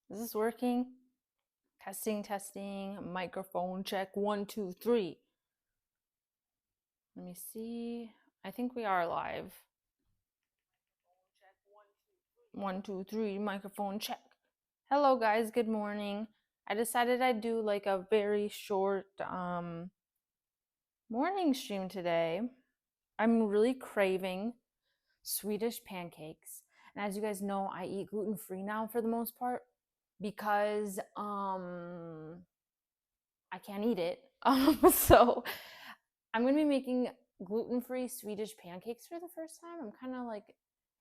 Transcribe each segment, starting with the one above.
Is this working? Testing, testing. Microphone check. 1, 2, 3. Let me see. I think we are live. 1, 2, 3. Microphone check. Hello, guys. Good morning. I decided I'd do like a very short morning stream today. I'm really craving Swedish pancakes. And as you guys know, I eat gluten-free now for the most part because I can't eat it. So I'm gonna be making gluten-free Swedish pancakes for the first time. I'm kind of like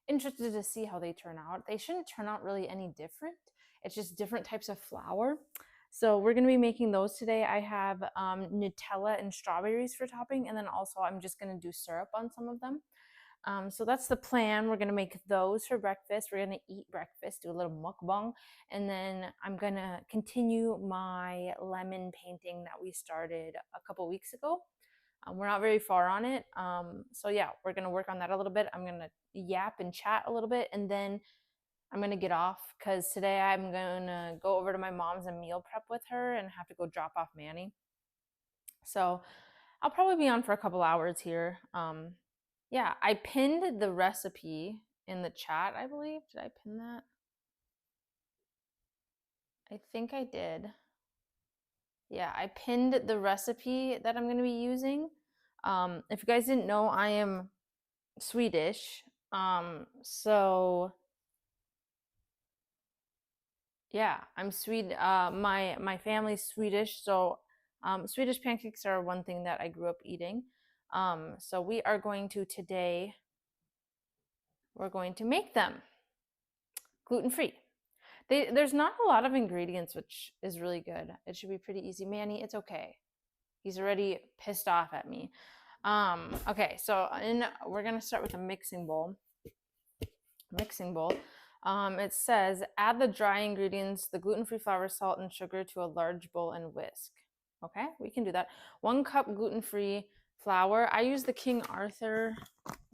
interested to see how they turn out. They shouldn't turn out really any different. It's just different types of flour. So we're gonna be making those today. I have Nutella and strawberries for topping, and then also I'm just gonna do syrup on some of them. So that's the plan. We're gonna make those for breakfast. We're gonna eat breakfast, do a little mukbang, and then I'm gonna continue my lemon painting that we started a couple weeks ago. We're not very far on it. So yeah, we're gonna work on that a little bit. I'm gonna yap and chat a little bit, and then I'm gonna get off because today I'm gonna go over to my mom's and meal prep with her and have to go drop off Manny. So I'll probably be on for a couple hours here. Yeah, I pinned the recipe in the chat, I believe. Did I pin that? I think I did. Yeah, I pinned the recipe that I'm going to be using. If you guys didn't know, I am Swedish. So yeah, I'm Swede. My family's Swedish, so Swedish pancakes are one thing that I grew up eating. So we are going to today. We're going to make them gluten-free. There's not a lot of ingredients, which is really good. It should be pretty easy. Manny, it's okay. He's already pissed off at me. Okay, so we're gonna start with a mixing bowl. It says add the dry ingredients, the gluten-free flour, salt, and sugar to a large bowl and whisk. Okay, we can do that. 1 cup gluten-free flour. I use the King Arthur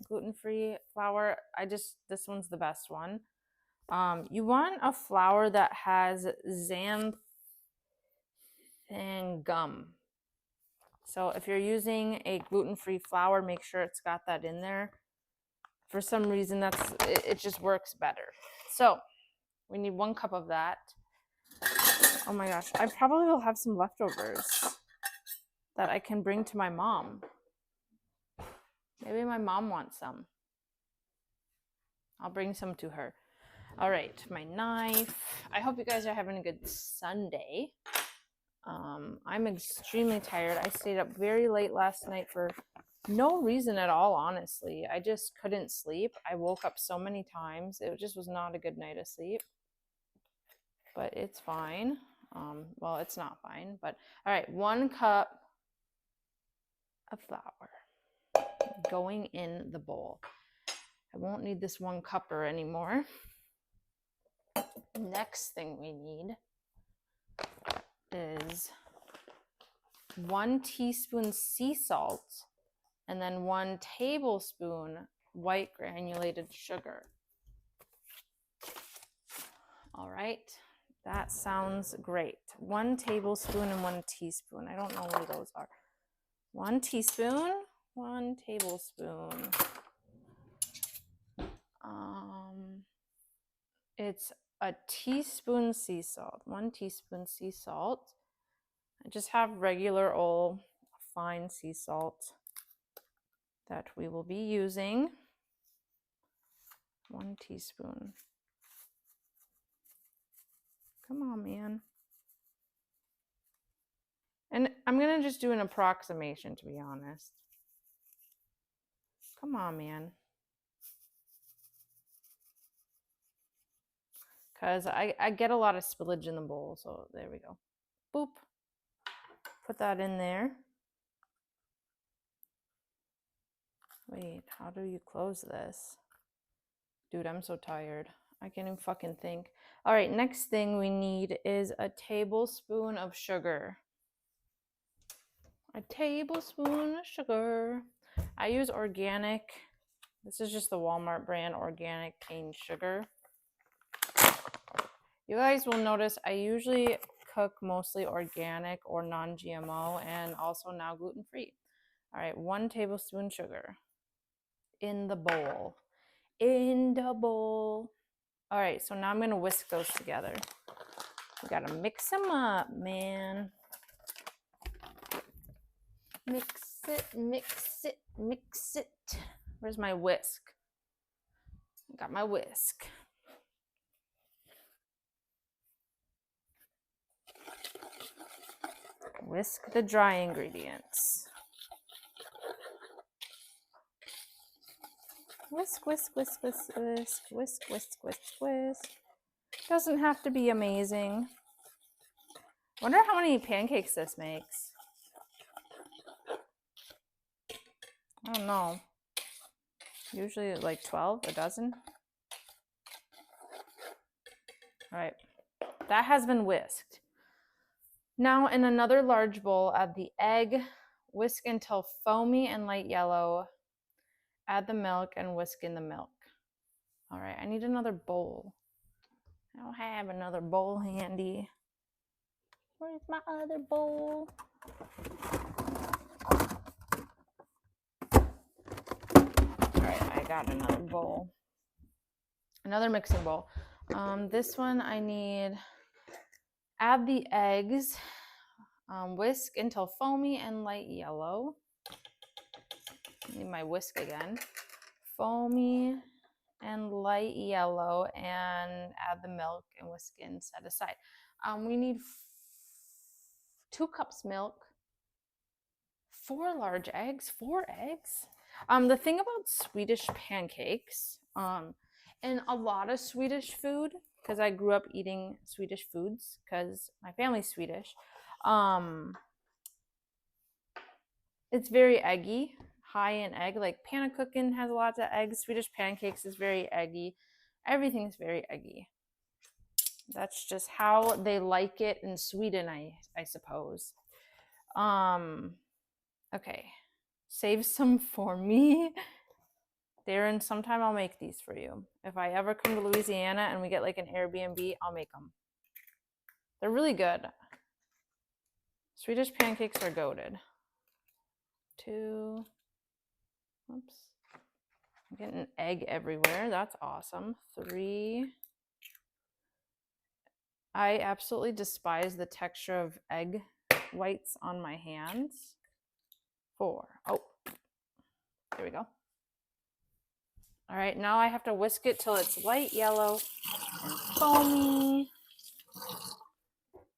gluten-free flour. This one's the best one. You want a flour that has xanthan gum. So if you're using a gluten-free flour, make sure it's got that in there. For some reason, it just works better. So we need 1 cup of that. Oh my gosh, I probably will have some leftovers that I can bring to my mom. Maybe my mom wants some. I'll bring some to her. All right, my knife. I hope you guys are having a good Sunday. I'm extremely tired. I stayed up very late last night for no reason at all, honestly. I just couldn't sleep. I woke up so many times. It just was not a good night of sleep. But it's fine. Well, it's not fine, but all right, 1 cup of flour going in the bowl. I won't need this 1 cupper anymore. Next thing we need is 1 teaspoon sea salt and then 1 tablespoon white granulated sugar. All right, that sounds great. 1 tablespoon and 1 teaspoon. I don't know where those are. 1 teaspoon, 1 tablespoon. It's a teaspoon sea salt, 1 teaspoon sea salt. I just have regular old fine sea salt that we will be using. 1 teaspoon. Come on, man. And I'm going to just do an approximation, to be honest. Come on, man. Because I get a lot of spillage in the bowl, so there we go. Boop. Put that in there. Wait, how do you close this? Dude, I'm so tired. I can't even fucking think. All right, next thing we need is a tablespoon of sugar. A tablespoon of sugar. I use organic. This is just the Walmart brand organic cane sugar. You guys will notice I usually cook mostly organic or non-GMO and also now gluten-free. All right, 1 tablespoon sugar in the bowl. In the bowl. All right, so now I'm gonna whisk those together. We gotta mix them up, man. Mix it, mix it, mix it. Where's my whisk? I got my whisk. Whisk the dry ingredients. Whisk, whisk, whisk, whisk, whisk, whisk, whisk, whisk, whisk. Doesn't have to be amazing. Wonder how many pancakes this makes. I don't know. Usually like 12, a dozen. All right, that has been whisked. Now in another large bowl, add the egg, whisk until foamy and light yellow. Add the milk and whisk in the milk. All right, I need another bowl. I don't have another bowl handy. Where's my other bowl? All right, I got another bowl. Another mixing bowl. This one I need, add the eggs, whisk until foamy and light yellow. Need my whisk again. Foamy and light yellow, and add the milk and whisk in, set aside. We need 2 cups milk, 4 large eggs, 4 eggs. The thing about Swedish pancakes, and a lot of Swedish food, because I grew up eating Swedish foods because my family's Swedish, it's very eggy, high in egg. Like pannekuchen has lots of eggs. Swedish pancakes is very eggy. Everything's very eggy. That's just how they like it in Sweden, I suppose. Okay, save some for me. Darren, sometime I'll make these for you. If I ever come to Louisiana and we get like an Airbnb, I'll make them. They're really good. Swedish pancakes are goated. 2, oops. I'm getting egg everywhere. That's awesome. 3. I absolutely despise the texture of egg whites on my hands. 4. Oh, there we go. All right, now I have to whisk it till it's light yellow and foamy.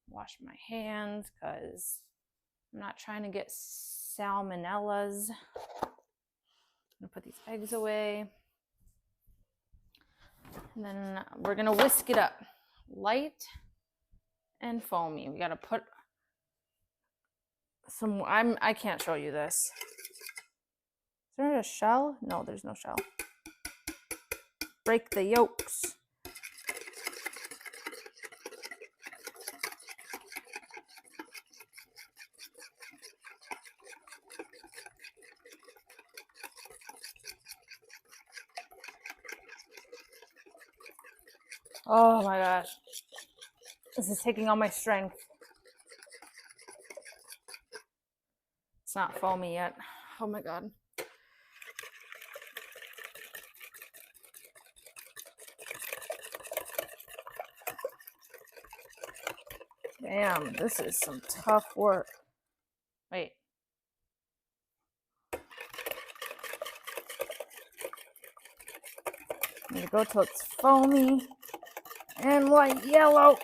Wash my hands because I'm not trying to get salmonellas. I'm gonna put these eggs away. And then we're gonna whisk it up. Light and foamy. We gotta put some, I can't show you this. Is there a shell? No, there's no shell. Break the yolks. Oh my gosh. This is taking all my strength. It's not foamy yet. Oh my god. Damn, this is some tough work. Wait. I'm gonna go till it's foamy and light yellow.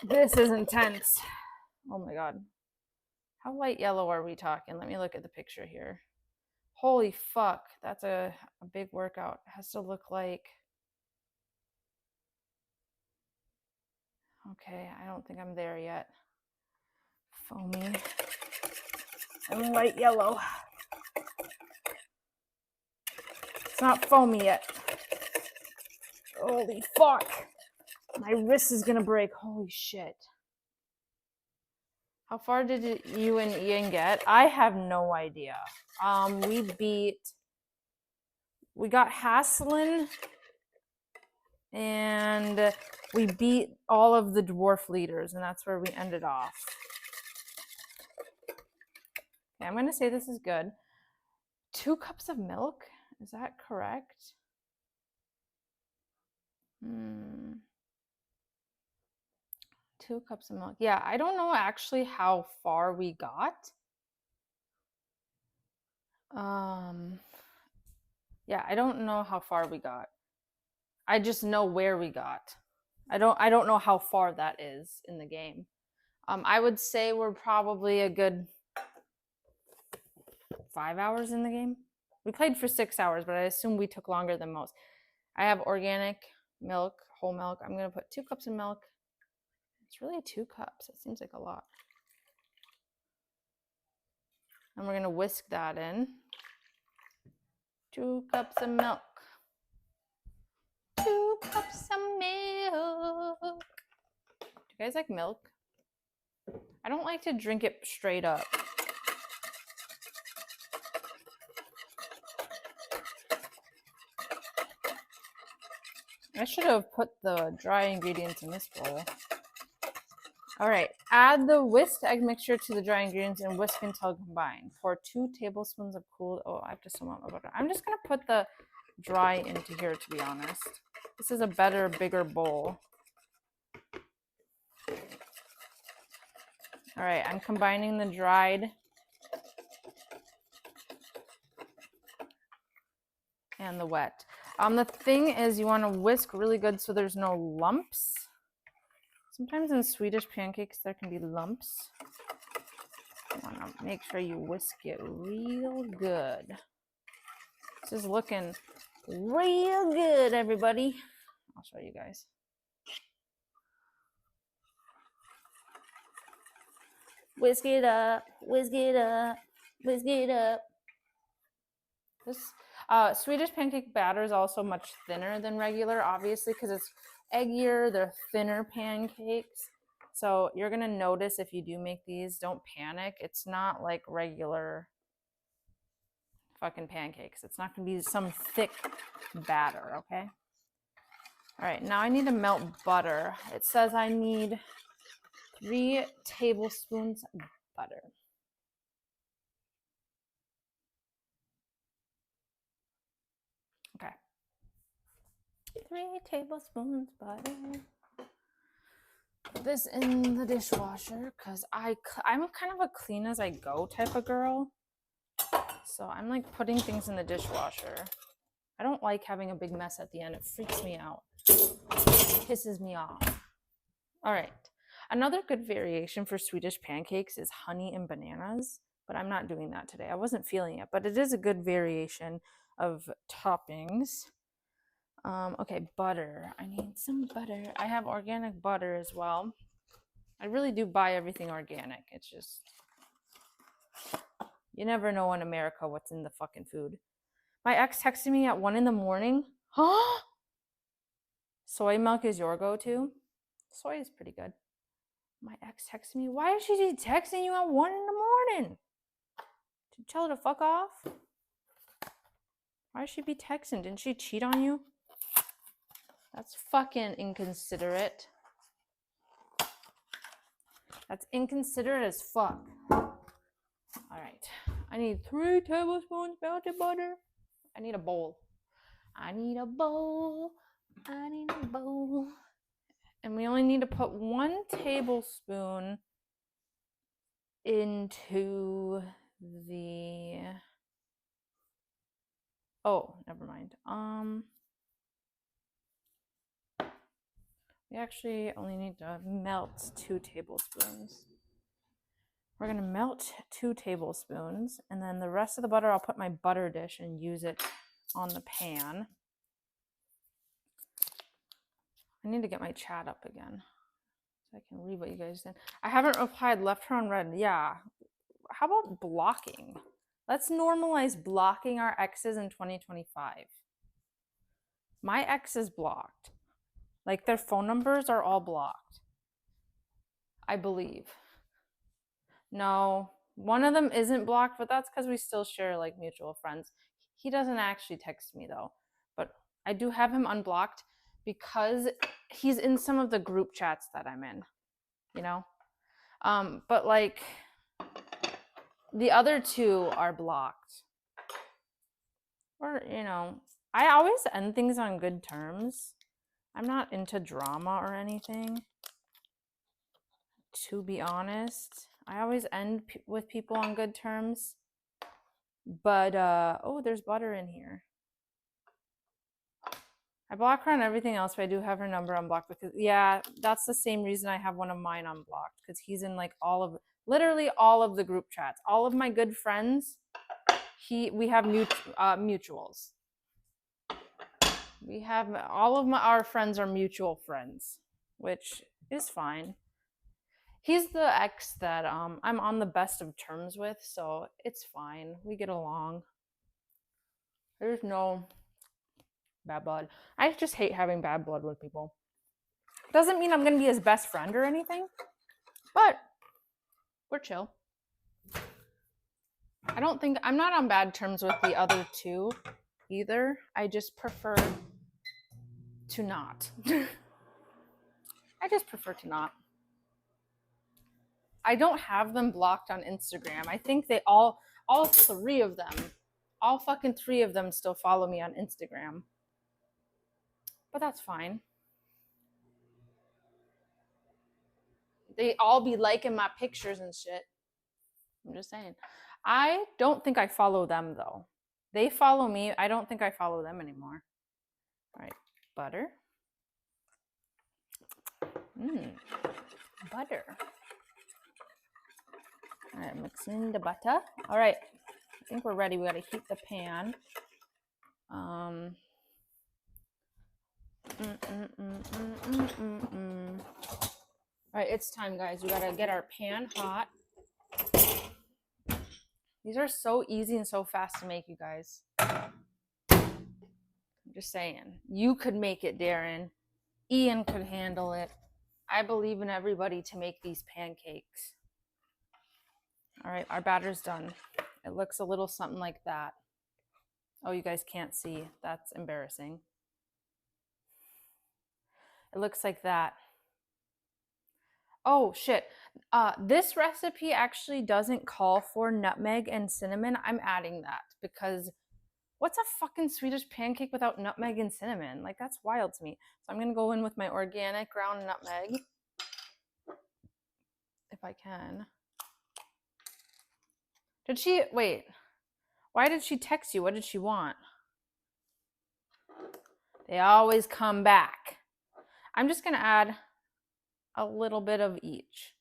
This is intense. Oh my god. How light yellow are we talking? Let me look at the picture here. Holy fuck, that's a big workout. It has to look like, okay, I don't think I'm there yet. Foamy and light yellow. It's not foamy yet. Holy fuck. My wrist is gonna break. Holy shit. How far did you and Ian get? I have no idea. We got Haslin, and we beat all of the dwarf leaders, and that's where we ended off. Okay, I'm gonna say this is good. 2 cups of milk, is that correct? 2 cups of milk. Yeah, I don't know actually how far we got. Yeah, I don't know how far we got. I just know where we got. I don't know how far that is in the game. I would say we're probably a good 5 hours in the game. We played for 6 hours, but I assume we took longer than most. I have organic milk, whole milk. I'm gonna put 2 cups of milk. It's really 2 cups. It seems like a lot. And we're gonna whisk that in. 2 cups of milk. 2 cups of milk. Do you guys like milk? I don't like to drink it straight up. I should have put the dry ingredients in this bowl. All right, add the whisked egg mixture to the dry ingredients and whisk until combined. Pour 2 tablespoons of cooled, I have to swim out my butter. I'm just gonna put the dry into here, to be honest. This is a better, bigger bowl. All right, I'm combining the dried and the wet. The thing is, you want to whisk really good so there's no lumps. Sometimes in Swedish pancakes there can be lumps. You want to make sure you whisk it real good. This is looking real good, everybody. I'll show you guys. Whisk it up, whisk it up, whisk it up. This Swedish pancake batter is also much thinner than regular, obviously, because it's eggier. They're thinner pancakes. So you're going to notice if you do make these, don't panic. It's not like regular fucking pancakes. It's not going to be some thick batter, okay? All right, now I need to melt butter. It says I need 3 tablespoons of butter. Okay. 3 tablespoons butter. Put this in the dishwasher because I'm kind of a clean as I go type of girl. So I'm like putting things in the dishwasher. I don't like having a big mess at the end. It freaks me out. It pisses me off. All right. Another good variation for Swedish pancakes is honey and bananas, but I'm not doing that today. I wasn't feeling it, but it is a good variation of toppings. Okay, butter. I need some butter. I have organic butter as well. I really do buy everything organic. It's just, you never know in America what's in the fucking food. My ex texted me at 1 a.m. Huh? Soy milk is your go-to? Soy is pretty good. My ex texted me. Why is she texting you at 1 a.m? Did you tell her to fuck off? Why should she be texting? Didn't she cheat on you? That's fucking inconsiderate. That's inconsiderate as fuck. All right. I need 3 tablespoons melted butter. I need a bowl. I need a bowl. I need a bowl. And we only need to put 1 tablespoon into the... Oh, never mind. We actually only need to melt 2 tablespoons. We're gonna melt 2 tablespoons, and then the rest of the butter, I'll put my butter dish and use it on the pan. I need to get my chat up again so I can read what you guys said. I haven't replied left her on red. Yeah. How about blocking? Let's normalize blocking our exes in 2025. My ex is blocked. Like their phone numbers are all blocked. I believe. No, one of them isn't blocked, but that's because we still share like mutual friends. He doesn't actually text me though, but I do have him unblocked because he's in some of the group chats that I'm in, you know? But like the other two are blocked. Or, you know, I always end things on good terms. I'm not into drama or anything, to be honest. I always end with people on good terms. But, oh, there's butter in here. I block her on everything else, but I do have her number unblocked because, yeah, that's the same reason I have one of mine unblocked because he's in like literally all of the group chats. All of my good friends, we have mutuals. We have all of our friends are mutual friends, which is fine. He's the ex that I'm on the best of terms with, so it's fine. We get along. There's no bad blood. I just hate having bad blood with people. Doesn't mean I'm gonna be his best friend or anything, but we're chill. I'm not on bad terms with the other two either. I just prefer to not. I just prefer to not. I don't have them blocked on Instagram. I think they all three of them, all fucking three of them still follow me on Instagram. But that's fine. They all be liking my pictures and shit. I'm just saying. I don't think I follow them though. They follow me. I don't think I follow them anymore. All right, butter. Butter. All right, mixing the butter. All right, I think we're ready. We gotta heat the pan. All right, it's time, guys. We gotta get our pan hot. These are so easy and so fast to make, you guys. I'm just saying. You could make it, Darren. Ian could handle it. I believe in everybody to make these pancakes. All right, our batter's done. It looks a little something like that. Oh, you guys can't see. That's embarrassing. It looks like that. Oh, shit. This recipe actually doesn't call for nutmeg and cinnamon. I'm adding that because what's a fucking Swedish pancake without nutmeg and cinnamon? Like, that's wild to me. So I'm going to go in with my organic ground nutmeg. If I can. Wait. Why did she text you? What did she want? They always come back. I'm just going to add a little bit of each.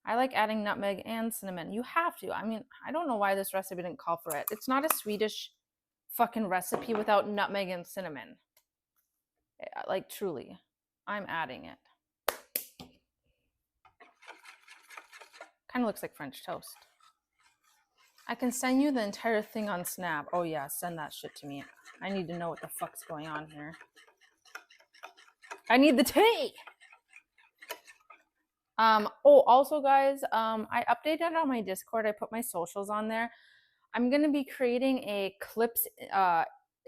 I like adding nutmeg and cinnamon. You have to. I mean, I don't know why this recipe didn't call for it. It's not a Swedish fucking recipe without nutmeg and cinnamon. Like, truly. I'm adding it. Kind of looks like French toast. I can send you the entire thing on Snap. Oh yeah, send that shit to me. I need to know what the fuck's going on here. I need the tea! Also guys, I updated on my Discord. I put my socials on there. I'm going to be creating a clips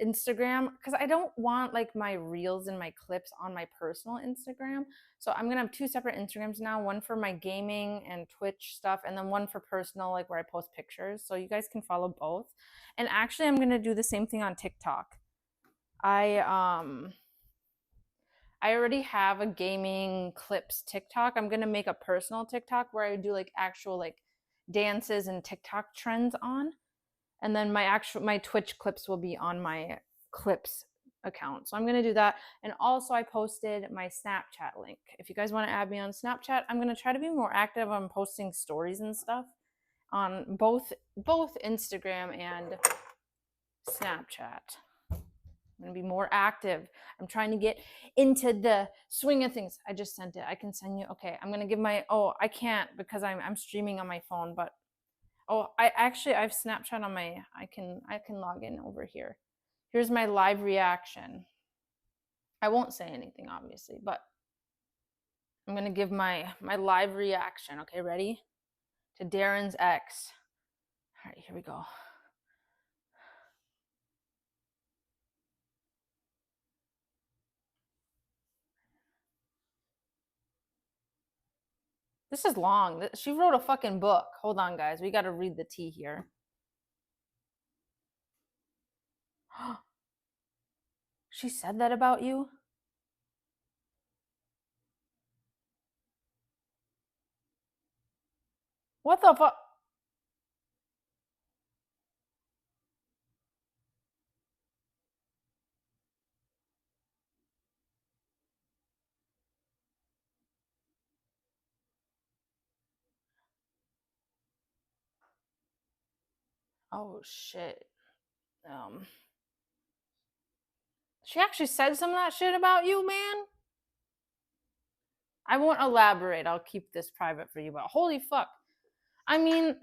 Instagram because I don't want like my reels and my clips on my personal Instagram. So I'm going to have two separate Instagrams now, one for my gaming and Twitch stuff and then one for personal, like where I post pictures. So you guys can follow both. And actually I'm going to do the same thing on TikTok. I already have a gaming clips TikTok. I'm going to make a personal TikTok where I do like actual like dances and TikTok trends on. And then my Twitch clips will be on my clips account. So I'm going to do that. And also I posted my Snapchat link. If you guys want to add me on Snapchat, I'm going to try to be more active on posting stories and stuff on both Instagram and Snapchat. I'm going to be more active. I'm trying to get into the swing of things. I just sent it. I can send you. Okay, I'm going to give I can't because I'm streaming on my phone, but I have Snapchat on my, I can log in over here. Here's my live reaction. I won't say anything obviously, but I'm going to give my live reaction. Okay, ready? to Darren's ex. All right, here we go. This is long. She wrote a fucking book. Hold on, guys. We got to read the tea here. She said that about you? What the fuck? Oh shit. She actually said some of that shit about you, man. I won't elaborate. I'll keep this private for you, but holy fuck. I mean,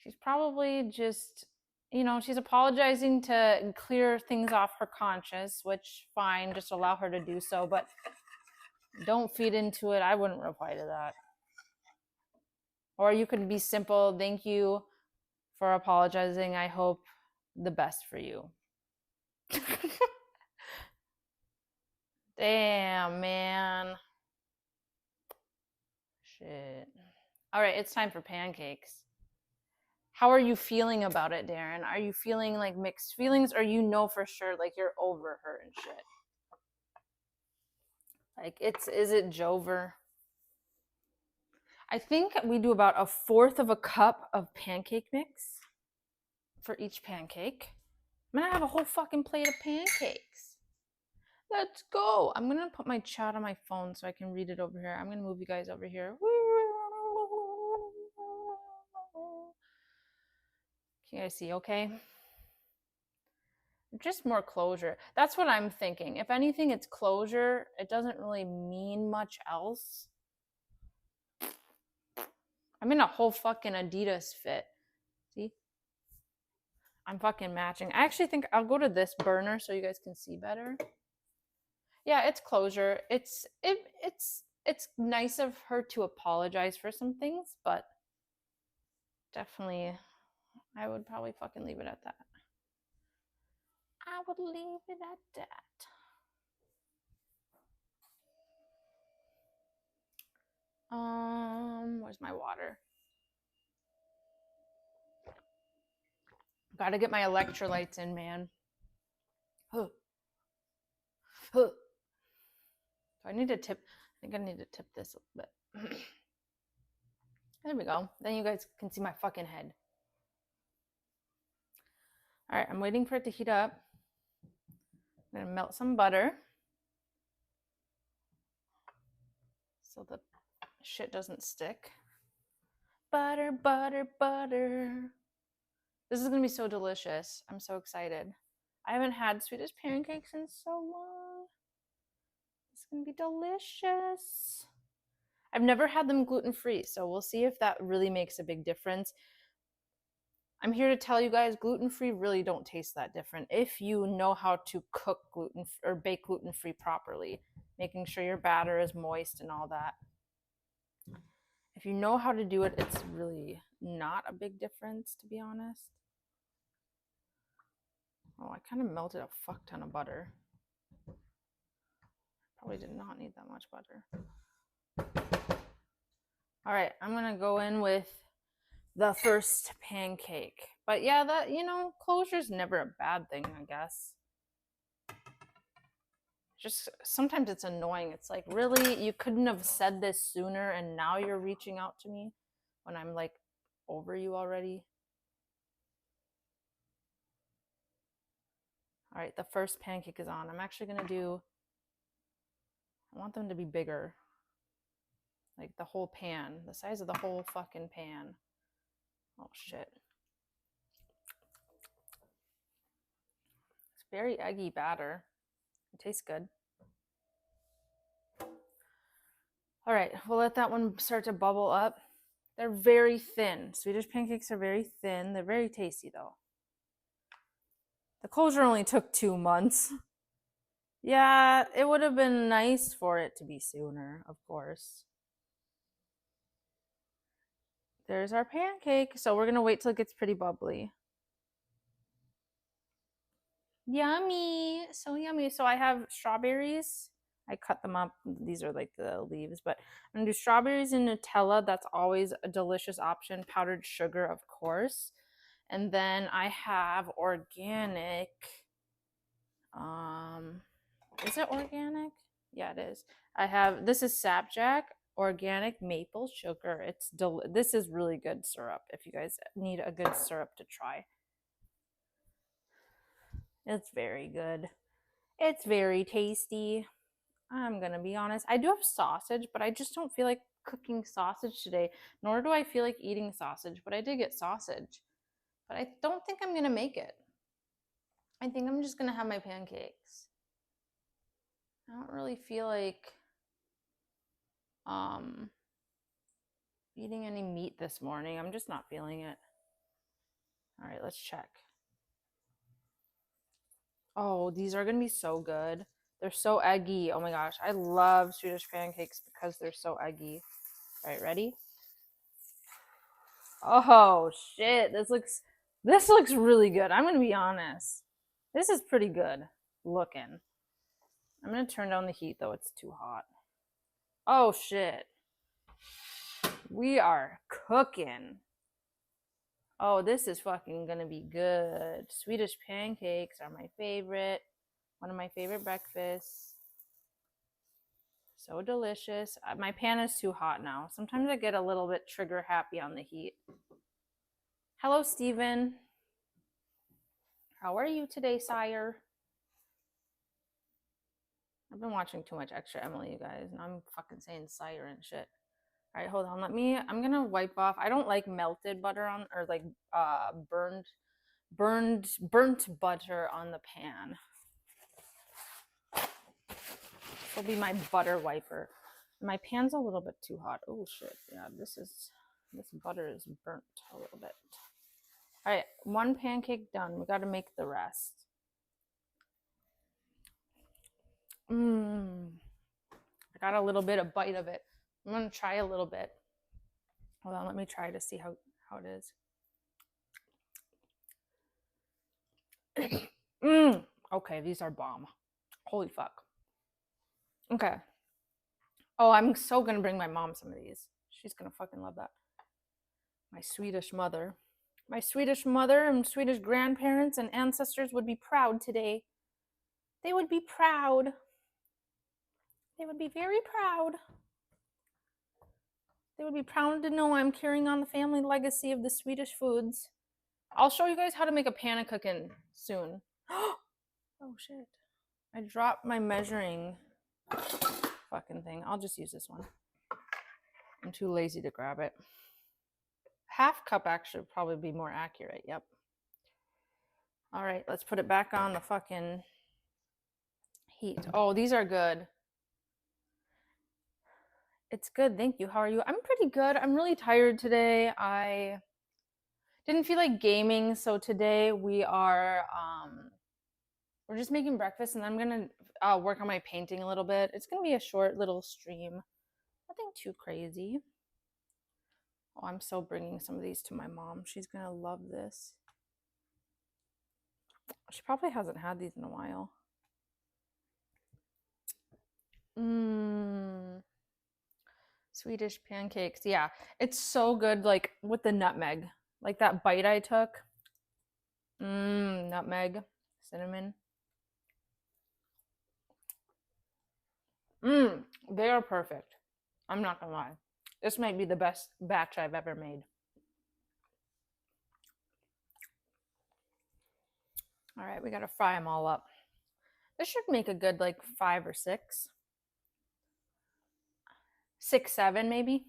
she's probably just, she's apologizing to clear things off her conscience, which fine, just allow her to do so, but don't feed into it. I wouldn't reply to that. Or you could be simple, thank you for apologizing. I hope the best for you. Damn, man. Shit. All right, it's time for pancakes. How are you feeling about it, Darren? Are you feeling like mixed feelings, or you know for sure like you're over her and shit? Like is it Jover? I think we do about 1/4 of a cup of pancake mix for each pancake. I'm gonna have a whole fucking plate of pancakes. Let's go. I'm gonna put my chat on my phone so I can read it over here. I'm gonna move you guys over here. Can you guys see okay? Just more closure. That's what I'm thinking. If anything, it's closure. It doesn't really mean much else. I'm in a whole fucking Adidas fit. See? I'm fucking matching. I actually think I'll go to this burner so you guys can see better. Yeah, it's closure. It's nice of her to apologize for some things, but definitely I would probably fucking leave it at that. I would leave it at that. Where's my water? Gotta get my electrolytes in, man. Huh. Huh. So I need to tip. I think I need to tip this a little bit. There we go. Then you guys can see my fucking head. All right, I'm waiting for it to heat up. I'm gonna melt some butter so the shit doesn't stick. Butter, butter, butter. This is gonna be so delicious. I'm so excited. I haven't had Swedish pancakes in so long. It's gonna be delicious. I've never had them gluten-free, so we'll see if that really makes a big difference. I'm here to tell you guys, gluten-free really don't taste that different if you know how to cook gluten or bake gluten-free properly, making sure your batter is moist and all that. If you know how to do it, it's really not a big difference, to be honest. Oh, I kind of melted a fuck ton of butter. Probably did not need that much butter. All right, I'm gonna go in with the first pancake. But yeah, that, closure's never a bad thing, I guess. Just sometimes it's annoying. It's like, really, you couldn't have said this sooner and now you're reaching out to me when I'm like over you already. All right, the first pancake is on. I'm actually gonna I want them to be bigger. Like the whole pan, the size of the whole fucking pan. Oh shit. It's very eggy batter. It tastes good. All right, we'll let that one start to bubble up. They're very thin. Swedish pancakes are very thin. They're very tasty though. The closure only took 2 months. Yeah, it would have been nice for it to be sooner, of course. There's our pancake. So we're going to wait till it gets pretty bubbly. Yummy. So yummy. So I have strawberries. I cut them up. These are like the leaves, but I'm going to do strawberries and Nutella. That's always a delicious option. Powdered sugar, of course. And then I have organic. Is it organic? Yeah, it is. This is Sapjack organic maple sugar. This is really good syrup if you guys need a good syrup to try. It's very good. It's very tasty. I'm gonna be honest. I do have sausage, but I just don't feel like cooking sausage today, nor do I feel like eating sausage, but I did get sausage. But I don't think I'm gonna make it. I think I'm just gonna have my pancakes. I don't really feel like eating any meat this morning. I'm just not feeling it. All right, let's check. Oh, these are gonna be so good. They're so eggy. Oh my gosh, I love Swedish pancakes because they're so eggy. All right, ready? Oh shit, this looks really good. I'm gonna be honest. This is pretty good looking. I'm gonna turn down the heat though, it's too hot. Oh shit. We are cooking. Oh, this is fucking gonna be good. Swedish pancakes are my favorite. One of my favorite breakfasts. So delicious. My pan is too hot now. Sometimes I get a little bit trigger happy on the heat. Hello, Steven. How are you today, sire? I've been watching too much Extra Emily, you guys, and I'm fucking saying sire and shit. All right, hold on. I'm gonna wipe off. I don't like melted butter on, or like burnt butter on the pan. This will be my butter wiper. My pan's a little bit too hot. Oh shit, yeah, this butter is burnt a little bit. All right, one pancake done. We got to make the rest. I got a little bit of bite of it. I'm gonna try a little bit. Hold on, let me try to see how it is. Okay, these are bomb. Holy fuck. Okay. Oh, I'm so gonna bring my mom some of these. She's gonna fucking love that. My Swedish mother and Swedish grandparents and ancestors would be proud today. They would be proud. They would be very proud. They would be proud to know I'm carrying on the family legacy of the Swedish foods. I'll show you guys how to make a pannacookin soon. Oh shit. I dropped my measuring fucking thing. I'll just use this one. I'm too lazy to grab it. Half cup actually would probably be more accurate. Yep. All right, let's put it back on the fucking heat. Oh, these are good. It's good. Thank you. How are you? I'm pretty good. I'm really tired today. I didn't feel like gaming, so today we're just making breakfast, and then I'm gonna work on my painting a little bit. It's gonna be a short little stream. Nothing too crazy. Oh, I'm so bringing some of these to my mom. She's gonna love this. She probably hasn't had these in a while. Swedish pancakes. Yeah, it's so good, like with the nutmeg. Like that bite I took. Nutmeg, cinnamon. They are perfect. I'm not gonna lie. This might be the best batch I've ever made. All right, we gotta fry them all up. This should make a good like 5 or 6. 6, 7 maybe.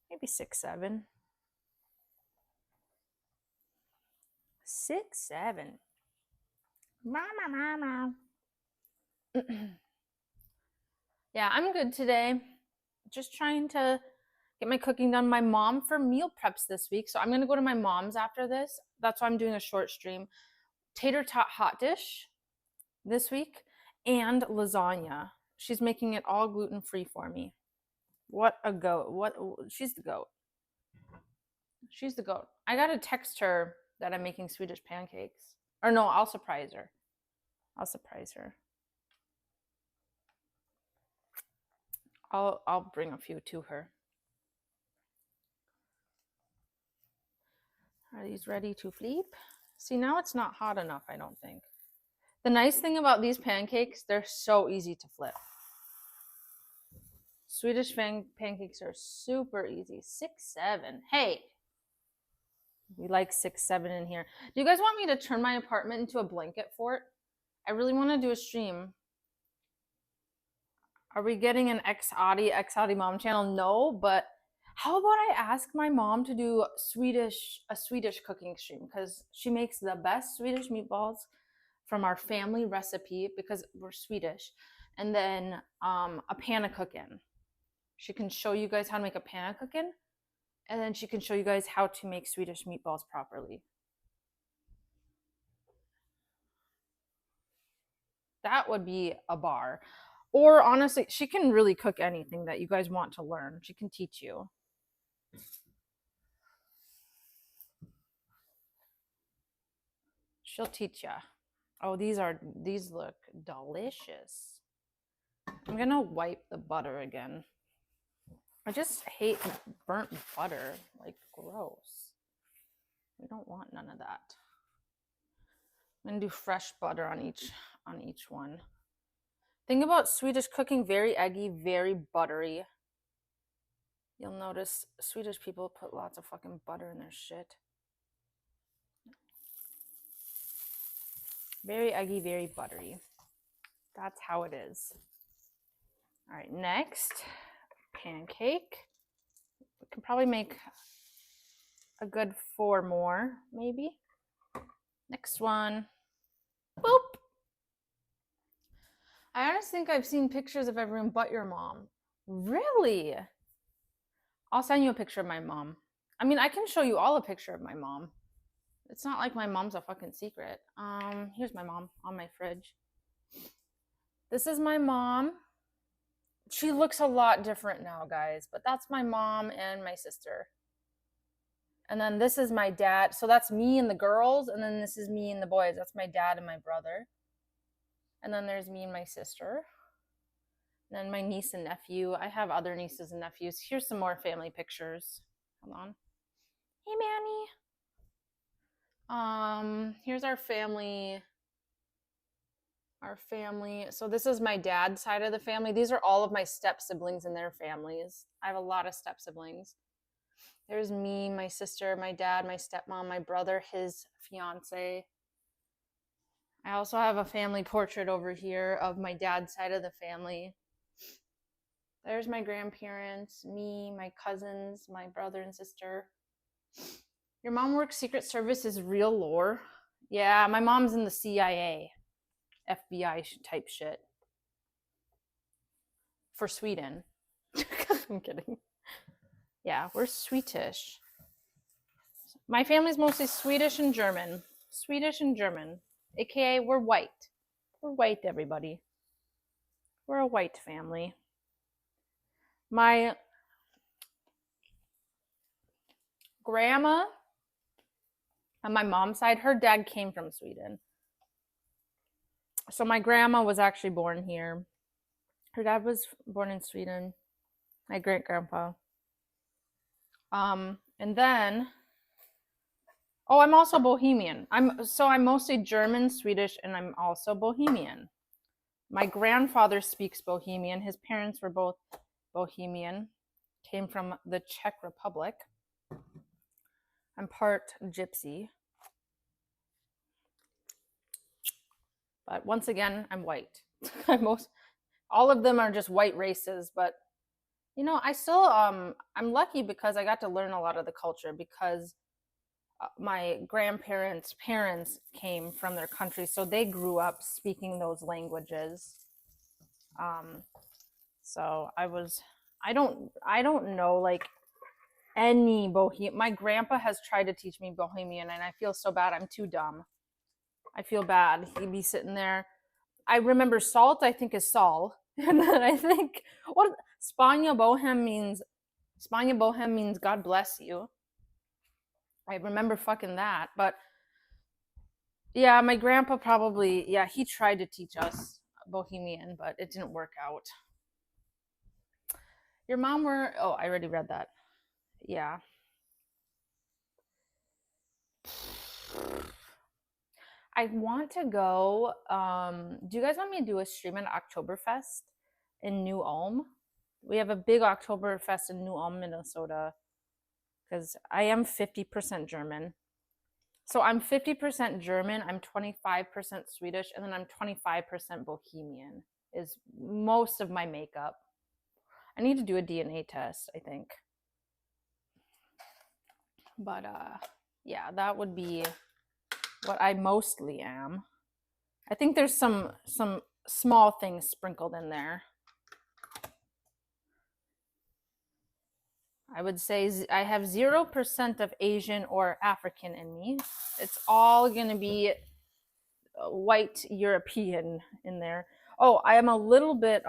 Maybe 6, 7. 6, 7. Mama. Yeah, I'm good today. Just trying to get my cooking done. My mom for meal preps this week, so I'm gonna go to my mom's after this. That's why I'm doing a short stream. Tater tot hot dish this week and lasagna. She's making it all gluten-free for me. What a goat. She's the goat. She's the goat. I gotta text her that I'm making Swedish pancakes. Or no, I'll surprise her. I'll surprise her. I'll bring a few to her. Are these ready to flip? See, now it's not hot enough, I don't think. The nice thing about these pancakes, they're so easy to flip. Swedish pancakes are super easy. 6, 7. Hey, we like 6, 7 in here. Do you guys want me to turn my apartment into a blanket fort? I really want to do a stream. Are we getting an Audrey mom channel? No, but how about I ask my mom to do a Swedish cooking stream, because she makes the best Swedish meatballs from our family recipe because we're Swedish, and then a panna cooking. She can show you guys how to make a panna cooking, and then she can show you guys how to make Swedish meatballs properly. That would be a bar. Or honestly, she can really cook anything that you guys want to learn. She can teach you. She'll teach ya. Oh, these look delicious. I'm gonna wipe the butter again. I just hate burnt butter. Like, gross. We don't want none of that. I'm gonna do fresh butter on each one. Thing about Swedish cooking, very eggy, very buttery. You'll notice Swedish people put lots of fucking butter in their shit. Very eggy, very buttery. That's how it is. All right, next, pancake. We can probably make a good 4 more, maybe. Next one. Boop. I honestly think I've seen pictures of everyone but your mom. Really? I'll send you a picture of my mom. I mean, I can show you all a picture of my mom. It's not like my mom's a fucking secret. Here's my mom on my fridge. This is my mom. She looks a lot different now, guys, but that's my mom and my sister. And then this is my dad. So that's me and the girls, and then this is me and the boys. That's my dad and my brother. And then there's me and my sister. And then my niece and nephew. I have other nieces and nephews. Here's some more family pictures. Hold on. Hey, Manny. Here's our family. So this is my dad's side of the family. These are all of my step siblings and their families. I have a lot of step siblings. There's me, my sister, my dad, my stepmom, my brother, his fiance. I also have a family portrait over here of my dad's side of the family. There's my grandparents, me, my cousins, my brother and sister. Your mom works Secret Service is real lore. Yeah, my mom's in the CIA, FBI type shit. For Sweden. I'm kidding. Yeah, we're Swedish. My family's mostly Swedish and German. Swedish and German. AKA, we're white. We're white, everybody. We're a white family. My grandma on my mom's side, her dad came from Sweden. So my grandma was actually born here. Her dad was born in Sweden. My great-grandpa. And then, I'm also Bohemian. I'm mostly German, Swedish, and I'm also Bohemian. My grandfather speaks Bohemian. His parents were both Bohemian, came from the Czech Republic. I'm part Gypsy. But once again, I'm white. All of them are just white races, but you know, I still I'm lucky because I got to learn a lot of the culture because my grandparents' parents came from their country, so they grew up speaking those languages. So I don't know like any Bohemian. My grandpa has tried to teach me Bohemian, and I feel so bad. I'm too dumb. I feel bad. He'd be sitting there. I remember salt, I think, is Sol. And then I think, what Spania Bohem means God bless you. I remember fucking that. But yeah, my grandpa probably, yeah, he tried to teach us Bohemian, but it didn't work out. Your mom were, oh, I already read that. Yeah. I want to go. Do you guys want me to do a stream at Oktoberfest in New Ulm? We have a big Oktoberfest in New Ulm, Minnesota, because I am 50% German. So I'm 50% German, I'm 25% Swedish, and then I'm 25% Bohemian, is most of my makeup. I need to do a DNA test, I think. But yeah, that would be what I mostly am. I think there's some small things sprinkled in there. I would say I have 0% of Asian or African in me. It's all going to be white European in there. Oh, I am a little bit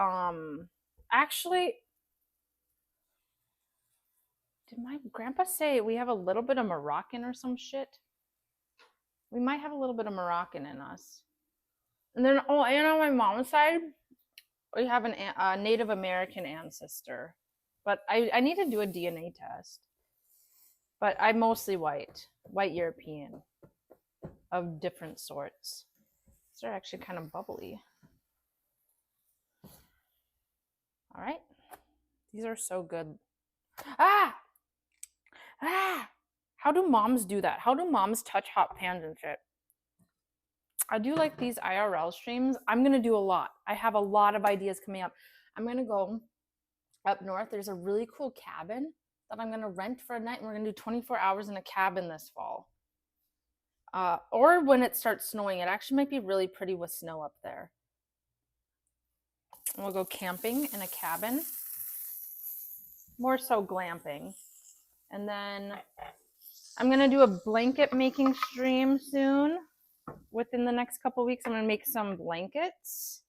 actually, did my grandpa say we have a little bit of Moroccan or some shit? We might have a little bit of Moroccan in us. And then, oh, and on my mom's side, we have a Native American ancestor. But I need to do a DNA test. But I'm mostly white European of different sorts. These are actually kind of bubbly. All right. These are so good. Ah! How do moms do that? How do moms touch hot pans and shit? I do like these IRL streams. I'm going to do a lot. I have a lot of ideas coming up. I'm going to go up north. There's a really cool cabin that I'm going to rent for a night, and we're going to do 24 hours in a cabin this fall. Or when it starts snowing. It actually might be really pretty with snow up there. And we'll go camping in a cabin. More so glamping. And then I'm going to do a blanket making stream soon. Within the next couple weeks, I'm going to make some blankets.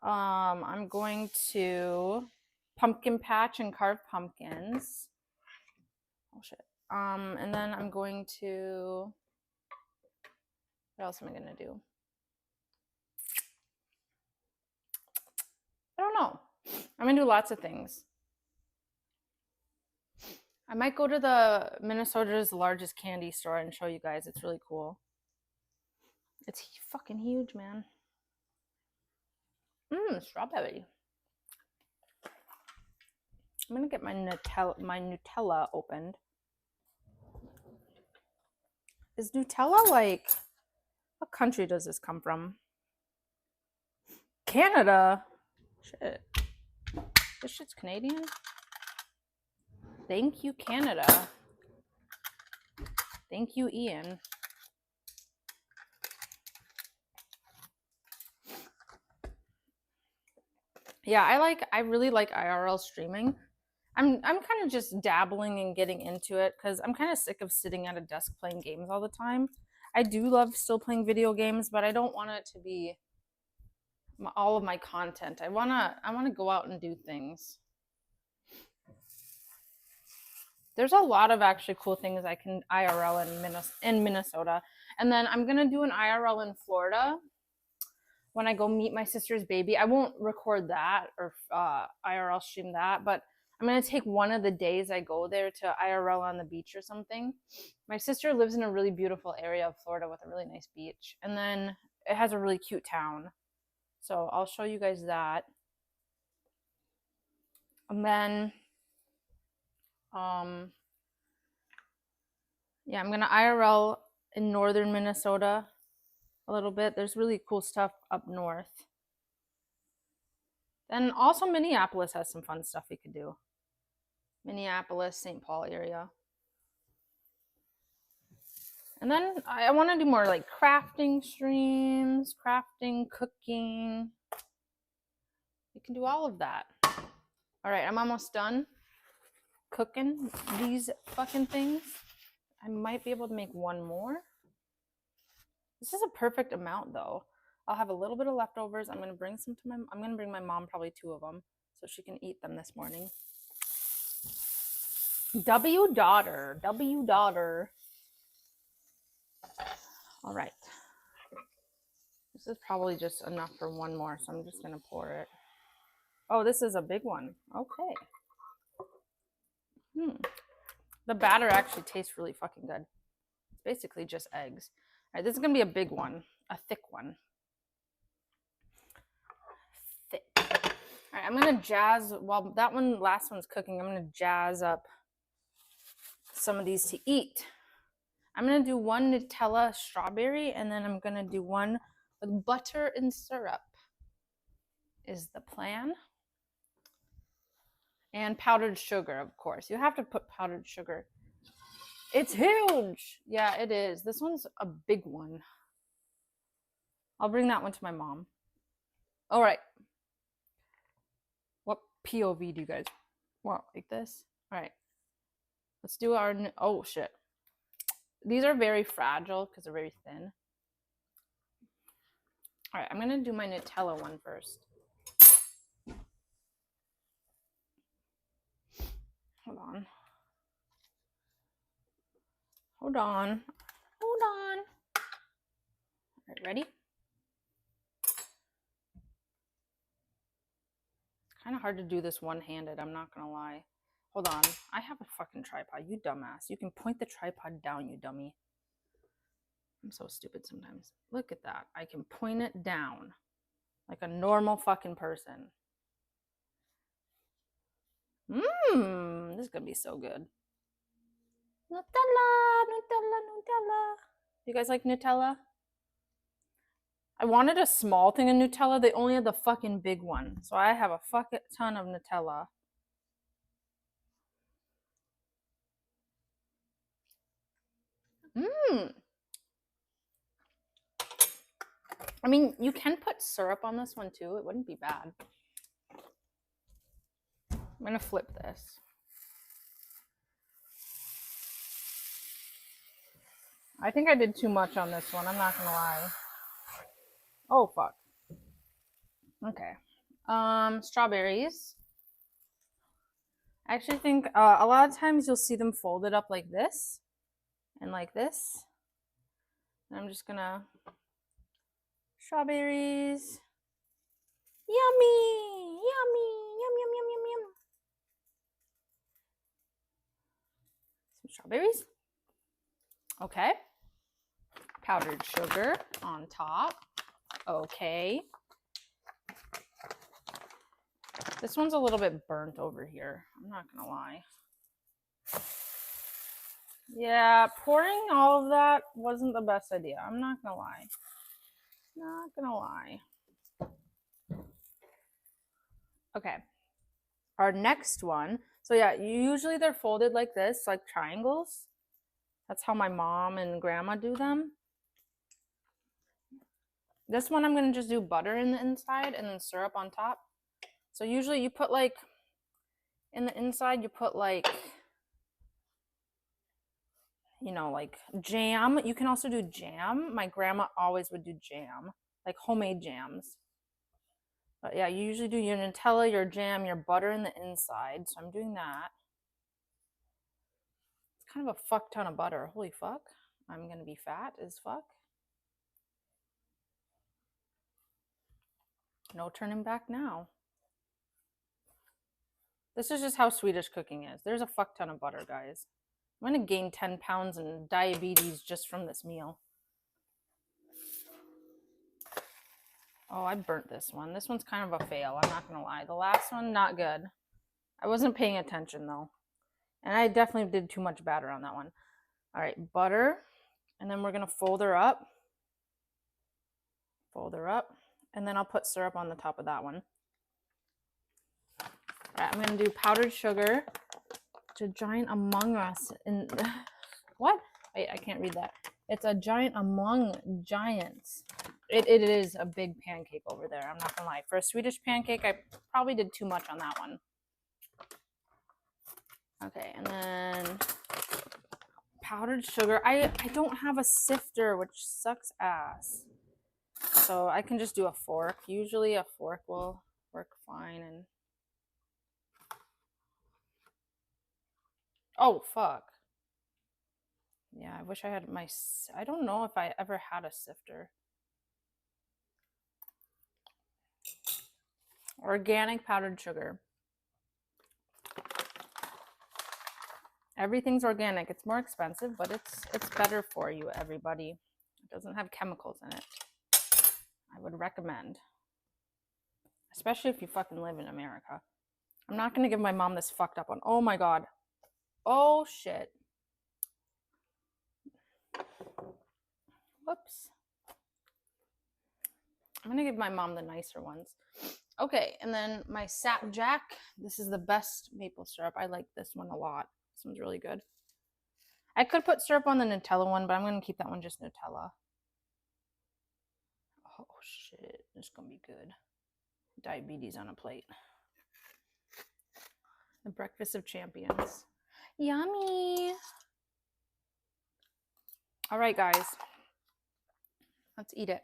I'm going to pumpkin patch and carve pumpkins. Oh, shit. And then I'm going to... What else am I going to do? I don't know. I'm going to do lots of things. I might go to the Minnesota's largest candy store and show you guys. It's really cool. It's fucking huge, man. Strawberry. I'm gonna get my Nutella opened. Is Nutella like... What country does this come from? Canada? Shit. This shit's Canadian? Thank you, Canada. Thank you, Ian. Yeah, I really like IRL streaming. I'm kind of just dabbling and getting into it because I'm kind of sick of sitting at a desk playing games all the time. I do love still playing video games, but I don't want it to be all of my content. I wanna go out and do things. There's a lot of actually cool things I can IRL in Minnesota, and then I'm gonna do an IRL in Florida when I go meet my sister's baby. I won't record that or IRL stream that, but I'm going to take one of the days I go there to IRL on the beach or something. My sister lives in a really beautiful area of Florida with a really nice beach. And then it has a really cute town. So I'll show you guys that. And then, yeah, I'm going to IRL in northern Minnesota a little bit. There's really cool stuff up north. And also Minneapolis has some fun stuff we could do. Minneapolis, St. Paul area. And then I want to do more like crafting streams, crafting, cooking. You can do all of that. All right, I'm almost done cooking these fucking things. I might be able to make one more. This is a perfect amount though. I'll have a little bit of leftovers. I'm going to bring some to I'm going to bring my mom probably 2 of them so she can eat them this morning. W daughter. All right. This is probably just enough for one more, so I'm just gonna pour it. Oh, this is a big one. Okay. The batter actually tastes really fucking good. It's basically just eggs. All right, this is gonna be a big one, a thick one. Thick. All right, I'm gonna jazz, while that last one's cooking, I'm gonna jazz up some of these to eat. I'm gonna do one Nutella strawberry, and then I'm gonna do one with butter and syrup, is the plan. And powdered sugar, of course. You have to put powdered sugar. It's huge. Yeah, it is. This one's a big one. I'll bring that one to my mom. All right. What POV do you guys want? Like this? All right. Let's do our, oh shit. These are very fragile because they're very thin. All right, I'm gonna do my Nutella one first. Hold on. Hold on. Hold on. All right, ready? It's kind of hard to do this one-handed, I'm not gonna lie. Hold on. I have a fucking tripod, you dumbass. You can point the tripod down, you dummy. I'm so stupid sometimes. Look at that. I can point it down like a normal fucking person. This is gonna be so good. Nutella, Nutella, Nutella. You guys like Nutella? I wanted a small thing of Nutella. They only had the fucking big one. So I have a fuck ton of Nutella. I mean, you can put syrup on this one too. It wouldn't be bad. I'm gonna flip this. I think I did too much on this one. I'm not gonna lie. Oh, fuck. Okay. Strawberries. I actually think a lot of times you'll see them folded up like this and like this. And I'm just gonna, strawberries. Yummy, yummy, yum, yum, yum, yum, yum. Some strawberries. Okay. Powdered sugar on top. Okay. This one's a little bit burnt over here. I'm not gonna lie. Yeah, pouring all of that wasn't the best idea. I'm not gonna lie. Not gonna lie. Okay. Our next one. So yeah, usually they're folded like this, like triangles. That's how my mom and grandma do them. This one I'm gonna just do butter in the inside and then syrup on top. So usually you put like, in the inside you put like, you know, like jam. You can also do jam. My grandma always would do jam, like homemade jams. But yeah, you usually do your Nutella, your jam, your butter in the inside. So I'm doing that. It's kind of a fuck ton of butter. Holy fuck. I'm gonna be fat as fuck. No turning back now. This is just how Swedish cooking is. There's a fuck ton of butter, guys. I'm gonna gain 10 pounds in diabetes just from this meal. Oh, I burnt this one. This one's kind of a fail, I'm not gonna lie. The last one, not good. I wasn't paying attention though. And I definitely did too much batter on that one. All right, butter. And then we're gonna fold her up. Fold her up. And then I'll put syrup on the top of that one. All right, I'm gonna do powdered sugar. It's a giant among us. In what? Wait, I can't read that. It's a giant among giants. It is a big pancake over there. I'm not gonna lie. For a Swedish pancake, I probably did too much on that one. Okay, and then powdered sugar. I don't have a sifter, which sucks ass. So I can just do a fork. Usually a fork will work fine. And oh, fuck. Yeah, I wish I had I don't know if I ever had a sifter. Organic powdered sugar. Everything's organic. It's more expensive, but it's better for you, everybody. It doesn't have chemicals in it. I would recommend. Especially if you fucking live in America. I'm not gonna give my mom this fucked up one. Oh my god. Oh shit. Whoops. I'm gonna give my mom the nicer ones. Okay, and then my Sapjack. This is the best maple syrup. I like this one a lot. This one's really good. I could put syrup on the Nutella one, but I'm gonna keep that one just Nutella. Oh shit, this is gonna be good. Diabetes on a plate. The breakfast of champions. Yummy. All right, guys. Let's eat it.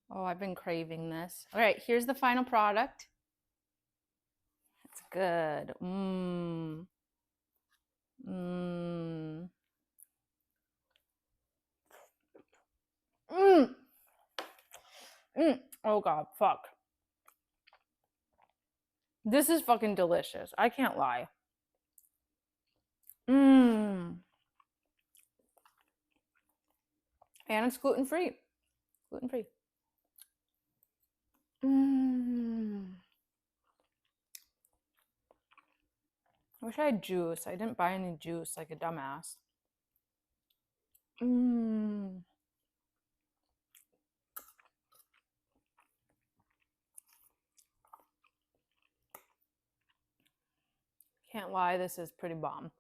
Oh, I've been craving this. All right, here's the final product. It's good. Mmm. Mmm. Mmm. Mmm. Oh god, fuck. This is fucking delicious. I can't lie. Mmm. And it's gluten-free. Gluten-free. Mmm. I wish I had juice. I didn't buy any juice like a dumbass. Mmm. Can't lie, this is pretty bomb.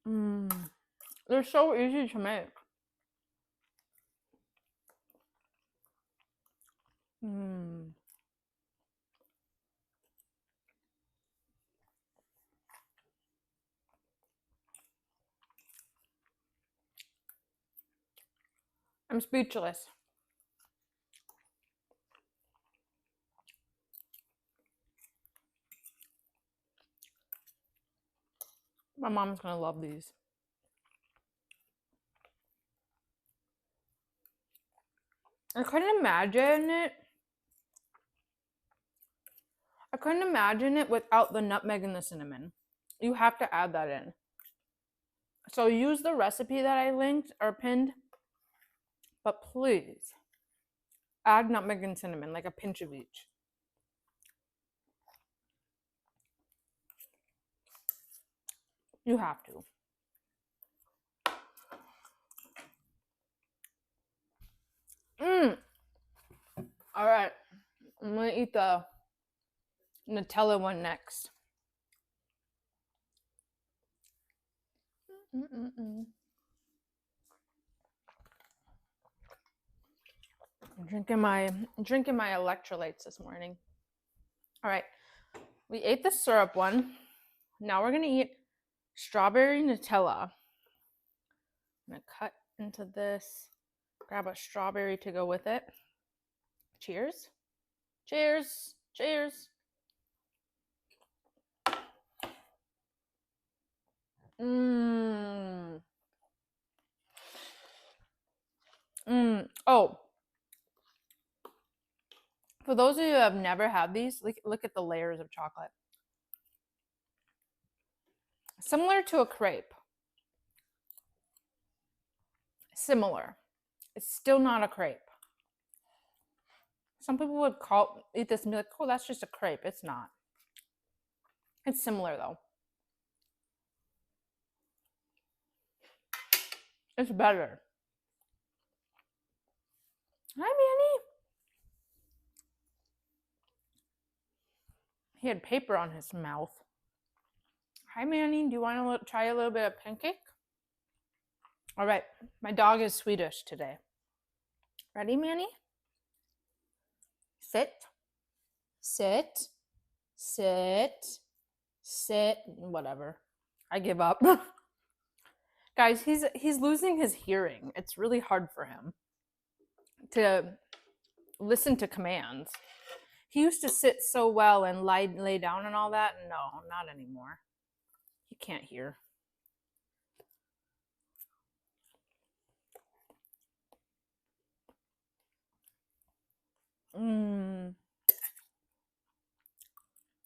Mmm. They're so easy to make. Mmm. I'm speechless. My mom's gonna love these. I couldn't imagine it. I couldn't imagine it without the nutmeg and the cinnamon. You have to add that in. So use the recipe that I linked or pinned, but please add nutmeg and cinnamon, like a pinch of each. You have to. Mmm. All right. I'm gonna eat the Nutella one next. I'm drinking my electrolytes this morning. All right. We ate the syrup one. Now we're gonna eat strawberry Nutella. I'm gonna cut into this, grab a strawberry to go with it. Cheers. Cheers. Cheers. Mmm. Mmm. Oh. For those of you who have never had these, look at the layers of chocolate. Similar to a crepe. Similar. It's still not a crepe. Some people would eat this and be like, oh, that's just a crepe. It's not. It's similar though. It's better. Hi, Manny. He had paper on his mouth. Hi, Manny. Do you want to try a little bit of pancake? All right. My dog is Swedish today. Ready, Manny? Sit. Sit. Sit. Sit. Whatever. I give up. Guys, he's losing his hearing. It's really hard for him to listen to commands. He used to sit so well and lay down and all that. No, not anymore. He can't hear.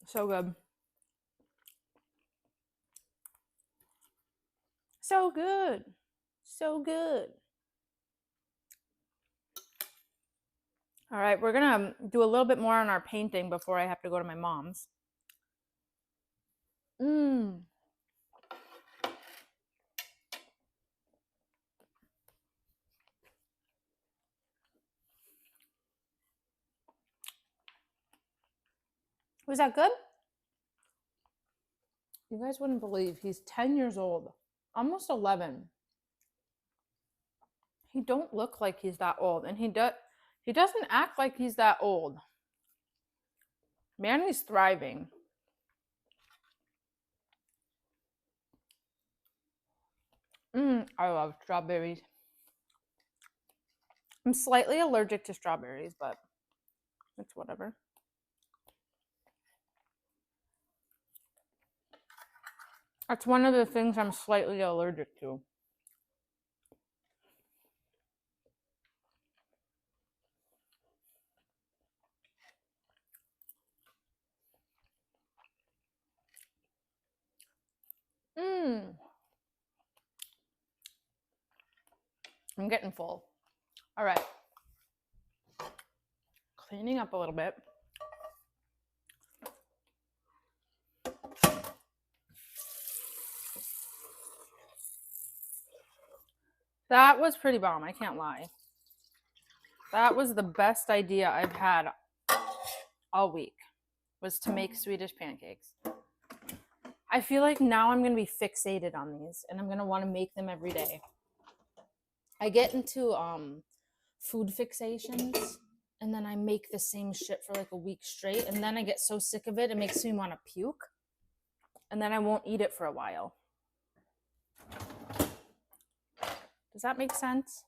So good. So good. So good. All right, we're going to do a little bit more on our painting before I have to go to my mom's. Was that good? You guys wouldn't believe he's 10 years old, almost 11. He don't look like he's that old, and he doesn't act like he's that old. Man, he's thriving. I love strawberries. I'm slightly allergic to strawberries, but it's whatever. That's one of the things I'm slightly allergic to. I'm getting full. All right. Cleaning up a little bit. That was pretty bomb, I can't lie. That was the best idea I've had all week, was to make Swedish pancakes. I feel like now I'm going to be fixated on these, and I'm going to want to make them every day. I get into food fixations, and then I make the same shit for like a week straight, and then I get so sick of it, it makes me want to puke, and then I won't eat it for a while. Does that make sense?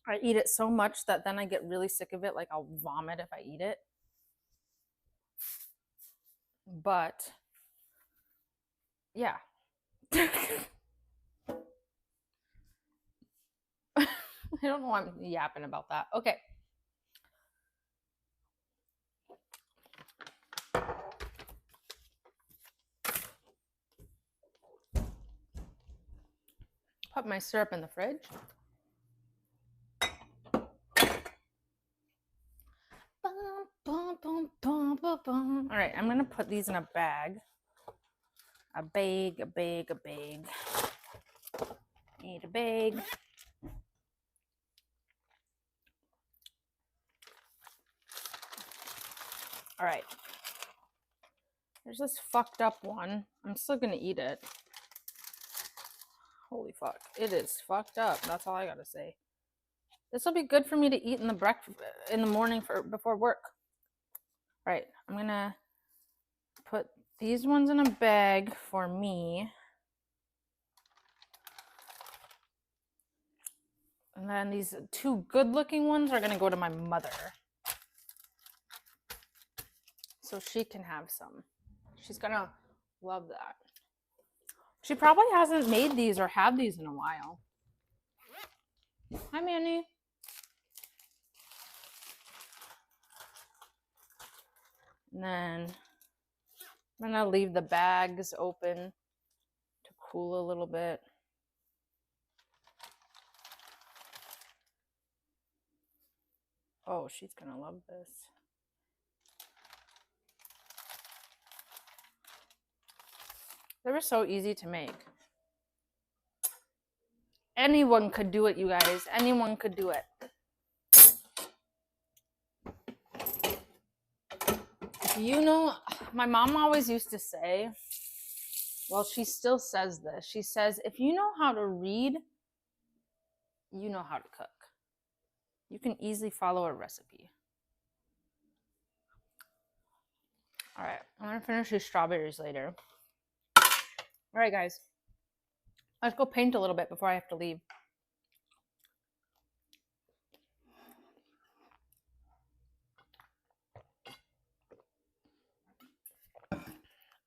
I eat it so much that then I get really sick of it, like I'll vomit if I eat it. But yeah. I don't know why I'm yapping about that. Okay. Put my syrup in the fridge. All right, I'm gonna put these in a bag. A bag. Need a bag. All right. There's this fucked up one. I'm still gonna eat it. Holy fuck. It is fucked up. That's all I gotta say. This will be good for me to eat in the morning before work. All right, I'm gonna put these ones in a bag for me. And then these two good-looking ones are gonna go to my mother, so she can have some. She's gonna love that. She probably hasn't made these or had these in a while. Hi, Manny. And then I'm gonna leave the bags open to cool a little bit. Oh, she's gonna love this. They were so easy to make. Anyone could do it, you guys. Anyone could do it. You know, my mom always used to say, well, she still says this. She says, if you know how to read, you know how to cook. You can easily follow a recipe. All right, I'm gonna finish these strawberries later. All right, guys. Let's go paint a little bit before I have to leave.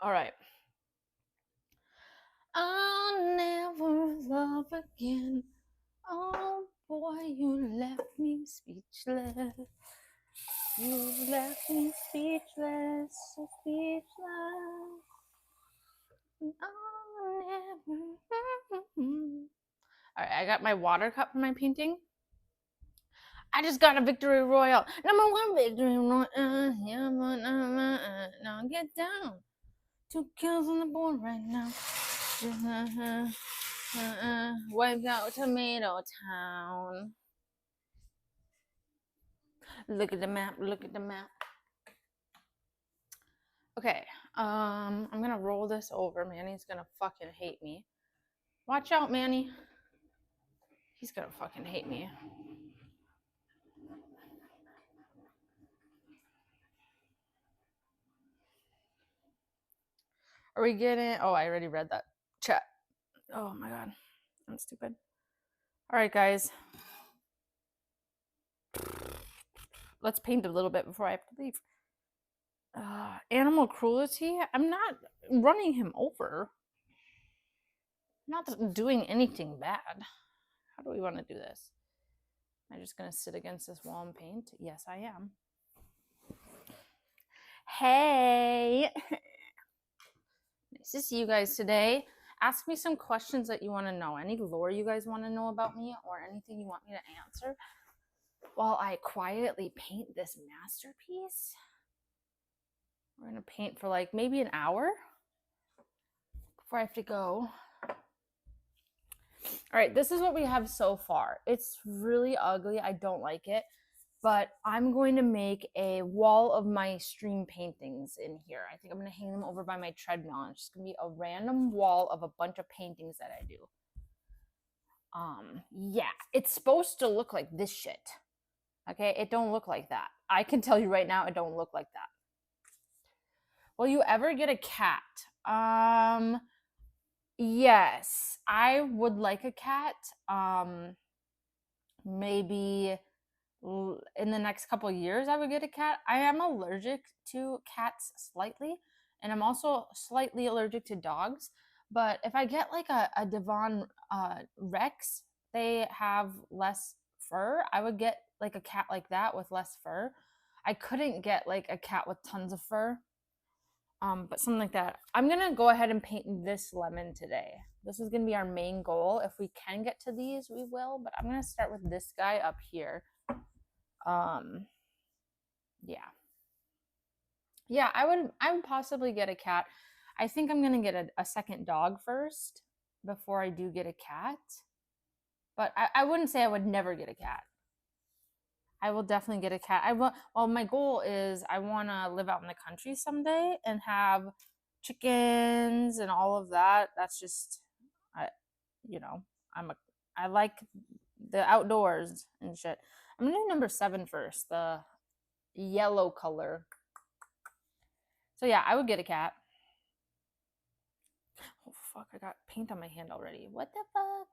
All right. I'll never love again. Oh boy, you left me speechless. You left me speechless, so speechless. I'll never. All right, I got my water cup for my painting. I just got a victory royale. Number 1 victory royale. Yeah, now get down. 2 kills on the board right now. Wiped out Tomato Town. Look at the map. Look at the map. Okay. I'm gonna roll this over. Manny's gonna fucking hate me. Watch out, Manny. He's gonna fucking hate me. Are we getting? Oh, I already read that chat. Oh my god, I'm stupid. All right, guys. Let's paint a little bit before I have to leave. Animal cruelty? I'm not running him over. I'm not doing anything bad. How do we want to do this? Am I just going to sit against this wall and paint? Yes, I am. Hey! Nice to see you guys today. Ask me some questions that you want to know. Any lore you guys want to know about me or anything you want me to answer while I quietly paint this masterpiece. We're going to paint for like maybe an hour before I have to go. All right, this is what we have so far. It's really ugly. I don't like it. But I'm going to make a wall of my stream paintings in here. I think I'm going to hang them over by my treadmill. It's just going to be a random wall of a bunch of paintings that I do. Yeah, it's supposed to look like this shit. Okay, it don't look like that. I can tell you right now, it don't look like that. Will you ever get a cat? Yes, I would like a cat. Maybe in the next couple of years I would get a cat. I am allergic to cats slightly, and I'm also slightly allergic to dogs. But if I get like a Devon Rex, they have less fur. I would get like a cat like that with less fur. I couldn't get like a cat with tons of fur. But something like that. I'm gonna go ahead and paint this lemon today. This is gonna be our main goal. If we can get to these, we will. But I'm gonna start with this guy up here. Yeah, I would possibly get a cat. I think I'm gonna get a second dog first before I do get a cat. But I wouldn't say I would never get a cat. I will definitely get a cat. Well, my goal is I want to live out in the country someday and have chickens and all of that. That's just, I like the outdoors and shit. I'm gonna do number 7 first, the yellow color. So yeah, I would get a cat. Oh fuck, I got paint on my hand already. What the fuck?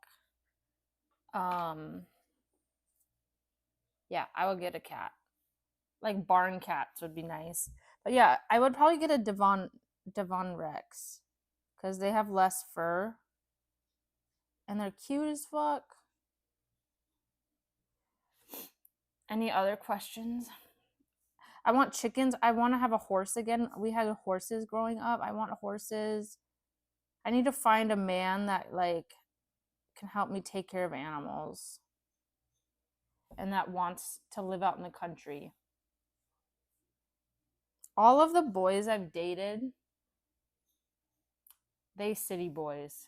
Yeah, I would get a cat. Like barn cats would be nice. But yeah, I would probably get a Devon Rex because they have less fur and they're cute as fuck. Any other questions? I want chickens. I want to have a horse again. We had horses growing up. I want horses. I need to find a man that like can help me take care of animals and that wants to live out in the country. All of the boys I've dated, they city boys.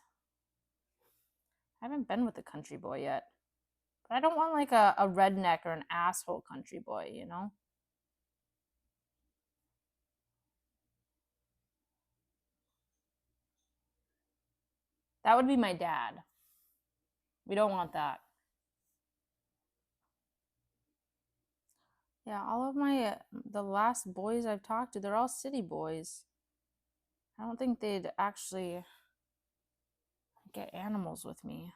I haven't been with a country boy yet. But I don't want like a redneck or an asshole country boy, you know? That would be my dad. We don't want that. Yeah, all of the last boys I've talked to, they're all city boys. I don't think they'd actually get animals with me.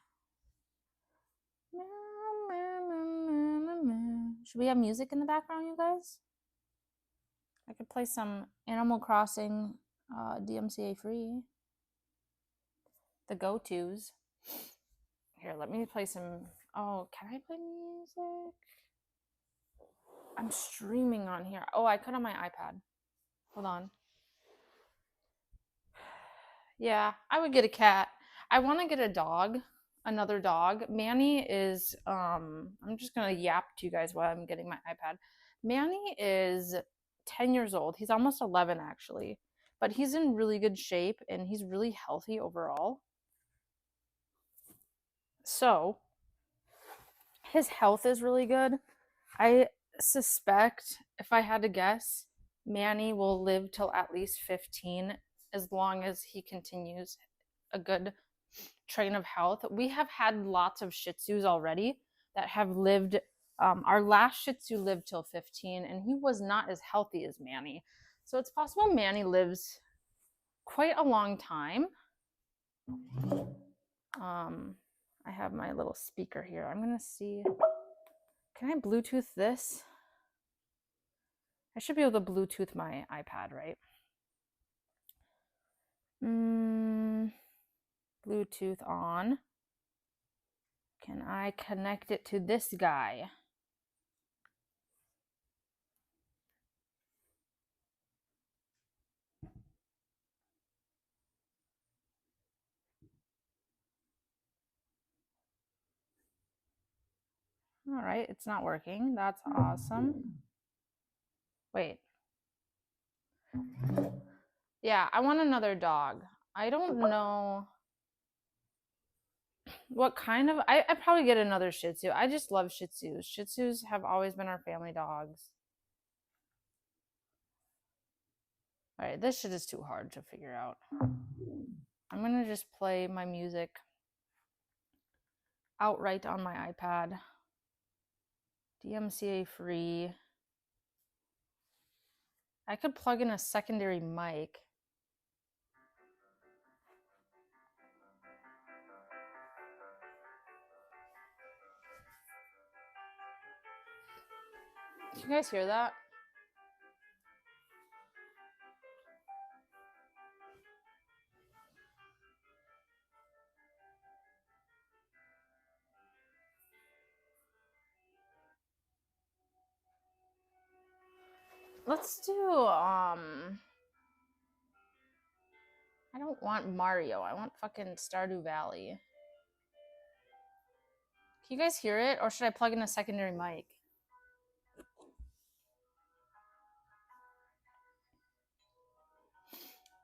Should we have music in the background, you guys? I could play some Animal Crossing DMCA free. The go-tos. Here, let me play some. Oh, can I play music? I'm streaming on here. Oh, I could on my iPad. Hold on. Yeah, I would get a cat. I want to get a dog, another dog. Manny is I'm just going to yap to you guys while I'm getting my iPad. Manny is 10 years old. He's almost 11 actually. But he's in really good shape and he's really healthy overall. So, his health is really good. I suspect, if I had to guess, Manny will live till at least 15 as long as he continues a good train of health. We have had lots of Shih Tzus already that have lived. Our last Shih Tzu lived till 15, and he was not as healthy as Manny. So it's possible Manny lives quite a long time. I have my little speaker here. I'm going to see. Can I Bluetooth this? I should be able to Bluetooth my iPad, right? Bluetooth on. Can I connect it to this guy? All right, it's not working. That's awesome. Wait. Yeah, I want another dog. I don't know what kind of. I'd probably get another Shih Tzu. I just love Shih Tzus. Shih Tzus have always been our family dogs. All right, this shit is too hard to figure out. I'm going to just play my music outright on my iPad. DMCA free. I could plug in a secondary mic. Can you guys hear that? Let's do I don't want Mario. I want fucking Stardew Valley. Can you guys hear it? Or should I plug in a secondary mic?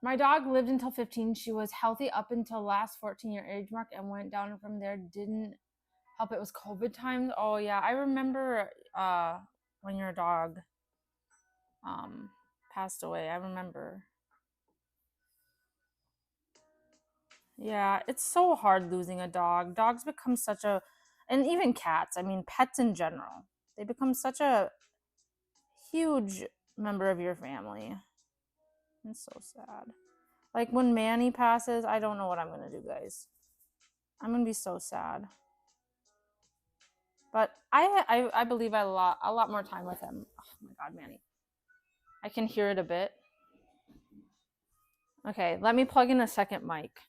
My dog lived until 15. She was healthy up until last 14-year age mark and went down from there. Didn't help. It was COVID times. Oh yeah, I remember when your dog passed away. I remember. Yeah, it's so hard losing a dog. Dogs become such a, and even cats, I mean, pets in general, they become such a huge member of your family. It's so sad. Like when Manny passes, I don't know what I'm going to do, guys. I'm going to be so sad. But I believe I had a lot more time with him. Oh my God, Manny. I can hear it a bit. Okay, let me plug in a second mic.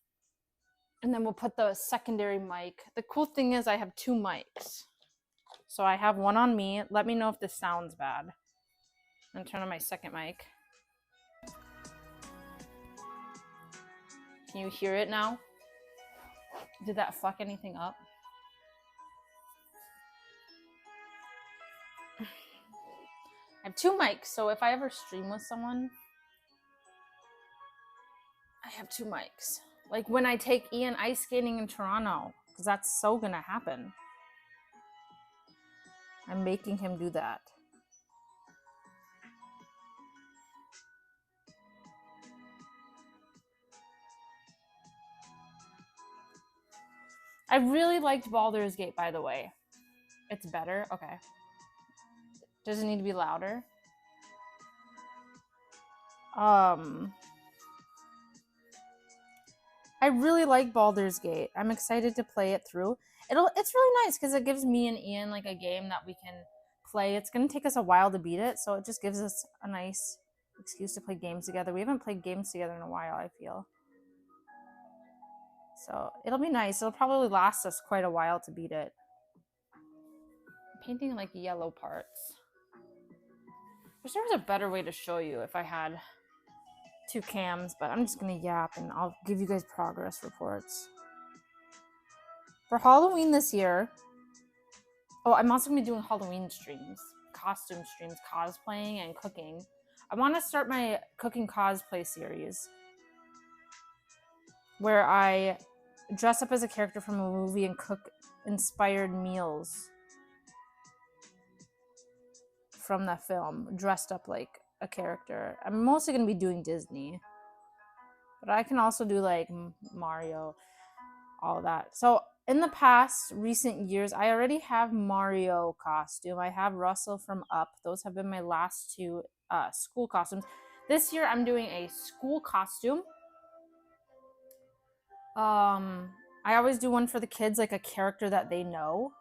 And then we'll put the secondary mic. The cool thing is I have two mics. So I have one on me. Let me know if this sounds bad. I'm going to turn on my second mic. Can you hear it now? Did that fuck anything up? I have two mics, so if I ever stream with someone, I have two mics. Like when I take Ian ice skating in Toronto, because that's so gonna happen. I'm making him do that. I really liked Baldur's Gate, by the way. It's better? Okay. Does it need to be louder? I really like Baldur's Gate. I'm excited to play it through. It's really nice because it gives me and Ian like a game that we can play. It's gonna take us a while to beat it, so it just gives us a nice excuse to play games together. We haven't played games together in a while, I feel. So it'll be nice. It'll probably last us quite a while to beat it. I'm painting like yellow parts. Wish there was a better way to show you if I had 2 cams, but I'm just gonna yap and I'll give you guys progress reports. For Halloween this year, I'm also gonna be doing Halloween streams, costume streams, cosplaying and cooking. I want to start my cooking cosplay series where I dress up as a character from a movie and cook inspired meals from that film, dressed up like a character. I'm mostly going to be doing Disney, but I can also do like Mario, all of that. So in the past recent years, I already have Mario costume. I have Russell from Up. Those have been my last 2 school costumes. This year I'm doing a school costume. I always do one for the kids, like a character that they know.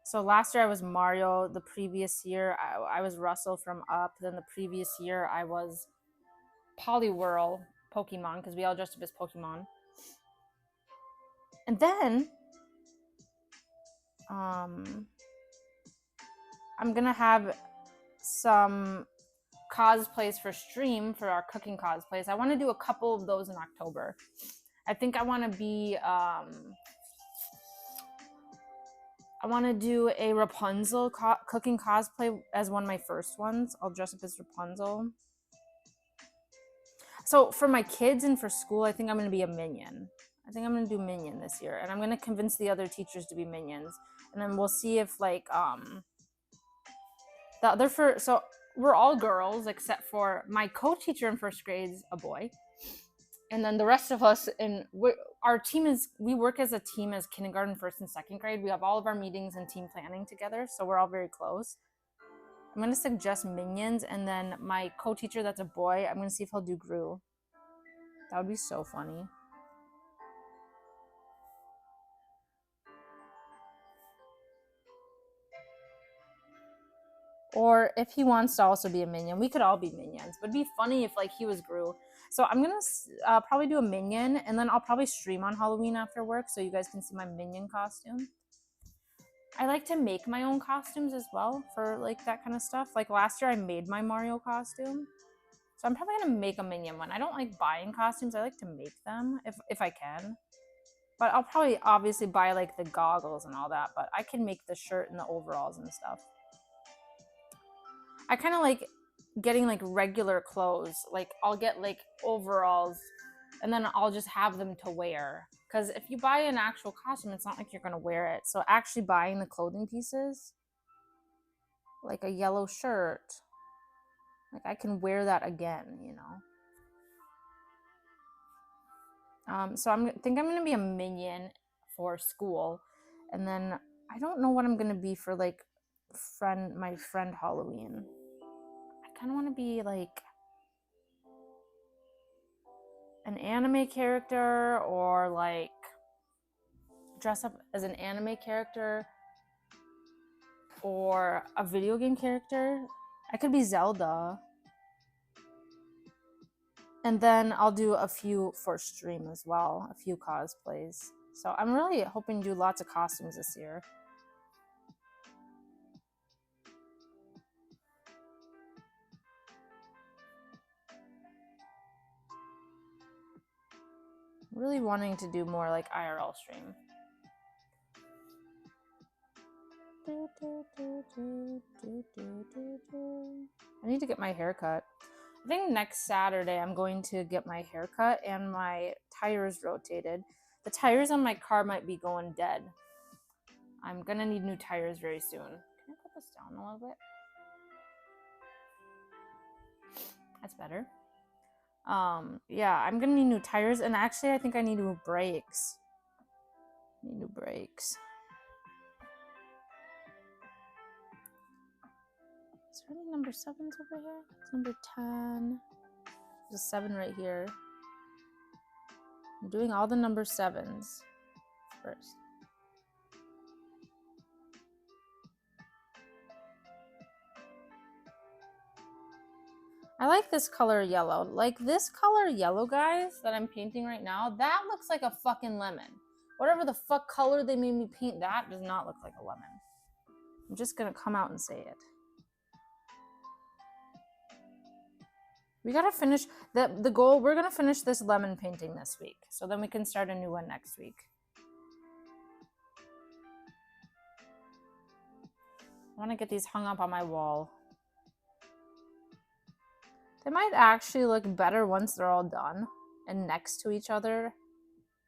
So last year I was Mario. The previous year I was Russell from Up. Then the previous year I was Poliwhirl Pokemon, because we all dressed up as Pokemon. And then I'm gonna have some cosplays for stream for our cooking cosplays. I want to do a couple of those in October. I think I want to be I want to do a Rapunzel cooking cosplay as one of my first ones. I'll dress up as Rapunzel. So for my kids and for school, I think I'm going to be a Minion. I think I'm going to do Minion this year. And I'm going to convince the other teachers to be Minions. And then we'll see if like, so we're all girls except for my co-teacher in first grade is a boy. And then the rest of us our team we work as a team as kindergarten, first and second grade. We have all of our meetings and team planning together, so we're all very close. I'm going to suggest Minions, and then my co-teacher that's a boy, I'm going to see if he'll do Gru. That would be so funny. Or if he wants to also be a Minion, we could all be Minions. But it'd be funny if like he was Gru. So I'm going to probably do a Minion, and then I'll probably stream on Halloween after work so you guys can see my Minion costume. I like to make my own costumes as well for like that kind of stuff. Like last year I made my Mario costume. So I'm probably going to make a Minion one. I don't like buying costumes. I like to make them if I can. But I'll probably obviously buy like the goggles and all that. But I can make the shirt and the overalls and stuff. I kind of like getting like regular clothes. Like I'll get like overalls and then I'll just have them to wear. Because if you buy an actual costume, it's not like you're going to wear it. So actually buying the clothing pieces, like a yellow shirt, like I can wear that again, you know. So I think I'm going to be a Minion for school. And then I don't know what I'm going to be for like my friend Halloween. I kind of want to be like an anime character, or like dress up as an anime character or a video game character. I could be Zelda. And then I'll do a few for stream as well, a few cosplays. So I'm really hoping to do lots of costumes this year. Really wanting to do more like IRL stream. I need to get my hair cut. I think next Saturday I'm going to get my hair cut and my tires rotated. The tires on my car might be going dead. I'm gonna need new tires very soon. Can I put this down a little bit? That's better. Yeah, I'm gonna need new tires, and actually I think I need new brakes. Need new brakes. Is there any number 7s over here? It's number 10. There's a 7 right here. I'm doing all the number 7s first. I like this color yellow. Like this color yellow, guys, that I'm painting right now, that looks like a fucking lemon. Whatever the fuck color they made me paint, that does not look like a lemon. I'm just gonna come out and say it. We gotta finish the goal. We're gonna finish this lemon painting this week, so then we can start a new one next week. I want to get these hung up on my wall. They might actually look better once they're all done and next to each other.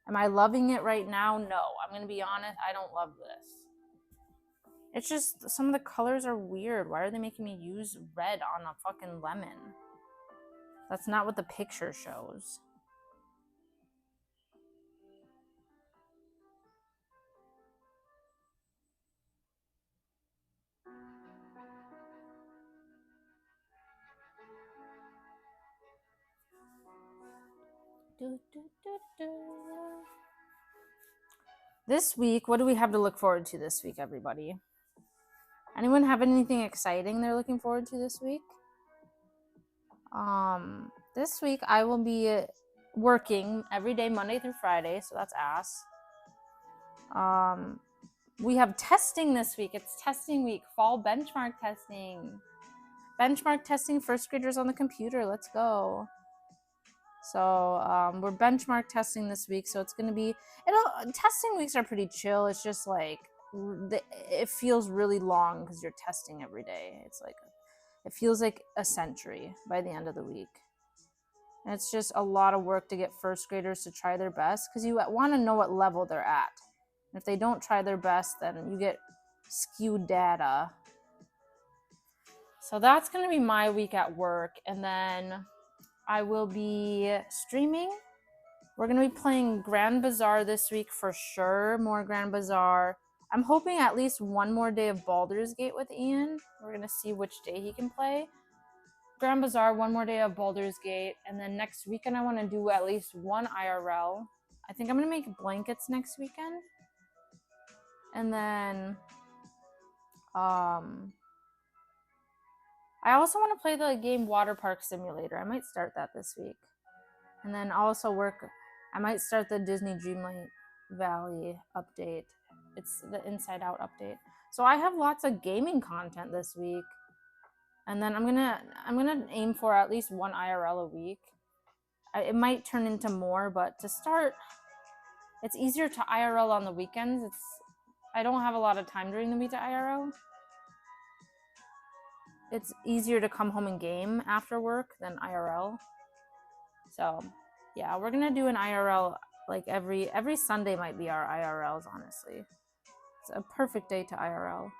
Am I loving it right now? No. I'm gonna be honest, I don't love this. It's just some of the colors are weird. Why are they making me use red on a fucking lemon? That's not what the picture shows. This week, what do we have to look forward to this week, everybody? Anyone have anything exciting they're looking forward to this week? This week I will be working every day, Monday through Friday, so that's ass. We have testing this week. It's testing week, fall benchmark testing. Benchmark testing first graders on the computer. Let's go. So we're benchmark testing this week. So it's going to be, testing weeks are pretty chill. It's just like, it feels really long because you're testing every day. It's like, it feels like a century by the end of the week. And it's just a lot of work to get first graders to try their best because you want to know what level they're at. And if they don't try their best, then you get skewed data. So that's going to be my week at work. And then I will be streaming. We're going to be playing Grand Bazaar this week for sure. More Grand Bazaar. I'm hoping at least one more day of Baldur's Gate with Ian. We're going to see which day he can play. Grand Bazaar, one more day of Baldur's Gate. And then next weekend, I want to do at least one IRL. I think I'm going to make blankets next weekend. And then I also want to play the game Water Park Simulator. I might start that this week. And then also I might start the Disney Dreamlight Valley update. It's the Inside Out update. So I have lots of gaming content this week. And then I'm gonna aim for at least one IRL a week. It might turn into more, but to start, it's easier to IRL on the weekends. I don't have a lot of time during the week to IRL. It's easier to come home and game after work than IRL. So yeah, we're gonna do an IRL like every Sunday might be our IRLs, honestly. It's a perfect day to IRL.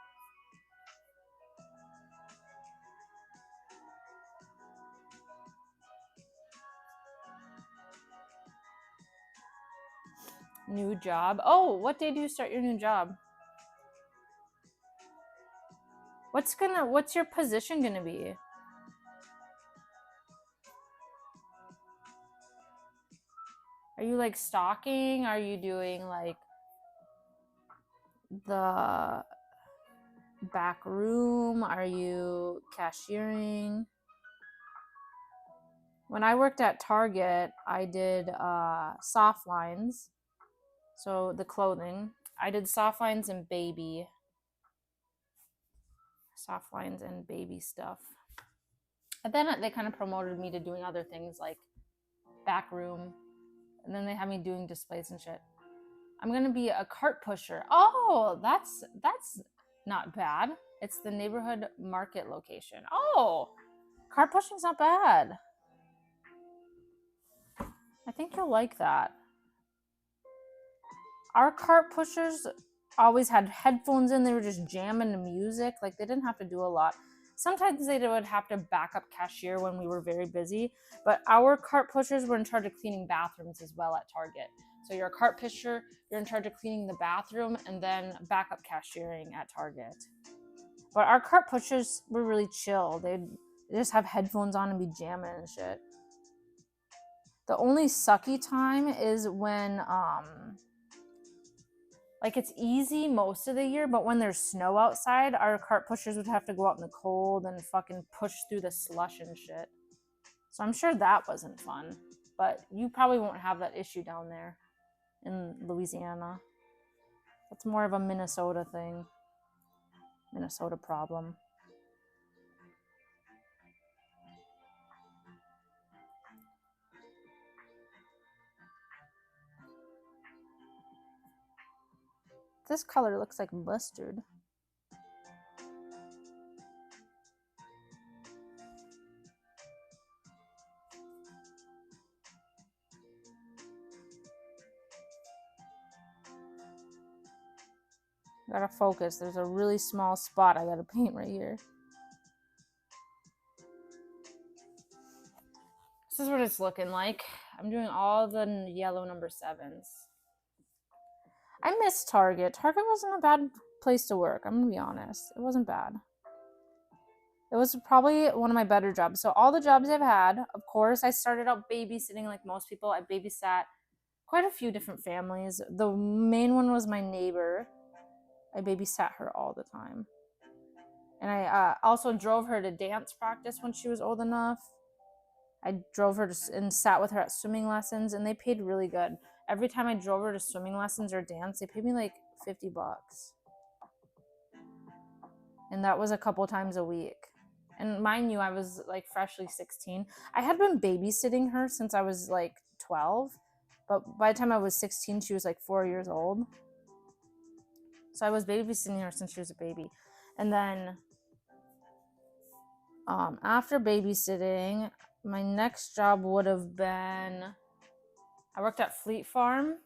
New job. Oh, what day do you start your new job? What's your position gonna be? Are you like stocking? Are you doing like the back room? Are you cashiering? When I worked at Target, I did soft lines. So the clothing. I did soft lines and baby. Soft lines and baby stuff. And then they kind of promoted me to doing other things like back room. And then they had me doing displays and shit. I'm gonna be a cart pusher. Oh, that's not bad. It's the neighborhood market location. Oh, cart pushing's not bad. I think you'll like that. Our cart pushers always had headphones in. They were just jamming the music. Like they didn't have to do a lot. Sometimes they would have to back up cashier when we were very busy. But our cart pushers were in charge of cleaning bathrooms as well at Target. So you're a cart pusher, you're in charge of cleaning the bathroom and then backup cashiering at Target. But our cart pushers were really chill. They'd just have headphones on and be jamming and shit. The only sucky time is when like it's easy most of the year, but when there's snow outside, our cart pushers would have to go out in the cold and fucking push through the slush and shit. So I'm sure that wasn't fun, but you probably won't have that issue down there in Louisiana. That's more of a Minnesota thing, Minnesota problem. This color looks like mustard. Gotta focus. There's a really small spot I gotta paint right here. This is what it's looking like. I'm doing all the yellow number 7s. I miss Target. Target wasn't a bad place to work. I'm gonna be honest. It wasn't bad. It was probably one of my better jobs. So all the jobs I've had, of course, I started out babysitting like most people. I babysat quite a few different families. The main one was my neighbor. I babysat her all the time. And I also drove her to dance practice when she was old enough. I drove her and sat with her at swimming lessons, and they paid really good. Every time I drove her to swimming lessons or dance, they paid me like $50. And that was a couple times a week. And mind you, I was like freshly 16. I had been babysitting her since I was like 12, but by the time I was 16, she was like 4 years old. So I was babysitting her since she was a baby. And then after babysitting, my next job would have been, I worked at Fleet Farm,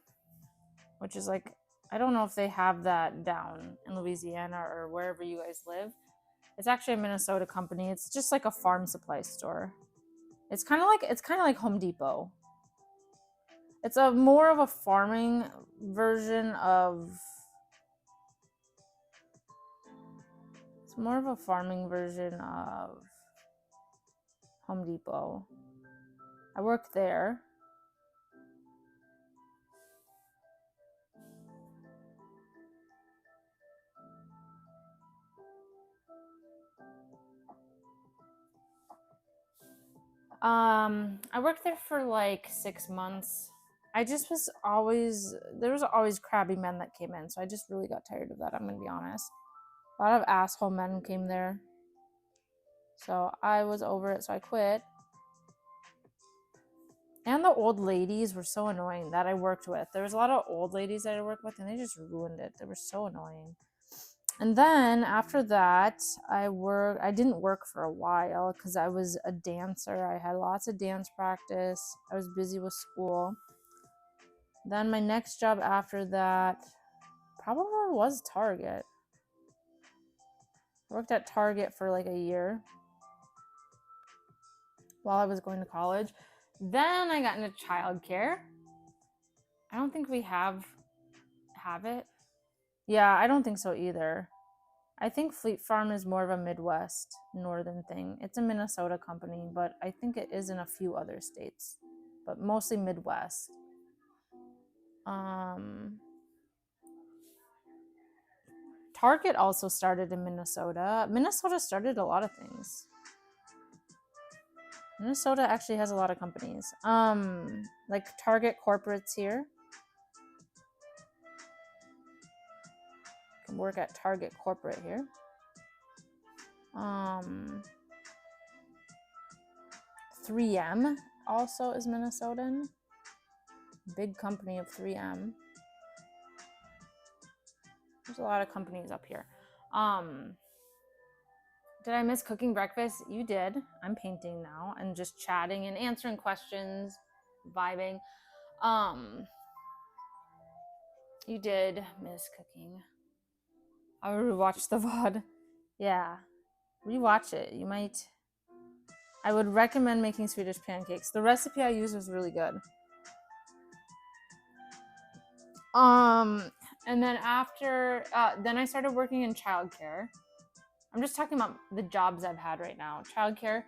which is like, I don't know if they have that down in Louisiana or wherever you guys live. It's actually a Minnesota company. It's just like a farm supply store. It's kind of like Home Depot. It's a more of a farming version of Home Depot. I worked there. I worked there for like 6 months. I just was always, there was always crabby men that came in, so I just really got tired of that, I'm gonna be honest. A lot of asshole men came there. So I was over it, so I quit. And the old ladies were so annoying that I worked with. There was a lot of old ladies that I worked with, and they just ruined it. They were so annoying. And then after that, I didn't work for a while because I was a dancer. I had lots of dance practice. I was busy with school. Then my next job after that probably was Target. I worked at Target for like a year while I was going to college. Then I got into childcare. I don't think we have it. Yeah, I don't think so either. I think Fleet Farm is more of a Midwest, northern thing. It's a Minnesota company, but I think it is in a few other states, but mostly Midwest. Target also started in Minnesota. Minnesota started a lot of things. Minnesota actually has a lot of companies. Like Target corporates here. You can work at Target corporate here. 3M also is Minnesotan. Big company of 3M. There's a lot of companies up here. Did I miss cooking breakfast? You did. I'm painting now and just chatting and answering questions, vibing. You did miss cooking. I will rewatch the VOD. Yeah. Rewatch it. You might. I would recommend making Swedish pancakes. The recipe I used was really good. And then after, then I started working in childcare. I'm just talking about the jobs I've had right now. Childcare.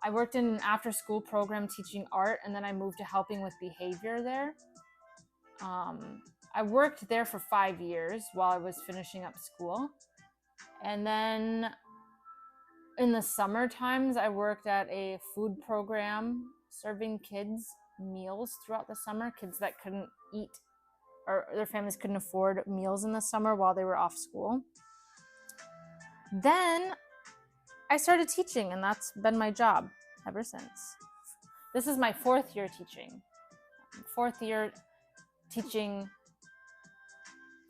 I worked in an after-school program teaching art, and then I moved to helping with behavior there. I worked there for 5 years while I was finishing up school. And then In the summer times, I worked at a food program serving kids meals throughout the summer, kids that couldn't eat or their families couldn't afford meals in the summer while they were off school. Then I started teaching, and that's been my job ever since. This is my 4th year teaching. 4th year teaching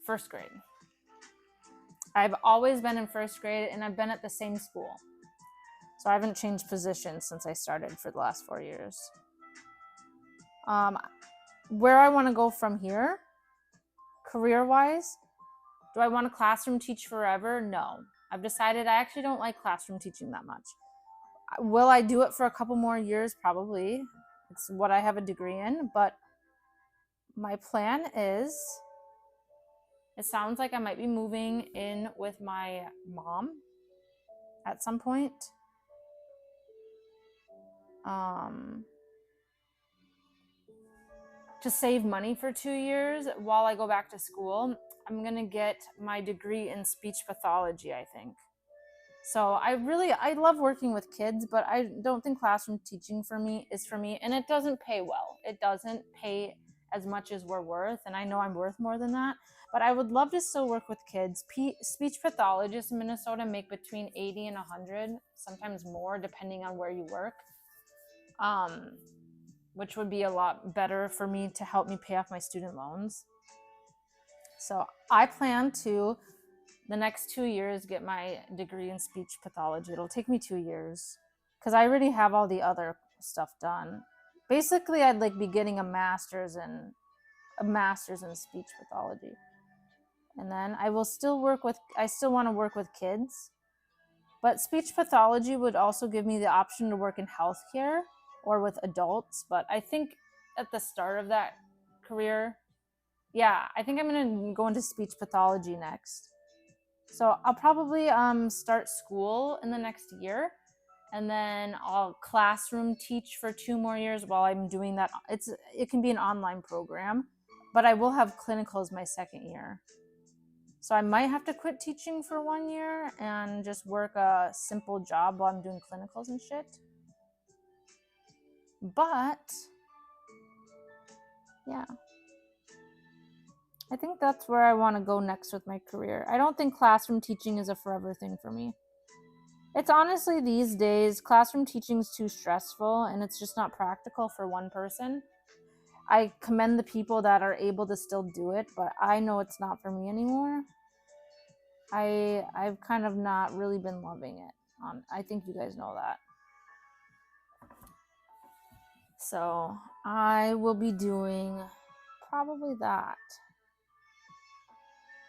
first grade. I've always been in first grade, and I've been at the same school. So I haven't changed positions since I started for the last 4 years. Where I want to go from here, career-wise, do I want to classroom teach forever? No. I've decided I actually don't like classroom teaching that much. Will I do it for a couple more years? Probably. It's what I have a degree in, but my plan is, it sounds like I might be moving in with my mom at some point. To save money for 2 years while I go back to school, I'm going to get my degree in speech pathology, I think. So I love working with kids, but I don't think classroom teaching is for me, and it doesn't pay well. It doesn't pay as much as we're worth, and I know I'm worth more than that, but I would love to still work with kids. Speech pathologists in Minnesota make between 80 and 100, sometimes more, depending on where you work, which would be a lot better for me to help me pay off my student loans. So I plan to, the next 2 years, get my degree in speech pathology. It'll take me 2 years because I already have all the other stuff done. Basically, I'd like be getting a master's in speech pathology. And then I still want to work with kids, but speech pathology would also give me the option to work in healthcare or with adults. But I think at the start of that career, I think I'm going to go into speech pathology next. So I'll probably start school in the next year, and then I'll classroom teach for 2 more years while I'm doing that. It can be an online program, but I will have clinicals my 2nd year. So I might have to quit teaching for 1 year and just work a simple job while I'm doing clinicals and shit. But yeah, I think that's where I want to go next with my career. I don't think classroom teaching is a forever thing for me. It's honestly, these days, classroom teaching is too stressful, and it's just not practical for one person. I commend the people that are able to still do it, but I know it's not for me anymore. I've kind of not really been loving it. I think you guys know that. So I will be doing probably that.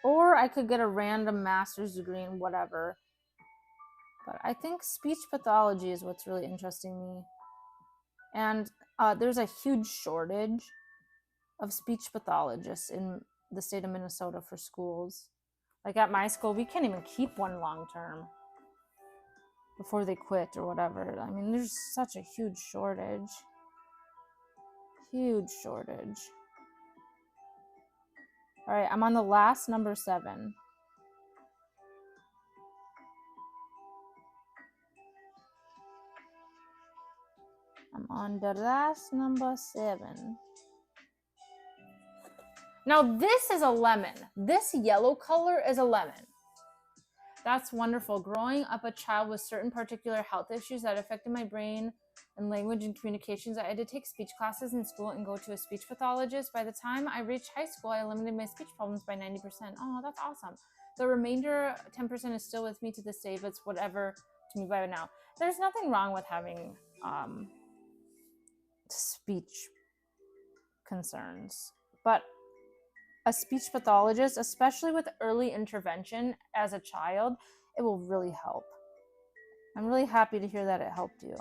Or I could get a random master's degree in whatever. But I think speech pathology is what's really interesting me. And there's a huge shortage of speech pathologists in the state of Minnesota for schools. Like at my school, we can't even keep one long term before they quit or whatever. I mean, there's such a huge shortage. Huge shortage. All right, I'm on the last number 7. I'm on the last number 7. Now this is a lemon. This yellow color is a lemon. That's wonderful. Growing up a child with certain particular health issues that affected my brain and language and communications, I had to take speech classes in school and go to a speech pathologist. By the time I reached high school, I eliminated my speech problems by 90%. Oh, that's awesome. The remainder, 10%, is still with me to this day, but it's whatever to me by now. There's nothing wrong with having speech concerns, but a speech pathologist, especially with early intervention as a child, it will really help. I'm really happy to hear that it helped you.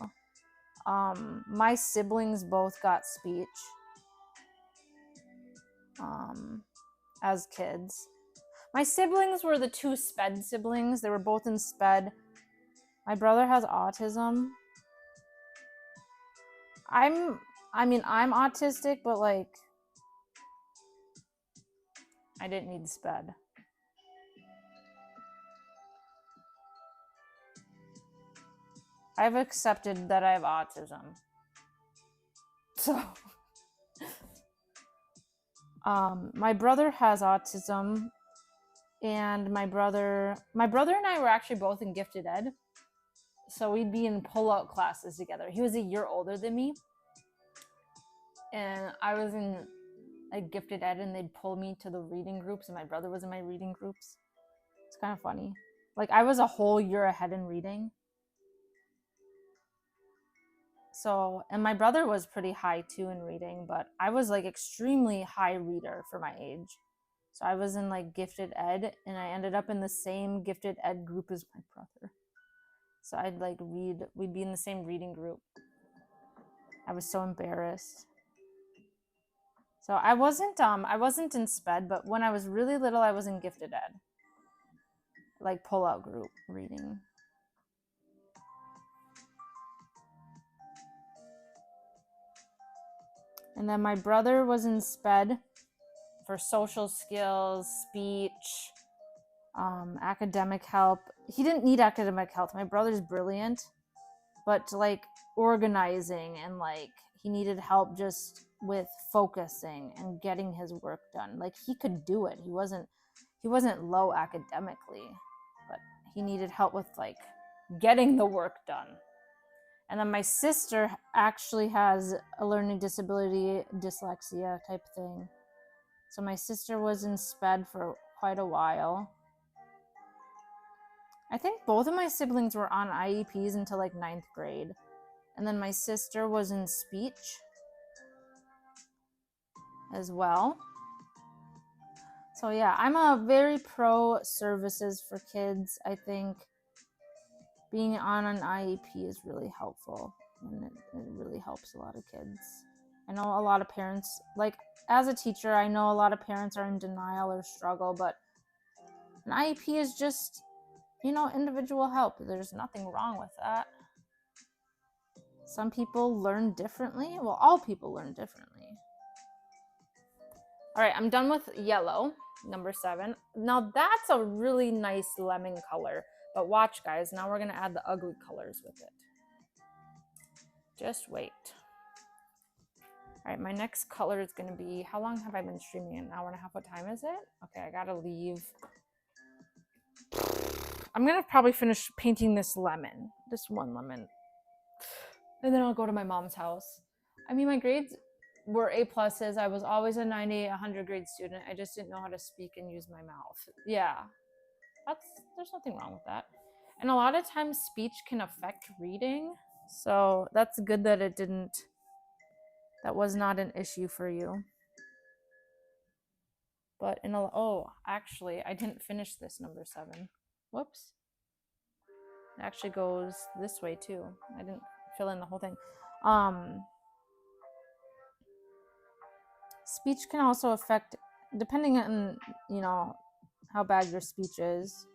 My siblings both got speech as kids. My siblings were the 2 SPED siblings. They were both in SPED. My brother has autism. I'm autistic, but like, I didn't need SPED. I've accepted that I have autism. So, my brother has autism, and my brother and I were actually both in gifted ed. So we'd be in pull-out classes together. He was a year older than me, and I was in a gifted ed, and they'd pull me to the reading groups, and my brother was in my reading groups. It's kind of funny. Like, I was a whole year ahead in reading. So, and my brother was pretty high too in reading, but I was like extremely high reader for my age. So I was in like gifted ed, and I ended up in the same gifted ed group as my brother. So I'd like read, we'd be in the same reading group. I was so embarrassed. So I wasn't in sped, but when I was really little, I was in gifted ed. Like pull-out group reading. And then my brother was in sped for social skills, speech, academic help. He didn't need academic help. My brother's brilliant, but like organizing, and like he needed help just with focusing and getting his work done. Like he could do it. He wasn't low academically, but he needed help with like getting the work done. And then my sister actually has a learning disability, dyslexia type thing. So my sister was in sped for quite a while. I think both of my siblings were on IEPs until like 9th grade. And then my sister was in speech as well. So yeah, I'm a very pro services for kids. I think being on an IEP is really helpful, and it really helps a lot of kids. I know a lot of parents, like as a teacher, I know a lot of parents are in denial or struggle, but an IEP is just, individual help. There's nothing wrong with that. Some people learn differently. Well, all people learn differently. All right, I'm done with yellow, number 7. Now that's a really nice lemon color. But watch, guys, now we're going to add the ugly colors with it. Just wait. All right, my next color is going to be, how long have I been streaming? An hour and a half. What time is it? Okay, I got to leave. I'm going to probably finish painting this lemon, this one lemon. And then I'll go to my mom's house. I mean, my grades were A+. I was always a 90, 100 grade student. I just didn't know how to speak and use my mouth. Yeah, there's nothing wrong with that. And a lot of times speech can affect reading. So that's good that that was not an issue for you. But actually, I didn't finish this number 7. Whoops. It actually goes this way too. I didn't fill in the whole thing. Speech can also affect, depending on, how bad your speech is.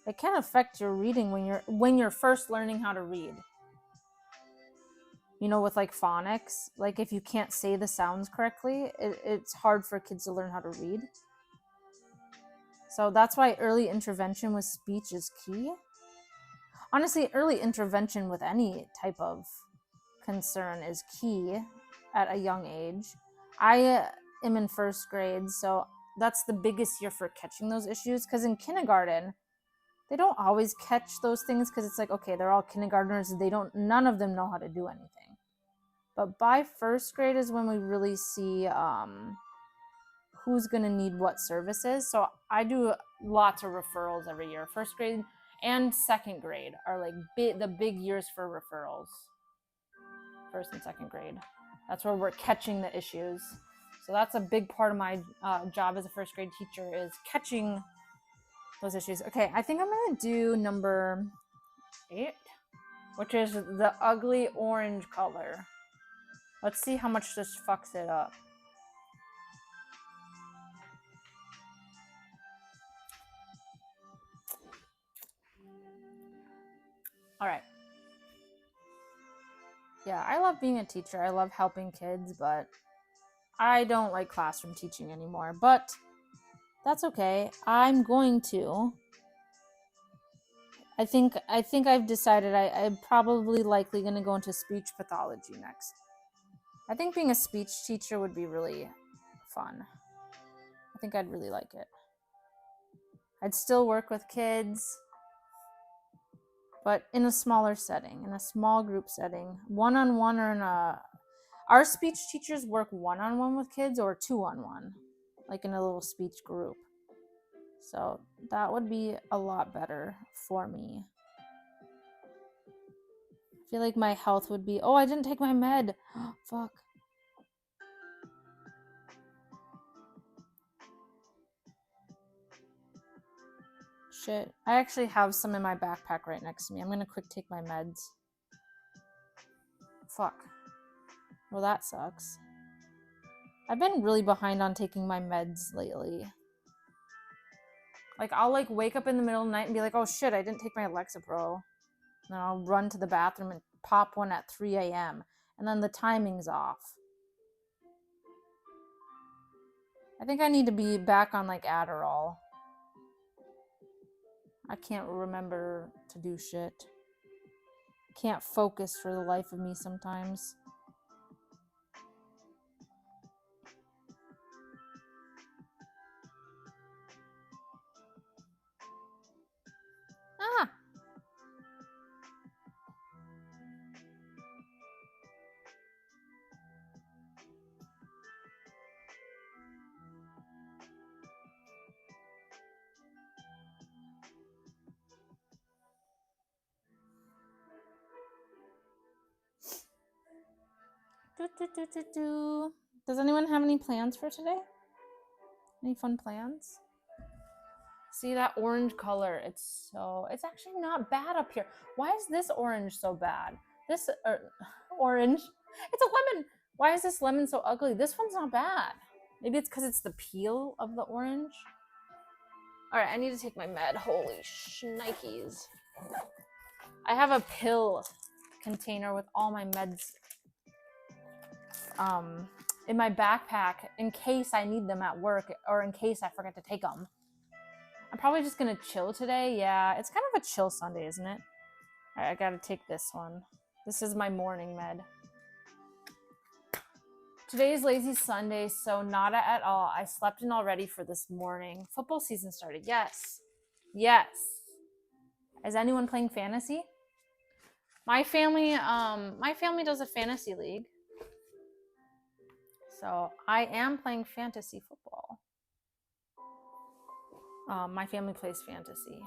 It can affect your reading when you're first learning how to read. With like phonics, like if you can't say the sounds correctly, it's hard for kids to learn how to read. So that's why early intervention with speech is key. Honestly, early intervention with any type of concern is key at a young age. I am in 1st grade, so that's the biggest year for catching those issues, because in kindergarten, they don't always catch those things because it's like, okay, they're all kindergartners. None of them know how to do anything. But by 1st grade is when we really see who's going to need what services. So I do lots of referrals every year. 1st grade and 2nd grade are like the big years for referrals. 1st and 2nd grade. That's where we're catching the issues. So that's a big part of my job as a 1st grade teacher, is catching those issues. Okay, I think I'm going to do number 8, which is the ugly orange color. Let's see how much this fucks it up. All right. Yeah, I love being a teacher. I love helping kids, but I don't like classroom teaching anymore. But that's okay. I'm going to I think I've decided I'm probably likely going to go into speech pathology next. I think being a speech teacher would be really fun. I think I'd really like it. I'd still work with kids, but in a smaller setting, in a small group setting, one-on-one or in a... Our speech teachers work one-on-one with kids or two-on-one, like in a little speech group. So that would be a lot better for me. I feel like my health would be... Oh, I didn't take my med. Fuck. Shit. I actually have some in my backpack right next to me. I'm gonna quick take my meds. Fuck. Well, that sucks. I've been really behind on taking my meds lately. Like, I'll like wake up in the middle of the night and be like, oh shit, I didn't take my Lexapro. And then I'll run to the bathroom and pop one at 3 a.m. And then the timing's off. I think I need to be back on like Adderall. I can't remember to do shit. Can't focus for the life of me sometimes. Ah! Does anyone have any plans for today? Any fun plans? See that orange color? It's actually not bad up here. Why is this orange so bad? This orange. It's a lemon. Why is this lemon so ugly? This one's not bad. Maybe it's because it's the peel of the orange. All right, I need to take my med. Holy shnikes. I have a pill container with all my meds in my backpack in case I need them at work or in case I forget to take them. I'm probably just gonna chill today. Yeah, it's kind of a chill Sunday, isn't it? All right, I gotta take this one. This is my morning med. Today is lazy Sunday, so nada at all. I slept in already for this morning. Football season started. Yes. Yes. Is anyone playing fantasy? My family does a fantasy league. So I am playing fantasy football. My family plays fantasy.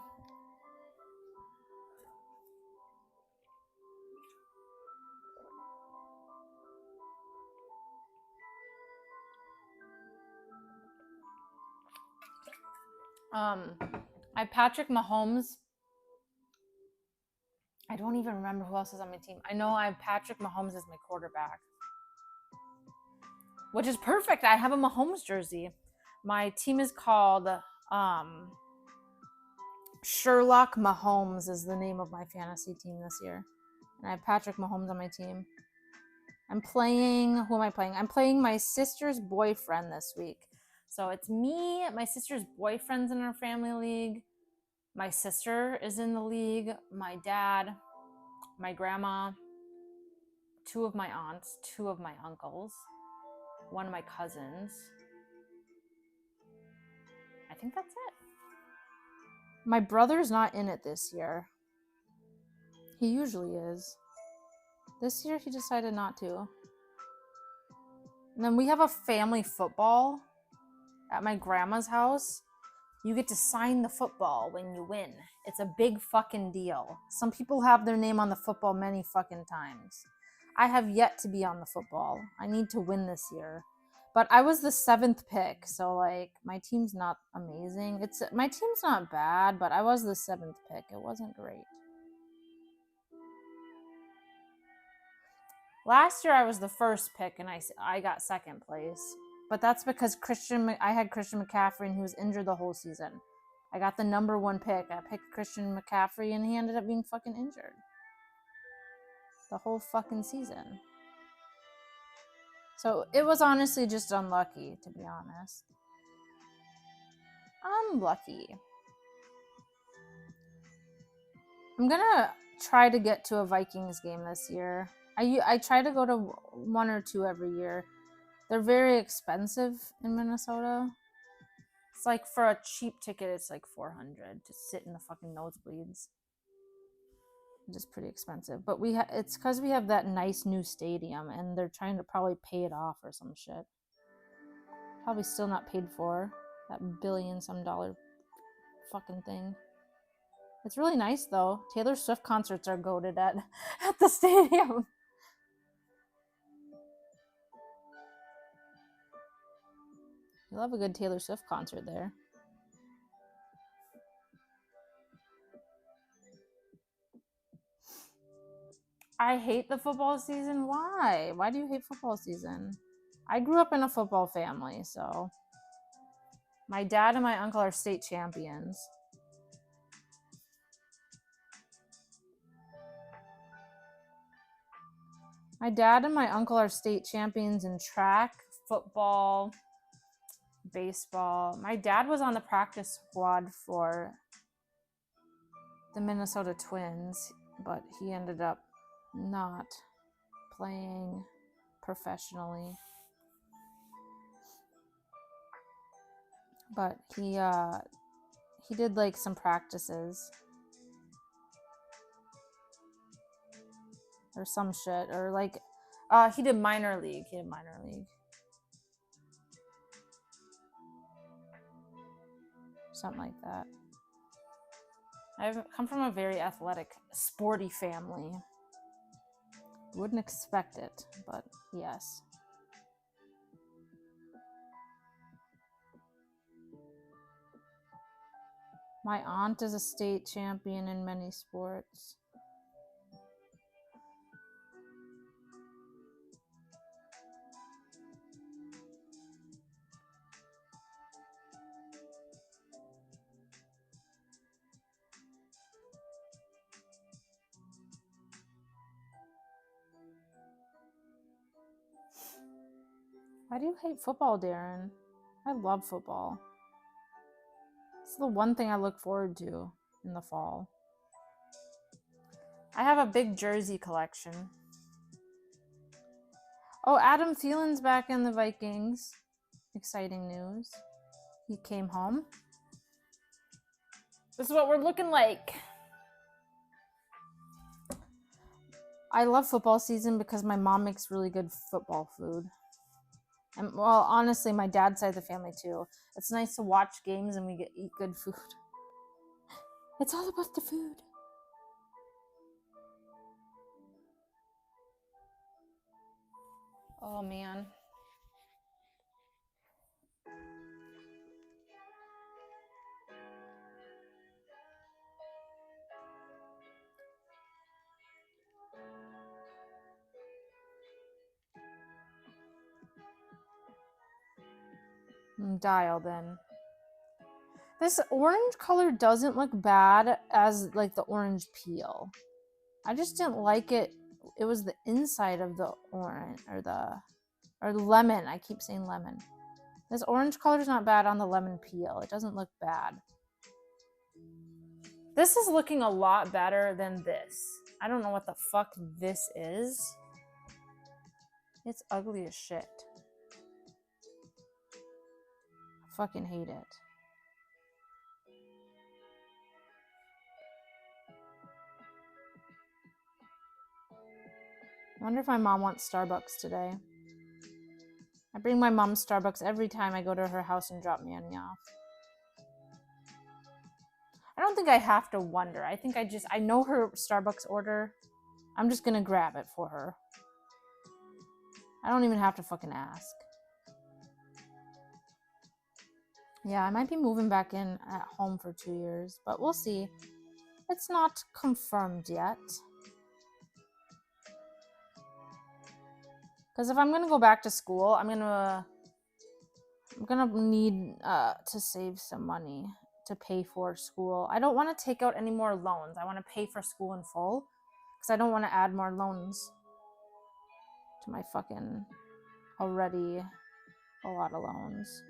I have Patrick Mahomes. I don't even remember who else is on my team. I know I have Patrick Mahomes as my quarterback, which is perfect. I have a Mahomes jersey. My team is called Sherlock Mahomes is the name of my fantasy team this year. And I have Patrick Mahomes on my team. I'm playing, who am I playing? I'm playing my sister's boyfriend this week. So it's me, my sister's boyfriend's in our family league. My sister is in the league. My dad, my grandma, 2 of my aunts, 2 of my uncles, 1 of my cousins. I think that's it. My brother's not in it this year. He usually is. This year he decided not to. And then we have a family football at my grandma's house. You get to sign the football when you win. It's a big fucking deal. Some people have their name on the football many fucking times. I have yet to be on the football. I need to win this year. But I was the 7th pick, so like my team's not amazing. My team's not bad, but I was the 7th pick. It wasn't great. Last year I was the 1st pick and I got 2nd place. But that's because I had Christian McCaffrey and he was injured the whole season. I got the number 1 pick. I picked Christian McCaffrey and he ended up being fucking injured. The whole fucking season. So it was honestly just unlucky, to be honest. Unlucky. I'm gonna try to get to a Vikings game this year. I try to go to one or two every year. They're very expensive in Minnesota. It's like for a cheap ticket, it's like $400 to sit in the fucking nosebleeds. Which is pretty expensive. But it's because we have that nice new stadium, and they're trying to probably pay it off or some shit. Probably still not paid for. That $billion-some fucking thing. It's really nice though. Taylor Swift concerts are goated at the stadium. You'll have a good Taylor Swift concert there. I hate the football season. Why? Why do you hate football season? I grew up in a football family, so my dad and my uncle are state champions. My dad and my uncle are state champions in track, football, baseball. My dad was on the practice squad for the Minnesota Twins, but he ended up not playing professionally. But he did like some practices or some shit, or like he did minor league. Something like that. I've come from a very athletic, sporty family. Wouldn't expect it, but yes. My aunt is a state champion in many sports. Why do you hate football, Darren? I love football. It's the one thing I look forward to in the fall. I have a big jersey collection. Oh, Adam Thielen's back in the Vikings. Exciting news. He came home. This is what we're looking like. I love football season because my mom makes really good football food. And well, honestly, my dad's side of the family too. It's nice to watch games and we eat good food. It's all about the food. Oh man. Dial then. This orange color doesn't look bad as like the orange peel. I just didn't like it. It was the inside of the orange or lemon. I keep saying lemon. This orange color is not bad on the lemon peel. It doesn't look bad. This is looking a lot better than this. I don't know what the fuck this is. It's ugly as shit. I fucking hate it. I wonder if my mom wants Starbucks today. I bring my mom Starbucks every time I go to her house and drop Manny off. I don't think I have to wonder. I think I know her Starbucks order. I'm just gonna grab it for her. I don't even have to fucking ask. Yeah, I might be moving back in at home for 2 years, but we'll see. It's not confirmed yet. Because if I'm gonna go back to school, I'm gonna need to save some money to pay for school. I don't want to take out any more loans. I want to pay for school in full because I don't want to add more loans to my fucking already a lot of loans.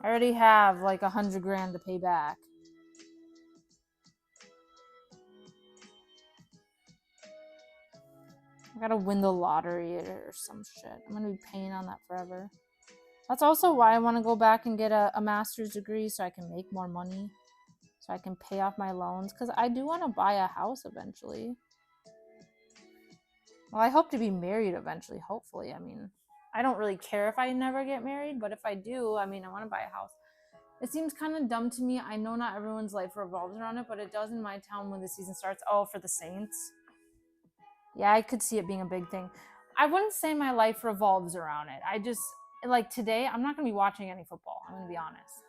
I already have like 100 grand to pay back. I gotta win the lottery or some shit. I'm gonna be paying on that forever. That's also why I want to go back and get a master's degree so I can make more money, so I can pay off my loans, because I do want to buy a house eventually. Well, I hope to be married eventually, hopefully. I mean, I don't really care if I never get married, but if I do, I mean, I want to buy a house. It seems kind of dumb to me. I know not everyone's life revolves around it, but it does in my town when the season starts. Oh, for the Saints. Yeah, I could see it being a big thing. I wouldn't say my life revolves around it. I just, like today, I'm not going to be watching any football. I'm going to be honest.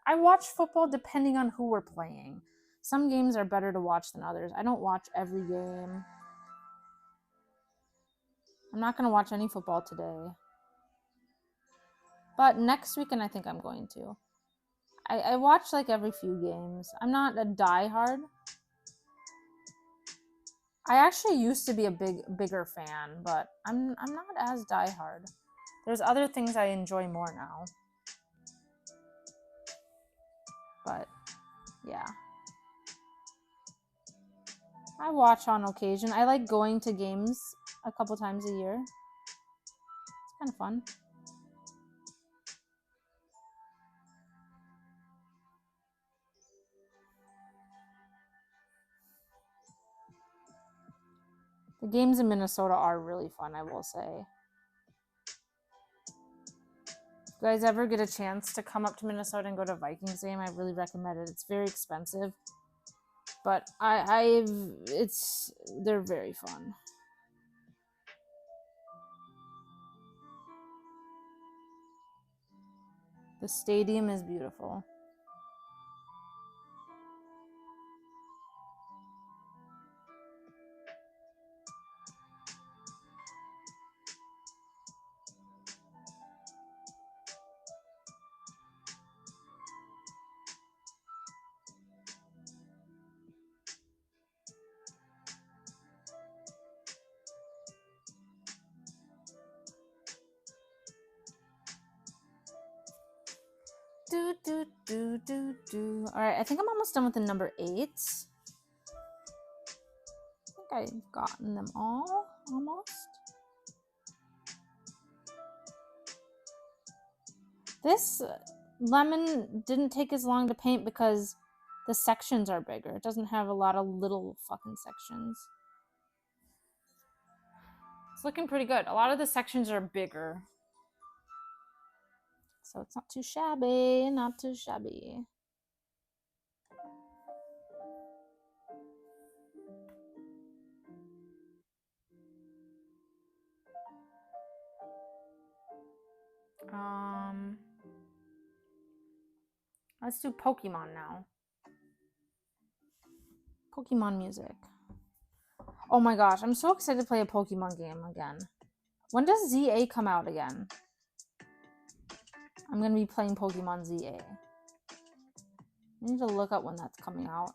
I watch football depending on who we're playing. Some games are better to watch than others. I don't watch every game. I'm not going to watch any football today. But next weekend, I think I'm going to. I watch like every few games. I'm not a diehard. I actually used to be a bigger fan, but I'm not as diehard. There's other things I enjoy more now. But yeah. I watch on occasion. I like going to games a couple times a year. It's kind of fun. The games in Minnesota are really fun, I will say. If you guys ever get a chance to come up to Minnesota and go to a Vikings game, I really recommend it. It's very expensive, but they're very fun. The stadium is beautiful. All right, I think I'm almost done with the number 8. I think I've gotten them all, almost. This lemon didn't take as long to paint because the sections are bigger. It doesn't have a lot of little fucking sections. It's looking pretty good. A lot of the sections are bigger. So it's not too shabby, not too shabby. Let's do Pokemon now. Pokemon music. Oh my gosh, I'm so excited to play a Pokemon game again. When does ZA come out again? I'm going to be playing Pokemon ZA. I need to look up when that's coming out.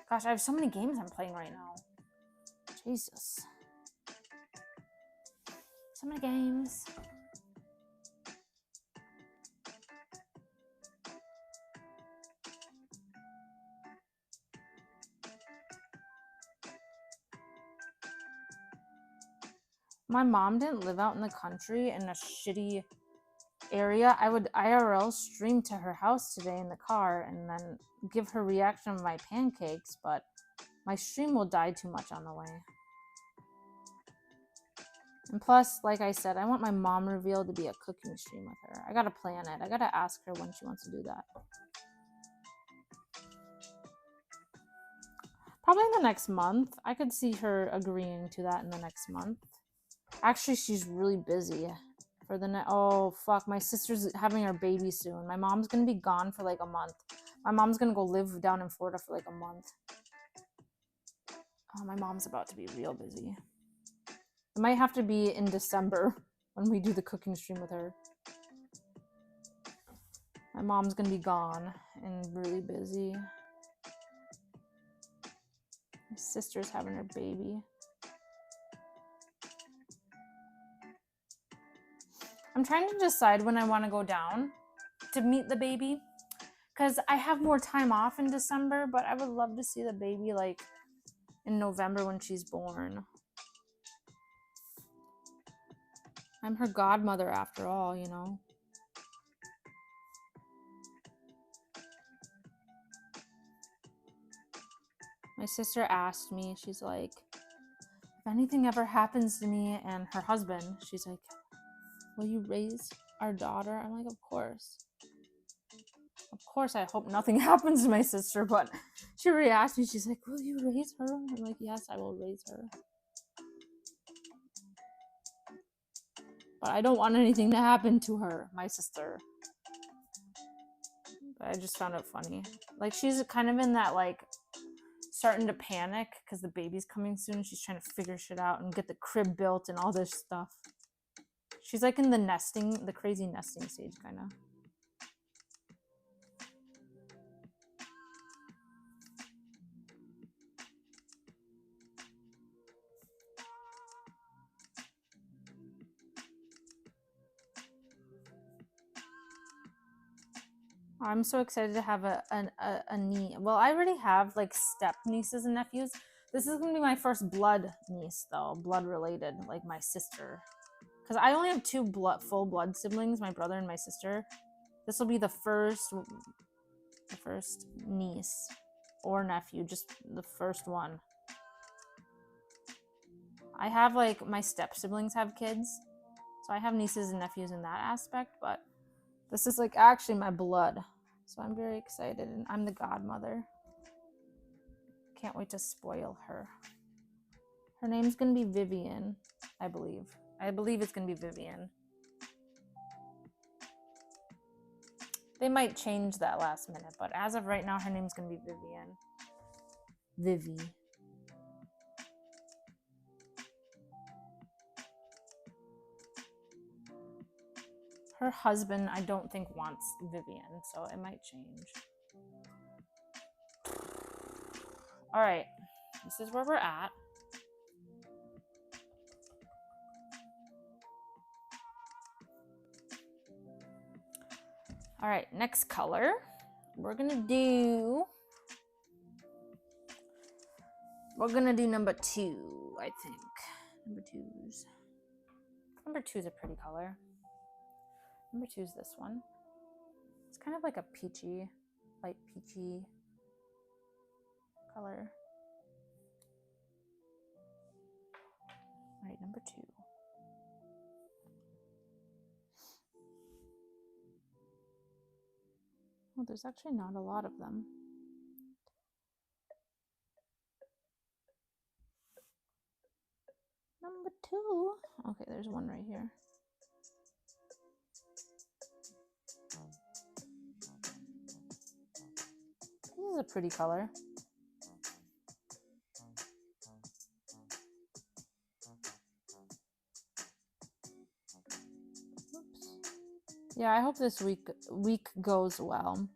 Gosh, I have so many games I'm playing right now. Jesus. So many games. My mom didn't live out in the country in a shitty area. I would IRL stream to her house today in the car and then give her reaction of my pancakes, but my stream will die too much on the way. And plus, like I said, I want my mom reveal to be a cooking stream with her. I gotta plan it. I gotta ask her when she wants to do that. Probably in the next month. I could see her agreeing to that in the next month. Actually, she's really busy for the oh fuck, my sister's having her baby soon. My mom's gonna be gone for like a month. My mom's gonna go live down in Florida for like a month. Oh, my mom's about to be real busy. It might have to be in December when we do the cooking stream with her. My mom's gonna be gone and really busy. My sister's having her baby. I'm trying to decide when I want to go down. to meet the baby, because I have more time off in December, but I would love to see the baby like in November when she's born. I'm her godmother after all, you know. My sister asked me, she's like, if anything ever happens to me and her husband, she's like, will you raise our daughter? I'm like, of course. Of course, I hope nothing happens to my sister, but she already asked me, she's like, will you raise her? I'm like, yes, I will raise her. But I don't want anything to happen to her, my sister. But I just found it funny. Like, she's kind of in that, like, starting to panic because the baby's coming soon. She's trying to figure shit out and get the crib built and all this stuff. She's like in the crazy nesting stage, kind of. I'm so excited to have a niece. Well, I already have like step nieces and nephews. This is gonna be my first blood niece, though, blood related, like my sister. Because I only have two full blood siblings, my brother and my sister. This will be the first niece or nephew, just the first one. I have like my step siblings have kids, so I have nieces and nephews in that aspect, but this is like actually my blood. So I'm very excited, and I'm the godmother. Can't wait to spoil her. Her name's gonna be Vivian, I believe. I believe it's gonna be Vivian. They might change that last minute, but as of right now, her name's gonna be Vivian. Vivi. Her husband, I don't think, wants Vivian, so it might change. All right, this is where we're at. All right, next color. We're gonna do number 2, I think. Number 2 is a pretty color. Number 2 is this one. It's kind of like a peachy, light peachy color. All right, number 2. Well, there's actually not a lot of them. Number 2. Okay, there's one right here. This is a pretty color. Yeah, I hope this week goes well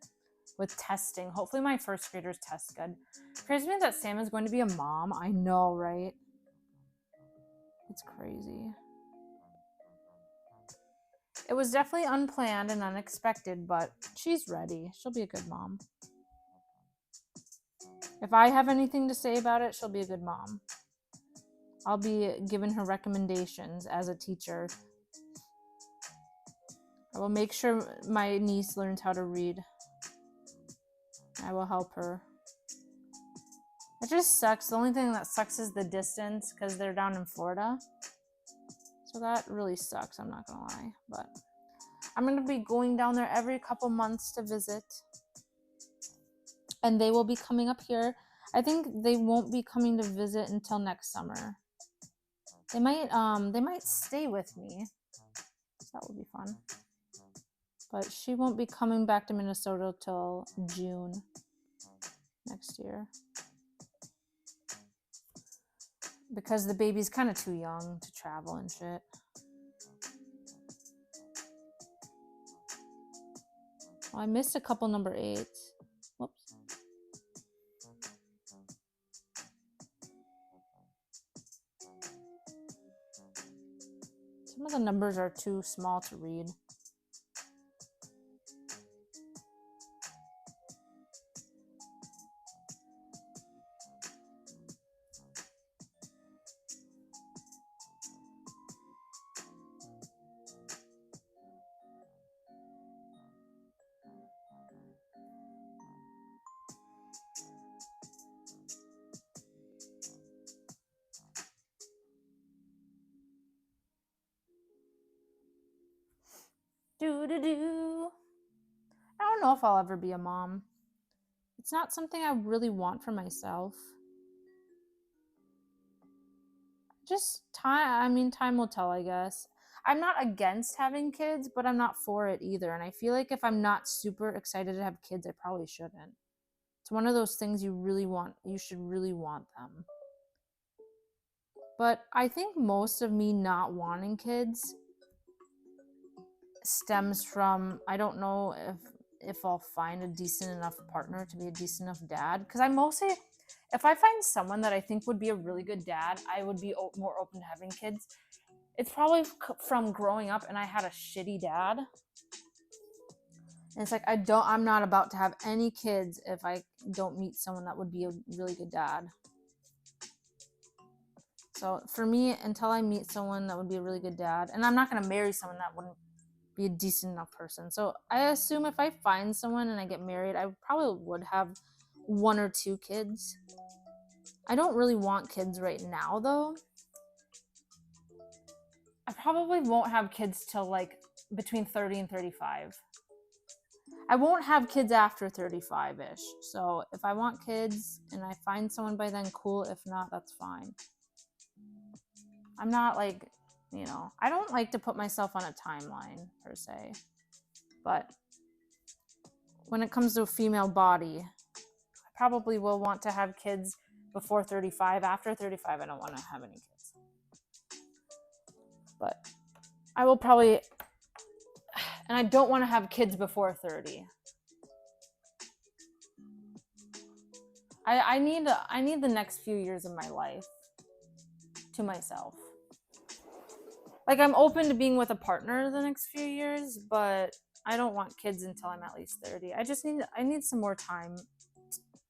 with testing. Hopefully my first graders test good. Crazy me that Sam is going to be a mom. I know, right? It's crazy. It was definitely unplanned and unexpected, but she's ready. She'll be a good mom. If I have anything to say about it, she'll be a good mom. I'll be giving her recommendations as a teacher. I will make sure my niece learns how to read. I will help her. It just sucks. The only thing that sucks is the distance because they're down in Florida. So that really sucks, I'm not gonna lie. But I'm gonna be going down there every couple months to visit. And they will be coming up here. I think they won't be coming to visit until next summer. They might stay with me. So that would be fun. But she won't be coming back to Minnesota till June next year. Because the baby's kind of too young to travel and shit. Oh, I missed a couple number 8s. Whoops. Some of the numbers are too small to read. Do-do-do. I don't know if I'll ever be a mom. It's not something I really want for myself. Just time will tell, I guess. I'm not against having kids, but I'm not for it either. And I feel like if I'm not super excited to have kids, I probably shouldn't. It's one of those things you should really want them. But I think most of me not wanting kids stems from, I don't know if I'll find a decent enough partner to be a decent enough dad. Because if I find someone that I think would be a really good dad, I would be more open to having kids. It's probably from growing up and I had a shitty dad. And it's like, I'm not about to have any kids if I don't meet someone that would be a really good dad. So for me, until I meet someone that would be a really good dad, and I'm not going to marry someone that wouldn't be a decent enough person. So I assume if I find someone and I get married, I probably would have 1 or 2 kids. I don't really want kids right now, though. I probably won't have kids till like between 30 and 35. I won't have kids after 35-ish. So if I want kids and I find someone by then, cool. If not, that's fine. I'm not like, I don't like to put myself on a timeline per se. But when it comes to a female body, I probably will want to have kids before 35. After 35, I don't want to have any kids. But I will probably, and I don't want to have kids before 30. I need the next few years of my life to myself. Like, I'm open to being with a partner the next few years, but I don't want kids until I'm at least 30. I need some more time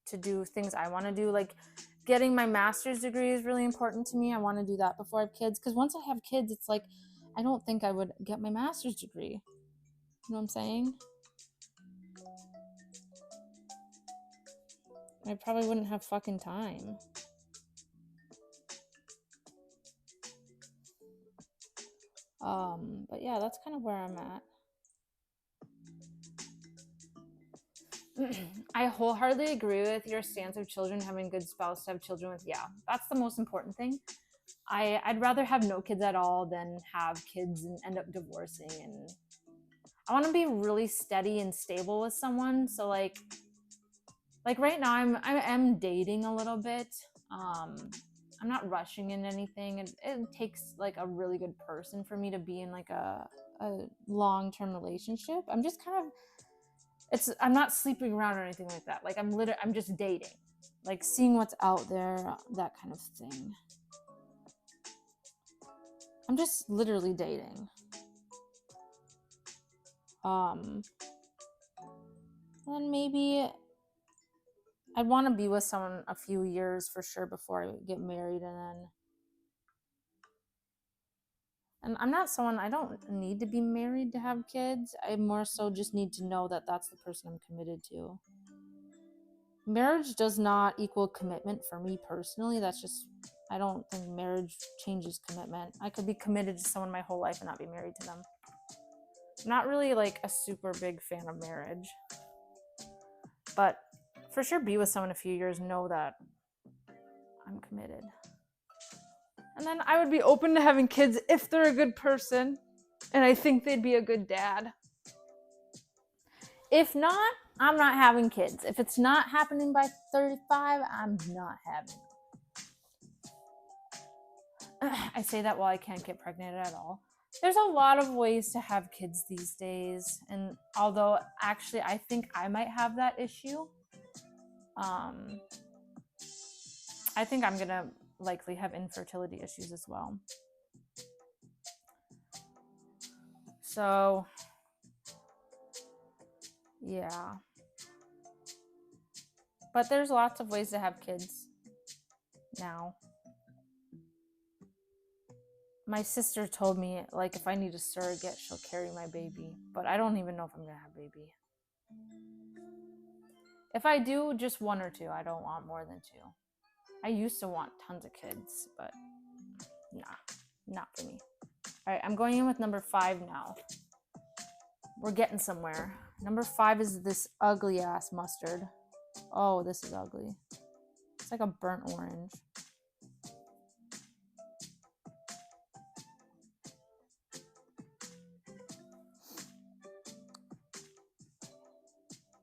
to do things I want to do. Like, getting my master's degree is really important to me. I want to do that before I have kids. Because once I have kids, it's like, I don't think I would get my master's degree. You know what I'm saying? I probably wouldn't have fucking time. But yeah, that's kind of where I'm at. I wholeheartedly agree with your stance of children having a good spouse to have children with. Yeah, that's the most important thing. I'd rather have no kids at all than have kids and end up divorcing. And I want to be really steady and stable with someone. So like right now I'm dating a little bit. I'm not rushing into anything. It takes like a really good person for me to be in like a long-term relationship. I'm just kind of, I'm not sleeping around or anything like that. Like I'm just dating, like seeing what's out there, that kind of thing. I'm just literally dating. And maybe I'd want to be with someone a few years for sure before I get married, and I'm not someone, I don't need to be married to have kids. I more so just need to know that that's the person I'm committed to. Marriage does not equal commitment for me personally. That's just, I don't think marriage changes commitment. I could be committed to someone my whole life and not be married to them. I'm not really like a super big fan of marriage. But for sure be with someone a few years, know that I'm committed. And then I would be open to having kids if they're a good person and I think they'd be a good dad. If not, I'm not having kids. If it's not happening by 35, I'm not having them. I say that while I can't get pregnant at all. There's a lot of ways to have kids these days. And although actually I think I might have that issue, I think I'm going to likely have infertility issues as well. So, yeah. But there's lots of ways to have kids now. My sister told me, like, if I need a surrogate, she'll carry my baby. But I don't even know if I'm going to have a baby. If I do, just 1 or 2. I don't want more than 2. I used to want tons of kids, but nah, not for me. All right, I'm going in with number 5 now. We're getting somewhere. Number 5 is this ugly ass mustard. Oh, this is ugly. It's like a burnt orange.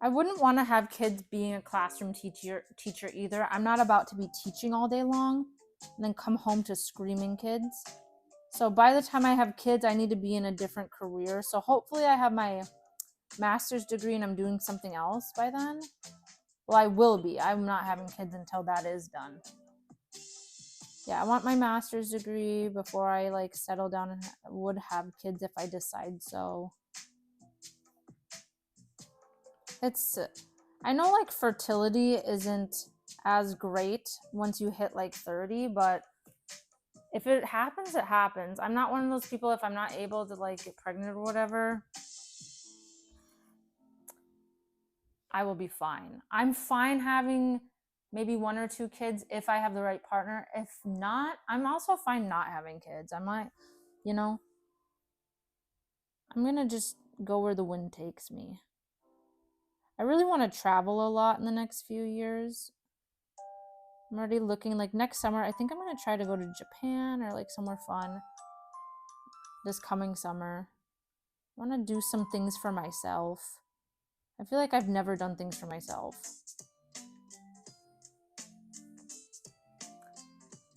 I wouldn't want to have kids being a classroom teacher either. I'm not about to be teaching all day long and then come home to screaming kids. So by the time I have kids, I need to be in a different career. So hopefully I have my master's degree and I'm doing something else by then. Well, I will be. I'm not having kids until that is done. Yeah, I want my master's degree before I like settle down and would have kids if I decide so. I know like fertility isn't as great once you hit like 30, but if it happens, it happens. I'm not one of those people, if I'm not able to like get pregnant or whatever, I will be fine. I'm fine having maybe 1 or 2 kids if I have the right partner. If not, I'm also fine not having kids. I'm like, I'm going to just go where the wind takes me. I really want to travel a lot in the next few years. I'm already looking like next summer. I think I'm going to try to go to Japan or like somewhere fun this coming summer. I want to do some things for myself. I feel like I've never done things for myself.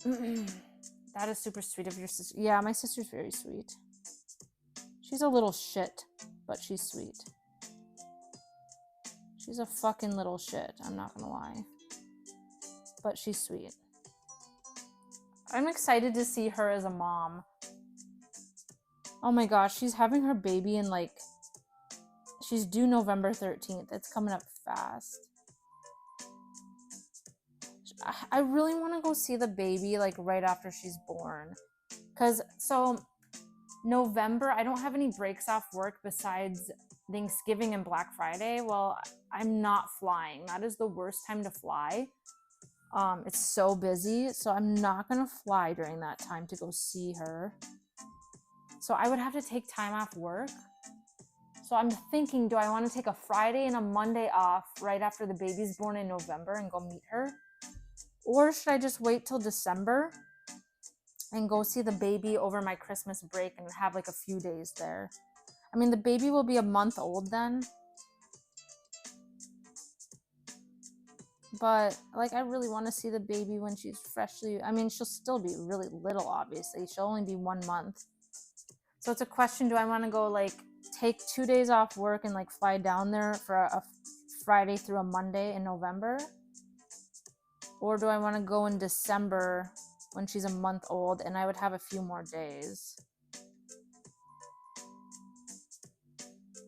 That is super sweet of your sister. Yeah, my sister's very sweet. She's a little shit, but she's sweet. She's a fucking little shit, I'm not gonna lie. But she's sweet. I'm excited to see her as a mom. Oh my gosh, she's having her baby in like, she's due November 13th. It's coming up fast. I really want to go see the baby like right after she's born. So November, I don't have any breaks off work besides Thanksgiving and Black Friday. Well, I'm not flying. That is the worst time to fly. It's so busy, so I'm not gonna fly during that time to go see her. So I would have to take time off work. So I'm thinking, do I want to take a Friday and a Monday off right after the baby's born in November and go meet her? Or should I just wait till December and go see the baby over my Christmas break and have like a few days there? I mean, the baby will be a month old then. But like, I really want to see the baby when she's freshly, I mean, she'll still be really little, obviously. She'll only be 1 month. So it's a question, do I want to go like take 2 days off work and like fly down there for a Friday through a Monday in November? Or do I want to go in December when she's a month old and I would have a few more days?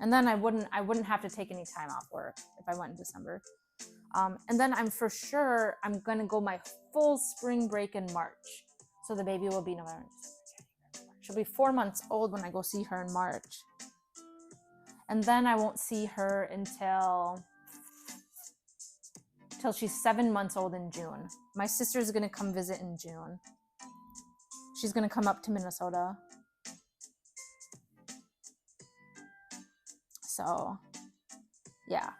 And then I wouldn't have to take any time off work if I went in December. And then I'm going to go my full spring break in March. So the baby will be November. She'll be 4 months old when I go see her in March. And then I won't see her until she's 7 months old in June. My sister's going to come visit in June. She's going to come up to Minnesota. So, yeah.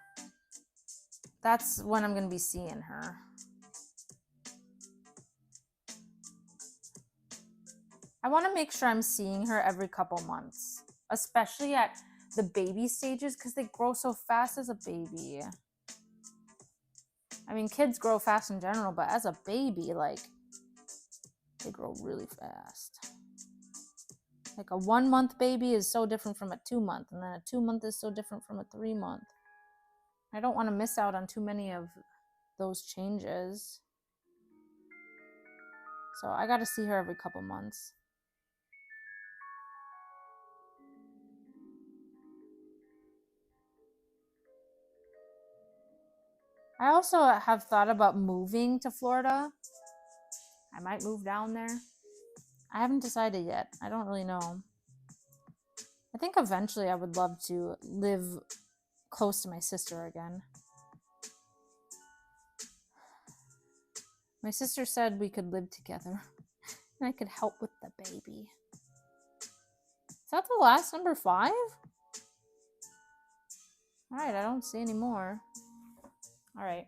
That's when I'm going to be seeing her. I want to make sure I'm seeing her every couple months, especially at the baby stages because they grow so fast as a baby. I mean, kids grow fast in general, but as a baby, like, they grow really fast. Like a 1 month baby is so different from a 2 month, and then a 2 month is so different from a 3 month. I don't want to miss out on too many of those changes. So I got to see her every couple months. I also have thought about moving to Florida. I might move down there. I haven't decided yet. I don't really know. I think eventually I would love to live close to my sister again. My sister said we could live together and I could help with the baby. Is that the last number 5? All right, I don't see any more. All right.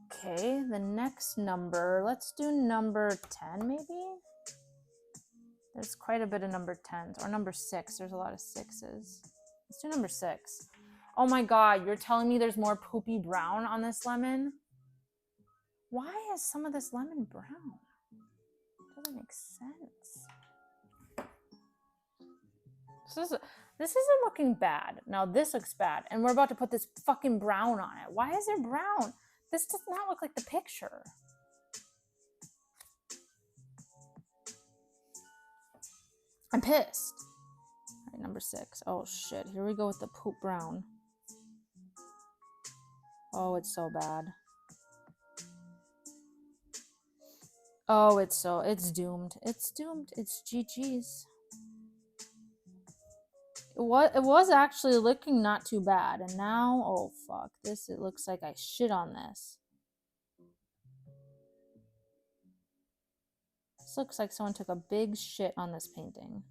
Okay, the next number, let's do number 10 maybe? There's quite a bit of number 10s, or number 6. There's a lot of 6s. Let's do number 6. Oh my god, you're telling me there's more poopy brown on this lemon? Why is some of this lemon brown? Doesn't make sense. This isn't looking bad. Now this looks bad, and we're about to put this fucking brown on it. Why is there brown? This does not look like the picture. I'm pissed. All right, number 6. Oh shit, here we go with the poop brown. Oh, it's so bad. Oh, it's doomed. It's doomed. It's GG's. It was actually looking not too bad, and now, oh fuck, it looks like I shit on this. This looks like someone took a big shit on this painting.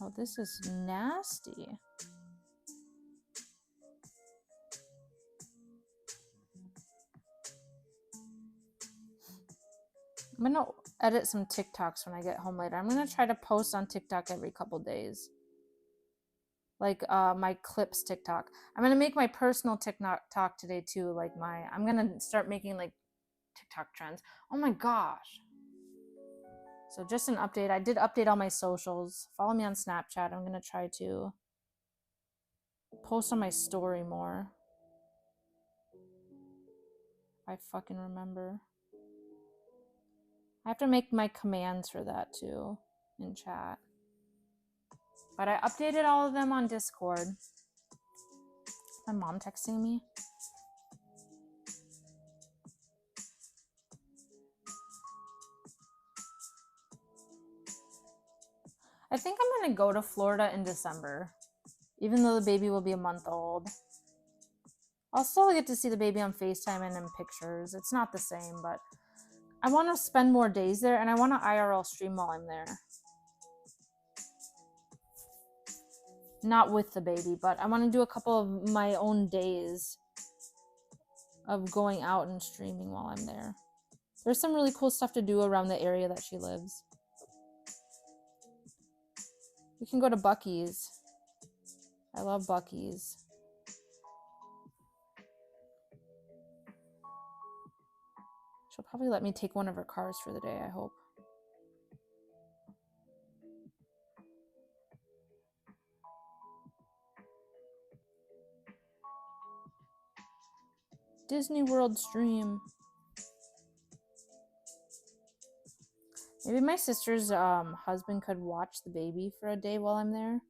Oh, this is nasty. I'm gonna edit some TikToks when I get home later. I'm gonna try to post on TikTok every couple days. Like my clips TikTok. I'm gonna make my personal TikTok today too. Like I'm gonna start making like TikTok trends. Oh my gosh. So just an update. I did update all my socials. Follow me on Snapchat. I'm gonna try to post on my story more. I fucking remember. I have to make my commands for that too in chat. But I updated all of them on Discord. My mom texting me. I think I'm gonna go to Florida in December, even though the baby will be a month old. I'll still get to see the baby on FaceTime and in pictures. It's not the same, but I want to spend more days there, and I want to IRL stream while I'm there. Not with the baby, but I want to do a couple of my own days of going out and streaming while I'm there. There's some really cool stuff to do around the area that she lives. We can go to Buc-ee's. I love Buc-ee's. She'll probably let me take one of her cars for the day, I hope. Disney World stream. Maybe my sister's husband could watch the baby for a day while I'm there.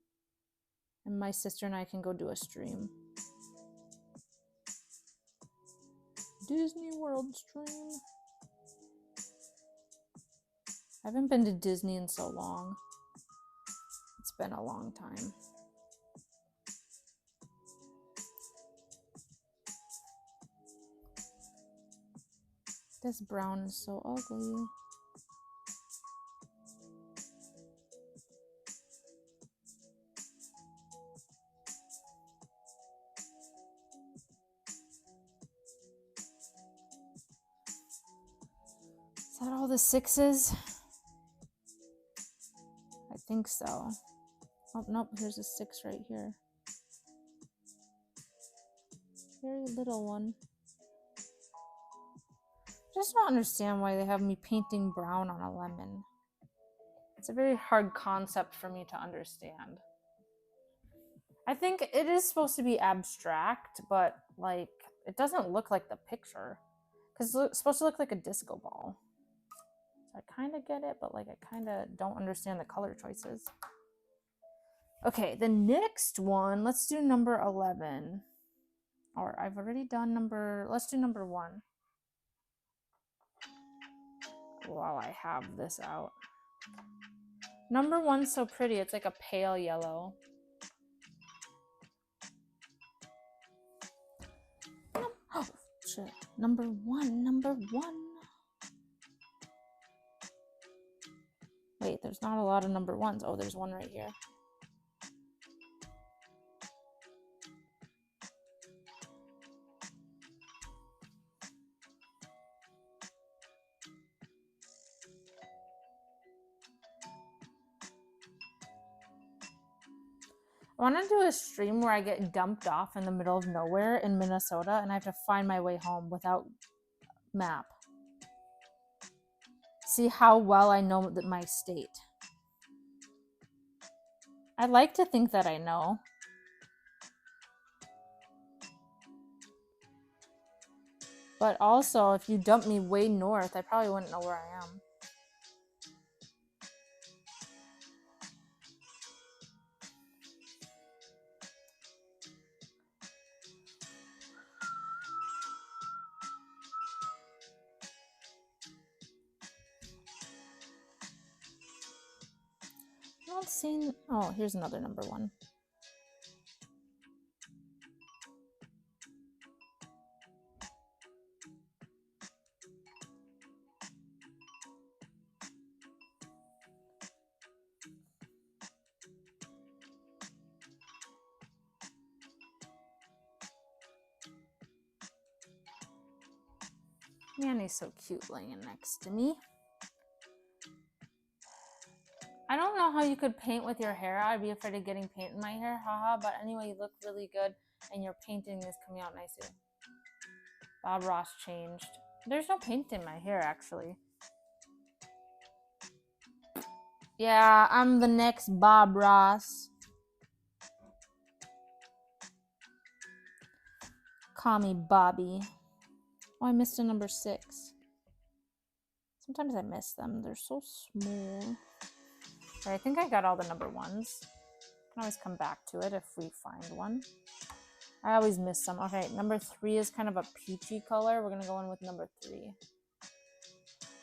And my sister and I can go do a stream. Disney World stream. I haven't been to Disney in so long. It's been a long time. This brown is so ugly. Is that all the 6s? I think so. Oh, nope, here's a 6 right here. Very little one. I just don't understand why they have me painting brown on a lemon. It's a very hard concept for me to understand. I think it is supposed to be abstract, but like it doesn't look like the picture. Because it's supposed to look like a disco ball. So I kind of get it, but like I kind of don't understand the color choices. Okay, the next one, let's do number 11. Or I've already done let's do number 1. while I have this out. Number 1's so pretty. It's like a pale yellow. Oh, shit. Number 1. Wait, there's not a lot of number 1s. Oh, there's one right here. I want to do a stream where I get dumped off in the middle of nowhere in Minnesota and I have to find my way home without map. See how well I know my state. I like to think that I know. But also, if you dump me way north, I probably wouldn't know where I am. I'm not seeing... Oh, here's another number 1. Man, he's so cute laying next to me. I don't know how you could paint with your hair. I'd be afraid of getting paint in my hair, haha. But anyway, you look really good, and your painting is coming out nicely. Bob Ross changed. There's no paint in my hair, actually. Yeah, I'm the next Bob Ross. Call me Bobby. Oh, I missed a number 6. Sometimes I miss them. They're so small. Right, I think I got all the number 1s. Can always come back to it if we find one. I always miss some. Okay, number 3 is kind of a peachy color. We're gonna go in with number 3.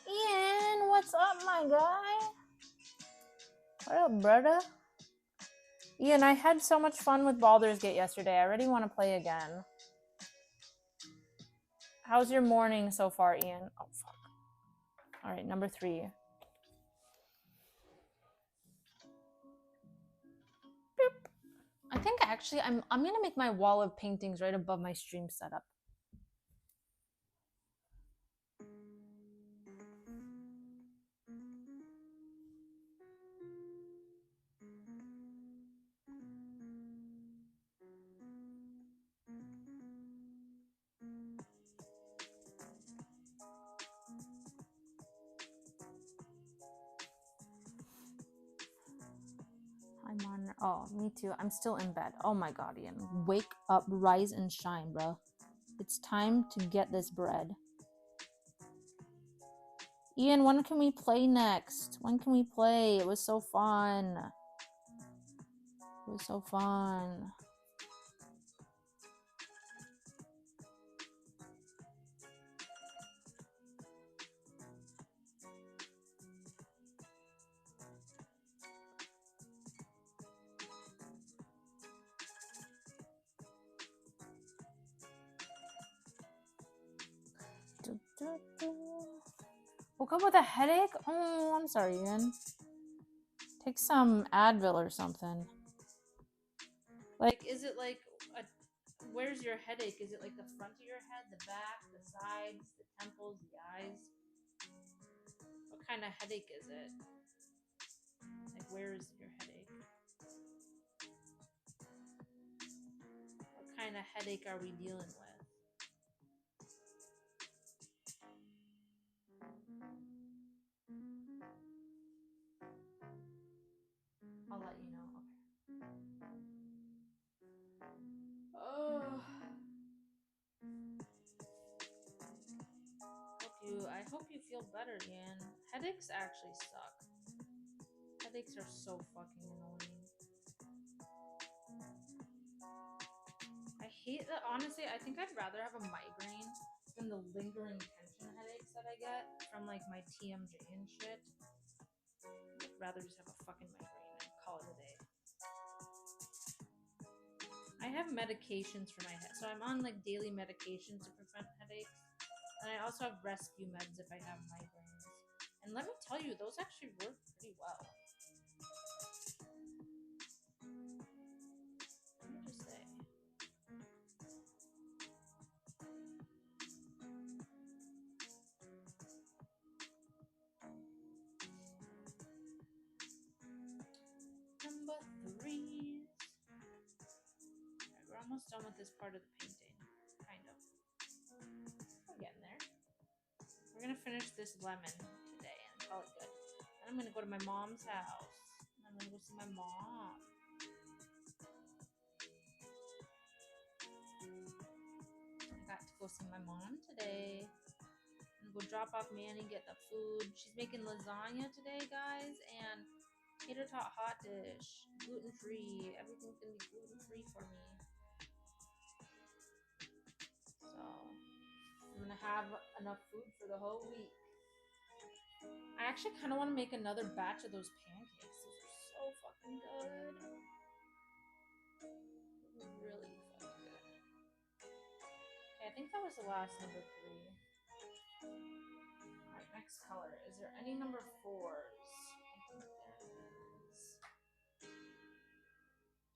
Ian, what's up, my guy? What up, brother? Ian, I had so much fun with Baldur's Gate yesterday. I already want to play again. How's your morning so far, Ian? Oh, fuck. All right, number 3. Boop. I think actually I'm gonna make my wall of paintings right above my stream setup. I'm on. Oh, me too. I'm still in bed. Oh my god, Ian. Wake up, rise and shine, bro. It's time to get this bread. Ian, when can we play next? When can we play? It was so fun. It was so fun. Woke up with a headache? Oh, I'm sorry, Ian. Take some Advil or something. Like, is it like, where's your headache? Is it like the front of your head, the back, the sides, the temples, the eyes? What kind of headache is it? Like, where is your headache? What kind of headache are we dealing with? I'll let you know. Okay. Oh. I hope you feel better, Ian. Headaches actually suck. Headaches are so fucking annoying. I hate that. Honestly, I think I'd rather have a migraine It's been the lingering tension headaches that I get from like my TMJ and shit. I'd rather just have a fucking migraine and call it a day. I have medications for my head, so I'm on like daily medications to prevent headaches, and I also have rescue meds if I have migraines. And let me tell you, those actually work pretty well. Let me just say. Number 3. Alright, we're almost done with this part of the painting. Kind of. We're getting there. We're gonna finish this lemon today and call it good. Then I'm gonna go to my mom's house. I'm gonna go see my mom. I got to go see my mom today. I'm gonna go drop off Manny, get the food. She's making lasagna today, guys, and tater tot hot dish, gluten free. Everything's gonna be gluten free for me. So I'm gonna have enough food for the whole week. I actually kind of want to make another batch of those pancakes. Those are so fucking good. Really fucking good. Okay, I think that was the last number 3. Alright, next color. Is there any number 4s? I think there is.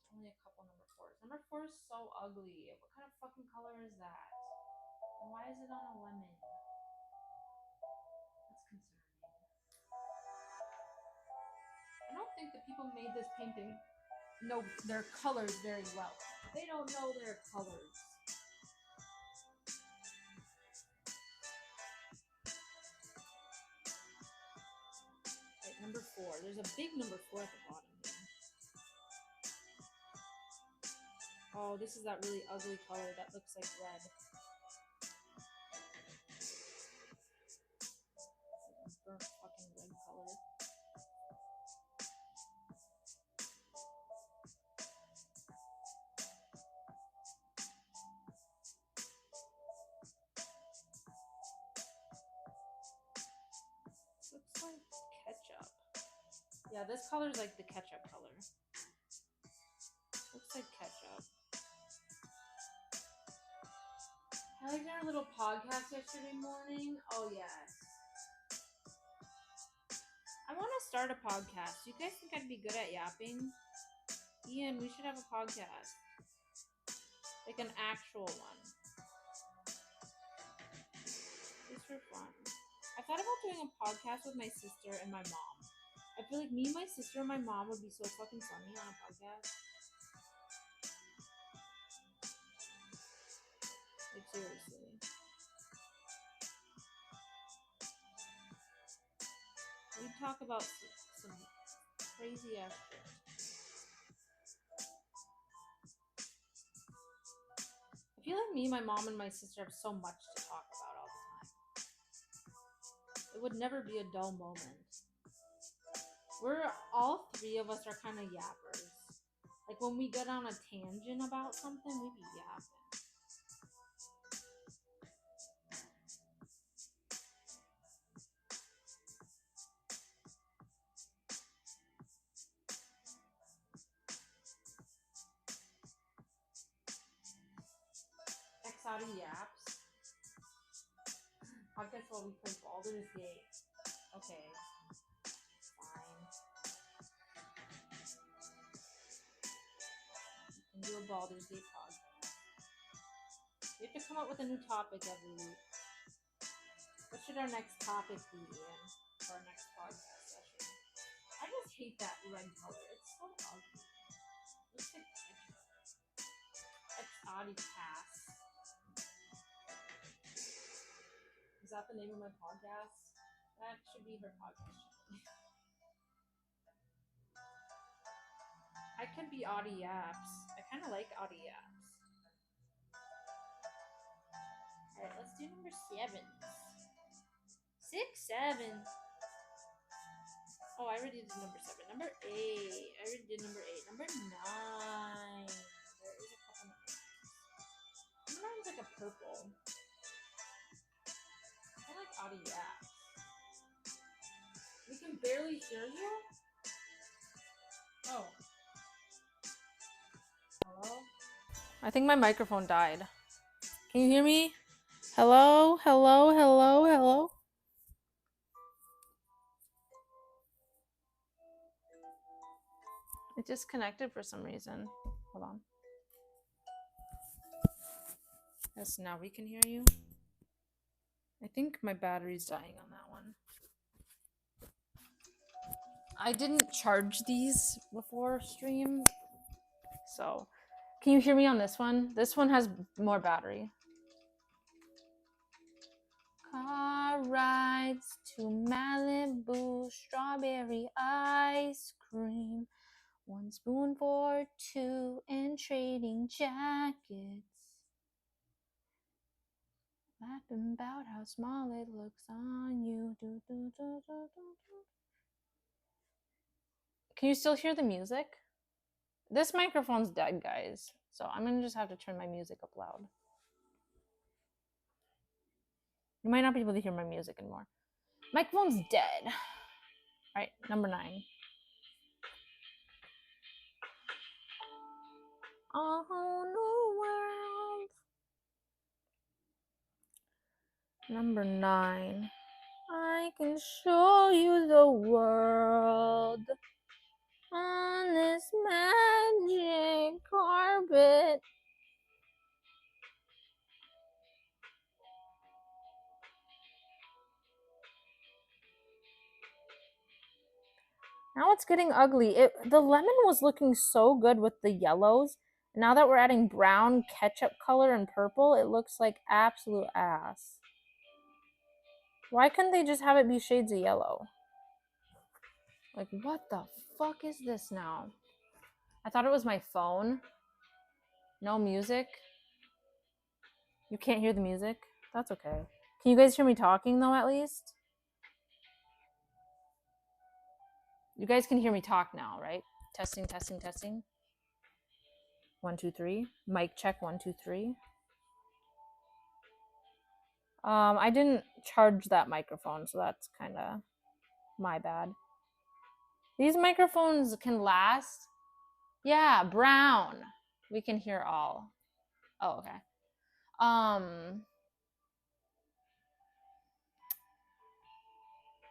Only a couple number 4s. Number 4 is so ugly. What kind of fucking color is that? And why is it on a lemon? That's concerning. I don't think the people who made this painting know their colors very well. They don't know their colors. Right, number 4. There's a big number 4 at the bottom here. Oh, this is that really ugly color that looks like red. It's burnt fucking red color. Looks like ketchup. Yeah, this color is like the ketchup color. Looks like ketchup. I liked our little podcast yesterday morning. Oh, yes. I want to start a podcast. You guys think I'd be good at yapping? Ian, we should have a podcast. Like an actual one. Just for fun. I thought about doing a podcast with my sister and my mom. I feel like me, my sister, and my mom would be so fucking funny on a podcast. Like, seriously. We talk about some crazy ass shit. I feel like me, my mom, and my sister have so much to talk about all the time. It would never be a dull moment. All 3 of us are kind of yappers. Like when we get on a tangent about something, we be yapping. Exotic yaps. Podcast while we play Baldur's Gate. Okay. Fine. We can do a Baldur's Gate podcast. We have to come up with a new topic every week. What should our next topic be, Ian, for our next podcast session? I just hate that red color. It's so ugly. Looks like ketchup. Exotic Pass. Is that the name of my podcast? That should be her podcast. I could be Audie Apps. I kind of like Audie Apps. Alright, let's do number 7. 6, 7. Oh, I already did number 7. Number 8. I already did number 8. Number 9. There is a couple number 9s. Number 9's like a purple. barely hear you? Oh. Hello? I think my microphone died. Can you hear me? Hello? Hello? Hello? Hello? It disconnected for some reason. Hold on. Yes, now we can hear you. I think my battery's dying on that one. I didn't charge these before stream, so can you hear me on this one? This one has more battery. Car rides to Malibu, strawberry ice cream, 1 spoon for 2, and trading jackets. Laughing about how small it looks on you. Do, do, do, do, do, do. Can you still hear the music? This microphone's dead, guys. So I'm gonna just have to turn my music up loud. You might not be able to hear my music anymore. Microphone's dead. All right, number 9. A whole new world. Number 9. I can show you the world on this magic carpet. Now it's getting ugly. The lemon was looking so good with the yellows. Now that we're adding brown, ketchup color, and purple, it looks like absolute ass. Why couldn't they just have it be shades of yellow? Like, what the fuck is this now? I thought it was my phone. No music. You can't hear the music? That's okay. Can you guys hear me talking, though, at least? You guys can hear me talk now, right? Testing, testing, testing. 1, 2, 3. Mic check, 1, 2, 3. I didn't charge that microphone, so that's kind of my bad. These microphones can last. Yeah, brown. We can hear all. Oh, okay.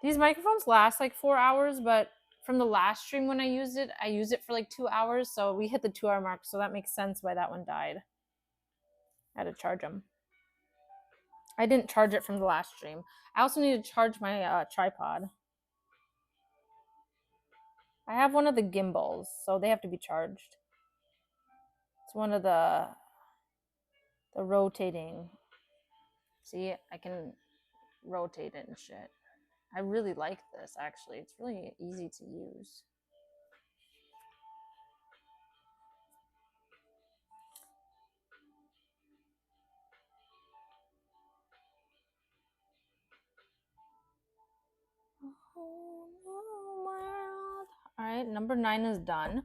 These microphones last like 4 hours, but from the last stream when I used it for like 2 hours, so we hit the 2-hour mark, so that makes sense why that one died. I had to charge them. I didn't charge it from the last stream. I also need to charge my tripod. I have one of the gimbals, so they have to be charged. It's one of the rotating. See, I can rotate it and shit. I really like this, actually. It's really easy to use. A whole new world. All right, number 9 is done.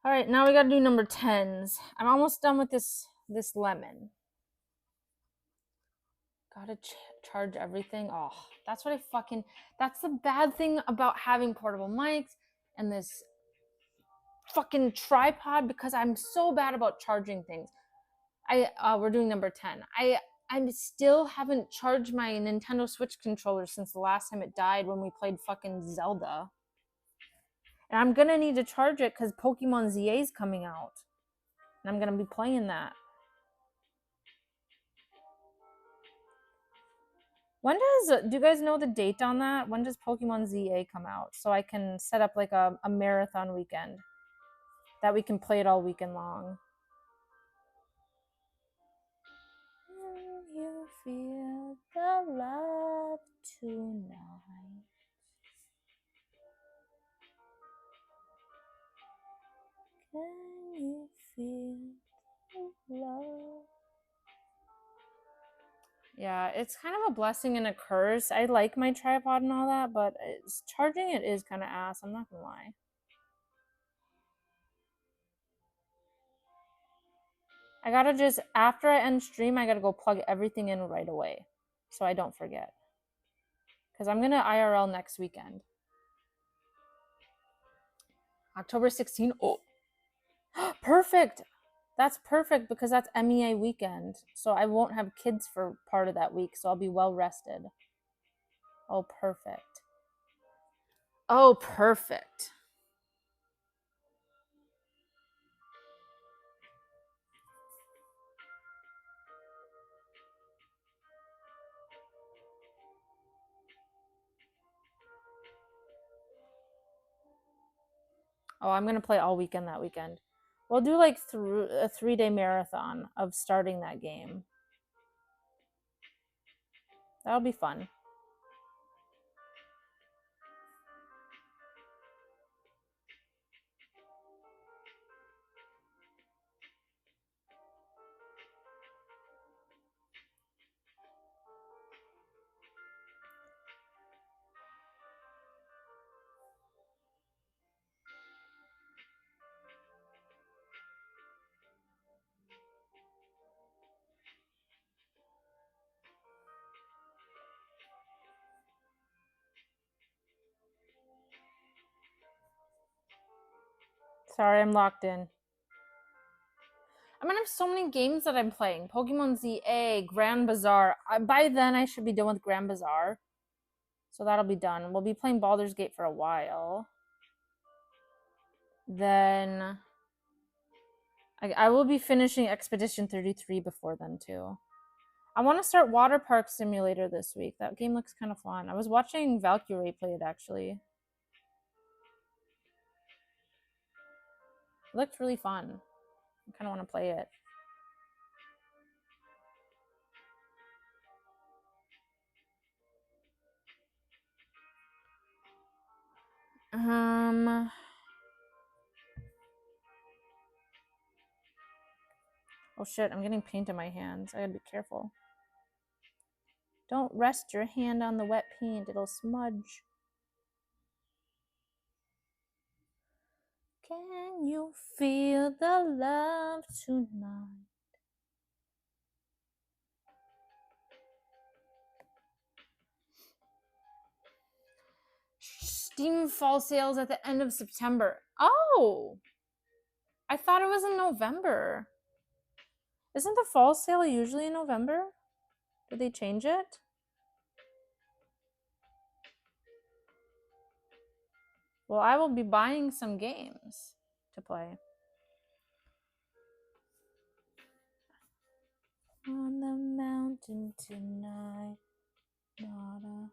All right, now we got to do number 10s. I'm almost done with this lemon. Gotta charge everything. Oh, that's what that's the bad thing about having portable mics and this fucking tripod, because I'm so bad about charging things. We're doing number 10. I still haven't charged my Nintendo Switch controller since the last time it died when we played fucking Zelda. And I'm gonna need to charge it because Pokemon ZA is coming out. And I'm gonna be playing that. Do you guys know the date on that? When does Pokemon ZA come out? So I can set up like a marathon weekend that we can play it all weekend long. Can you feel the love tonight? Can you feel the love? Yeah, it's kind of a blessing and a curse. I like my tripod and all that, but charging it is kind of ass. I'm not gonna lie. I gotta just, after I end stream, I gotta go plug everything in right away so I don't forget. because I'm gonna IRL next weekend. October 16th. Oh, perfect. That's perfect because that's MEA weekend. So I won't have kids for part of that week. So I'll be well rested. Oh, perfect. Oh, perfect. Oh, I'm going to play all weekend that weekend. We'll do like a 3-day marathon of starting that game. That'll be fun. Sorry, I'm locked in. I'm gonna have so many games that I'm playing. Pokemon ZA, Grand Bazaar. By then, I should be done with Grand Bazaar. So that'll be done. We'll be playing Baldur's Gate for a while. Then I will be finishing Expedition 33 before then, too. I want to start Water Park Simulator this week. That game looks kind of fun. I was watching Valkyrie play it, actually. It looked really fun. I kind of want to play it. Oh shit, I'm getting paint in my hands. I gotta be careful. Don't rest your hand on the wet paint, it'll smudge. Can you feel the love tonight? Steam fall sales at the end of September. Oh! I thought it was in November. Isn't the fall sale usually in November? Did they change it? Well, I will be buying some games to play. On the mountain tonight. Not a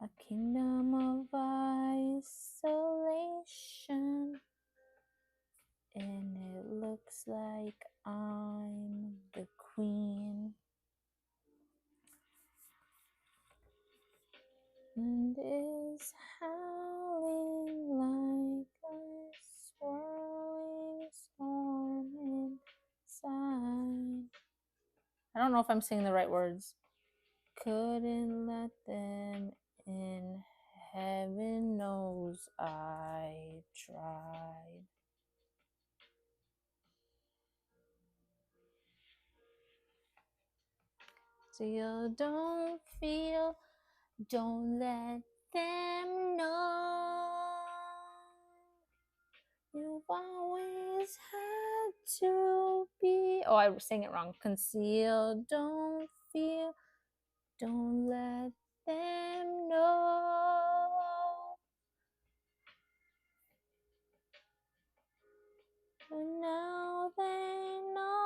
a kingdom of isolation, and it looks like I'm the queen, and is howling like a swirling storm inside. I don't know if I'm saying the right words. Couldn't let them in. Heaven knows I tried. Still don't feel, don't let them know. You've always had to be. Oh, I was saying it wrong. Conceal, don't feel, don't let them know. And now they know.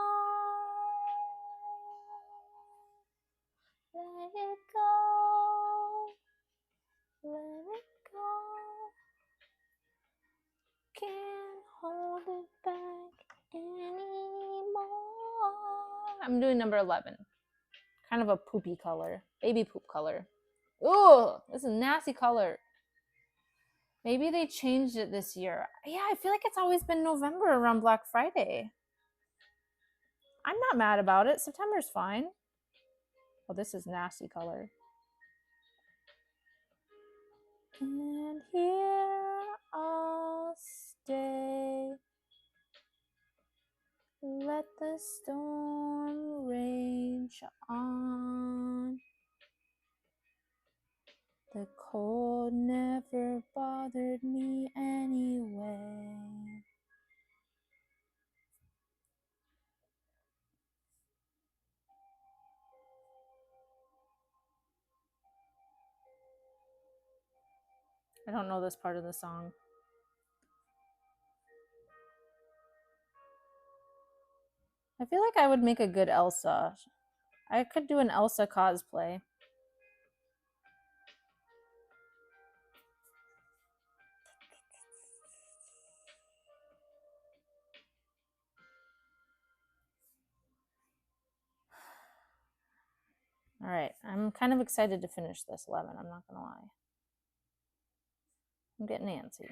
Let it go. Let it go. Can't hold it back anymore. I'm doing number 11. Kind of a poopy color. Baby poop color. Ugh, this is a nasty color. Maybe they changed it this year. Yeah, I feel like it's always been November around Black Friday. I'm not mad about it. September's fine. Oh, this is nasty color. And here I'll stay Let the storm rage on. The cold never bothered me anyway. I don't know this part of the song. I feel like I would make a good Elsa. I could do an Elsa cosplay. All right, I'm kind of excited to finish this 11, I'm not gonna lie. I'm getting antsy.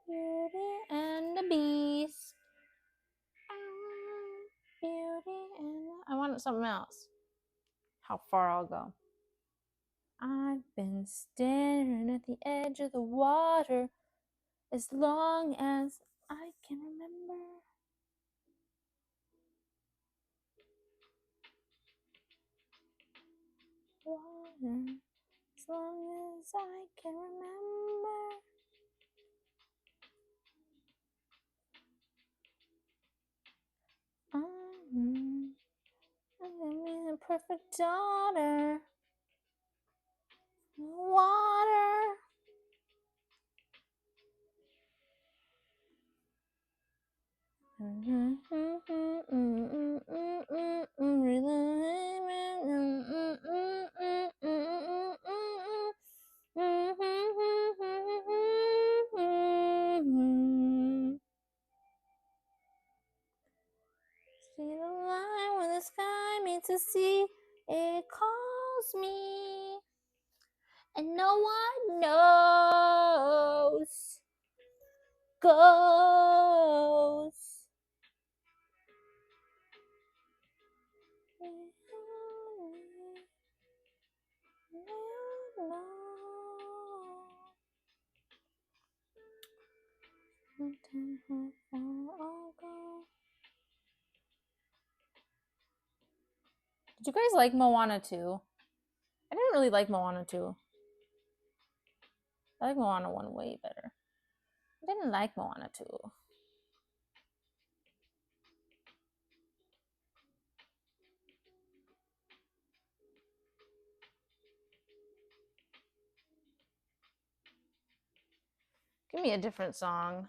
Beauty and the Beast. Beauty and I want something else. How far I'll go. I've been staring at the edge of the water as long as I can remember. Water, as long as I can remember. I'm gonna be the perfect daughter. Water. See the line where the sky meets the sea, it calls me, and no one knows. Goes. Did you guys like Moana 2? I didn't really like Moana 2. I like Moana 1 way better. I didn't like Moana 2. Give me a different song.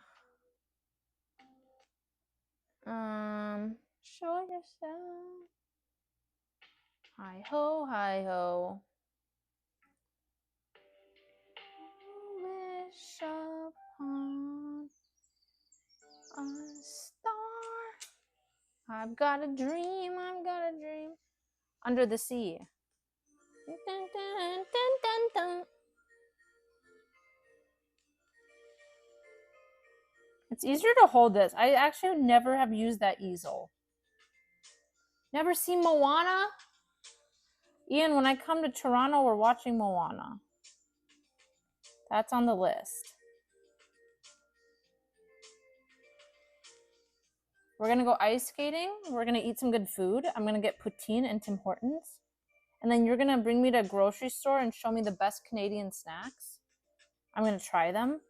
Show yourself. Hi ho, hi ho. Wish upon a star. I've got a dream, I've got a dream. Under the Sea. Dun, dun, dun, dun, dun. It's easier to hold this. I actually never have used that easel. Never seen Moana? Ian, when I come to Toronto, we're watching Moana. That's on the list. We're gonna go ice skating. We're gonna eat some good food. I'm gonna get poutine and Tim Hortons. And then you're gonna bring me to a grocery store and show me the best Canadian snacks. I'm gonna try them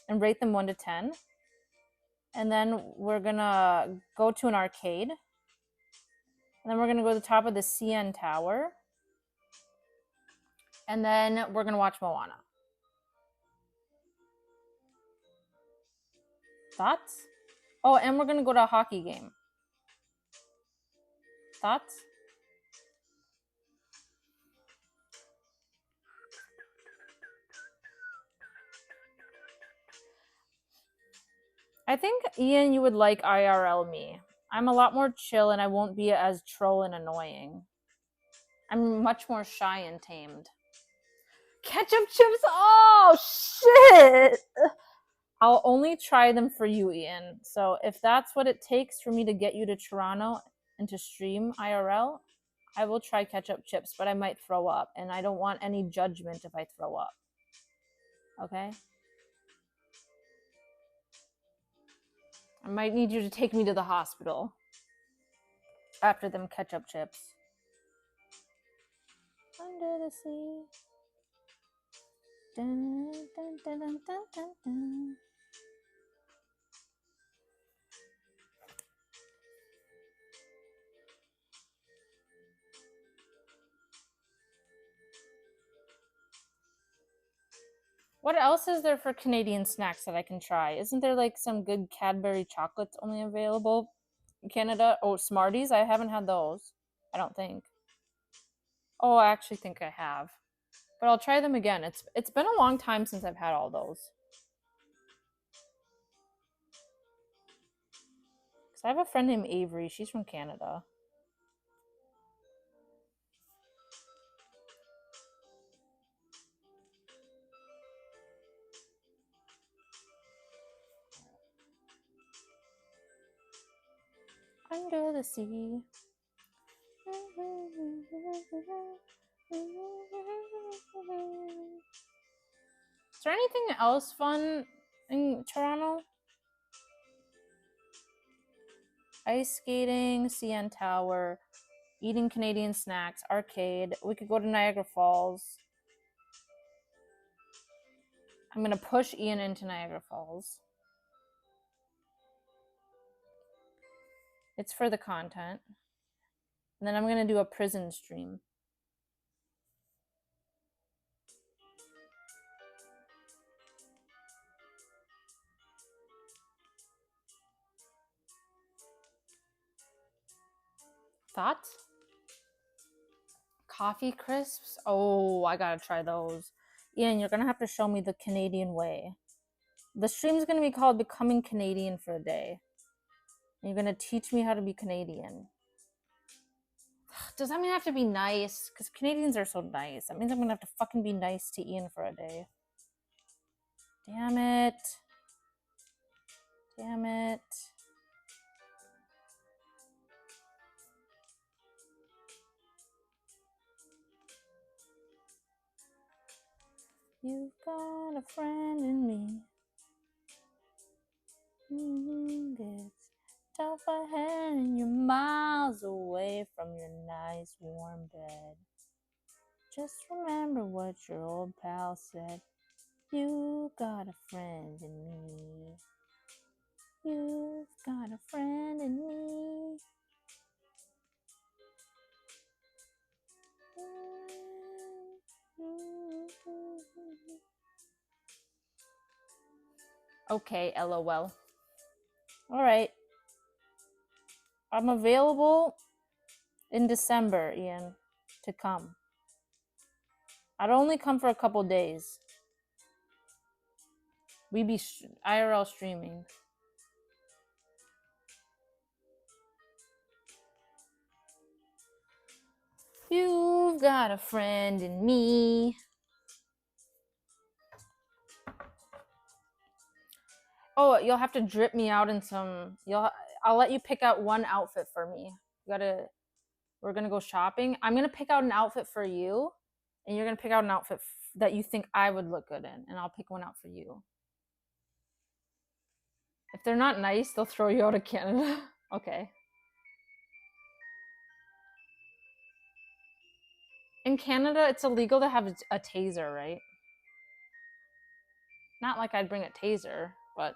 and rate them 1 to 10. And then we're gonna go to an arcade. And then we're gonna go to the top of the CN Tower. And then we're gonna watch Moana. Thoughts? Oh, and we're gonna go to a hockey game. Thoughts? I think, Ian, you would like IRL me. I'm a lot more chill and I won't be as troll and annoying. I'm much more shy and tamed. Ketchup chips? Oh, shit! I'll only try them for you, Ian. So if that's what it takes for me to get you to Toronto and to stream IRL, I will try ketchup chips, but I might throw up. And I don't want any judgment if I throw up. Okay? I might need you to take me to the hospital after them ketchup chips. Under the sea. Dun, dun, dun, dun, dun, dun, dun. What else is there for Canadian snacks that I can try? Isn't there like some good Cadbury chocolates only available in Canada? Oh, Smarties? I haven't had those. I don't think. Oh, I actually think I have. But I'll try them again. It's been a long time since I've had all those. Cause I have a friend named Avery. She's from Canada. Under the sea. Is there anything else fun in Toronto? Ice skating, CN Tower, eating Canadian snacks, arcade. We could go to Niagara Falls. I'm going to push Ian into Niagara Falls. It's for the content. And then I'm going to do a prison stream. Thoughts? Coffee crisps? Oh, I gotta try those. Ian, you're gonna have to show me the Canadian way. The stream's gonna be called Becoming Canadian for a Day. And you're gonna teach me how to be Canadian. Does that mean I have to be nice? Because Canadians are so nice. That means I'm gonna have to fucking be nice to Ian for a day. Damn it. Damn it. You've got a friend in me. It's tough ahead and you're miles away from your nice warm bed. Just remember what your old pal said. You got a friend in me. You've got a friend in me. Okay, LOL. Alright. I'm available in December, Ian, to come. I'd only come for a couple days. We be IRL streaming. You've got a friend in me. Oh, you'll have to drip me out in some. I'll let you pick out one outfit for me. We're gonna go shopping. I'm gonna pick out an outfit for you, and you're gonna pick out an outfit that you think I would look good in, and I'll pick one out for you. If they're not nice, they'll throw you out of Canada. Okay. In Canada, it's illegal to have a taser, right? Not like I'd bring a taser, but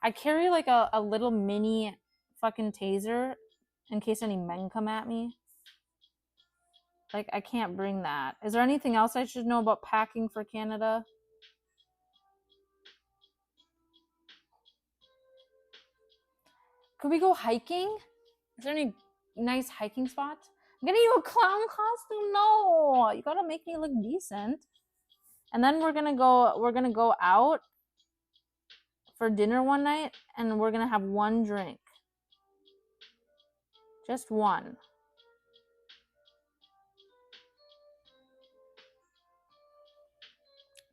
I carry like a little mini fucking taser in case any men come at me. Like, I can't bring that. Is there anything else I should know about packing for Canada? Could we go hiking? Is there any nice hiking spots? I'm getting you a clown costume? No, you gotta make me look decent. And then we're gonna go out for dinner one night, and we're gonna have one drink. Just one.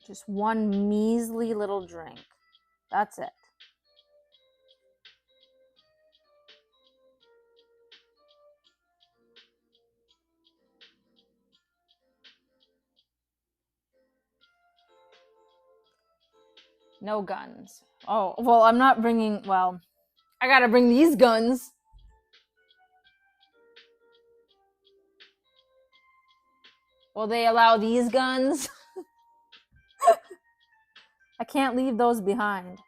Just one measly little drink. That's it. No guns. Oh, well, I'm not bringing, well, I gotta bring these guns. Will they allow these guns? I can't leave those behind.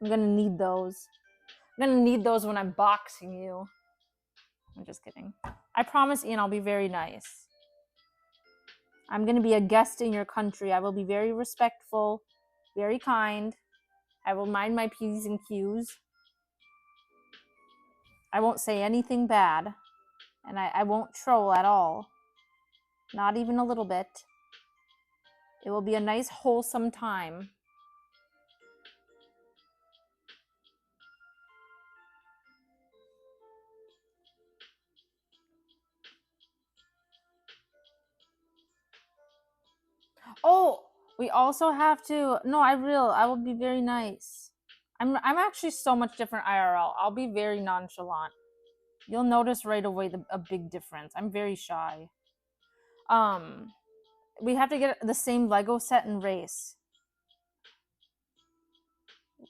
I'm gonna need those. I'm gonna need those when I'm boxing you. I'm just kidding. I promise, Ian, I'll be very nice. I'm gonna be a guest in your country. I will be very respectful, very kind. I will mind my P's and Q's. I won't say anything bad. And I won't troll at all. Not even a little bit. It will be a nice, wholesome time. Oh, we also have to. No, I will be very nice. I'm actually so much different IRL. I'll be very nonchalant. You'll notice right away a big difference. I'm very shy. We have to get the same Lego set and race.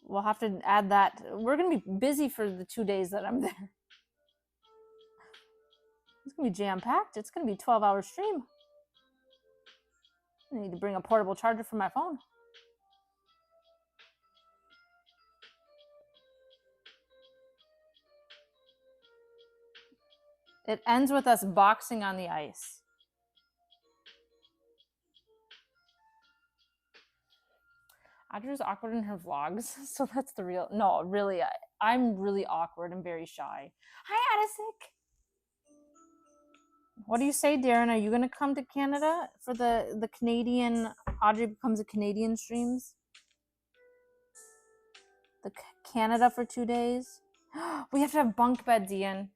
We'll have to add that. We're gonna be busy for the 2 days that I'm there. It's gonna be jam packed. It's gonna be a 12-hour stream. I need to bring a portable charger for my phone. It ends with us boxing on the ice. Audrey's awkward in her vlogs, so that's the real. No, really, I'm really awkward and very shy. Hi, Adisic. What do you say, Darren? Are you gonna come to Canada for the Canadian Audrey Becomes a Canadian streams? The Canada for 2 days. We have to have bunk beds, Ian.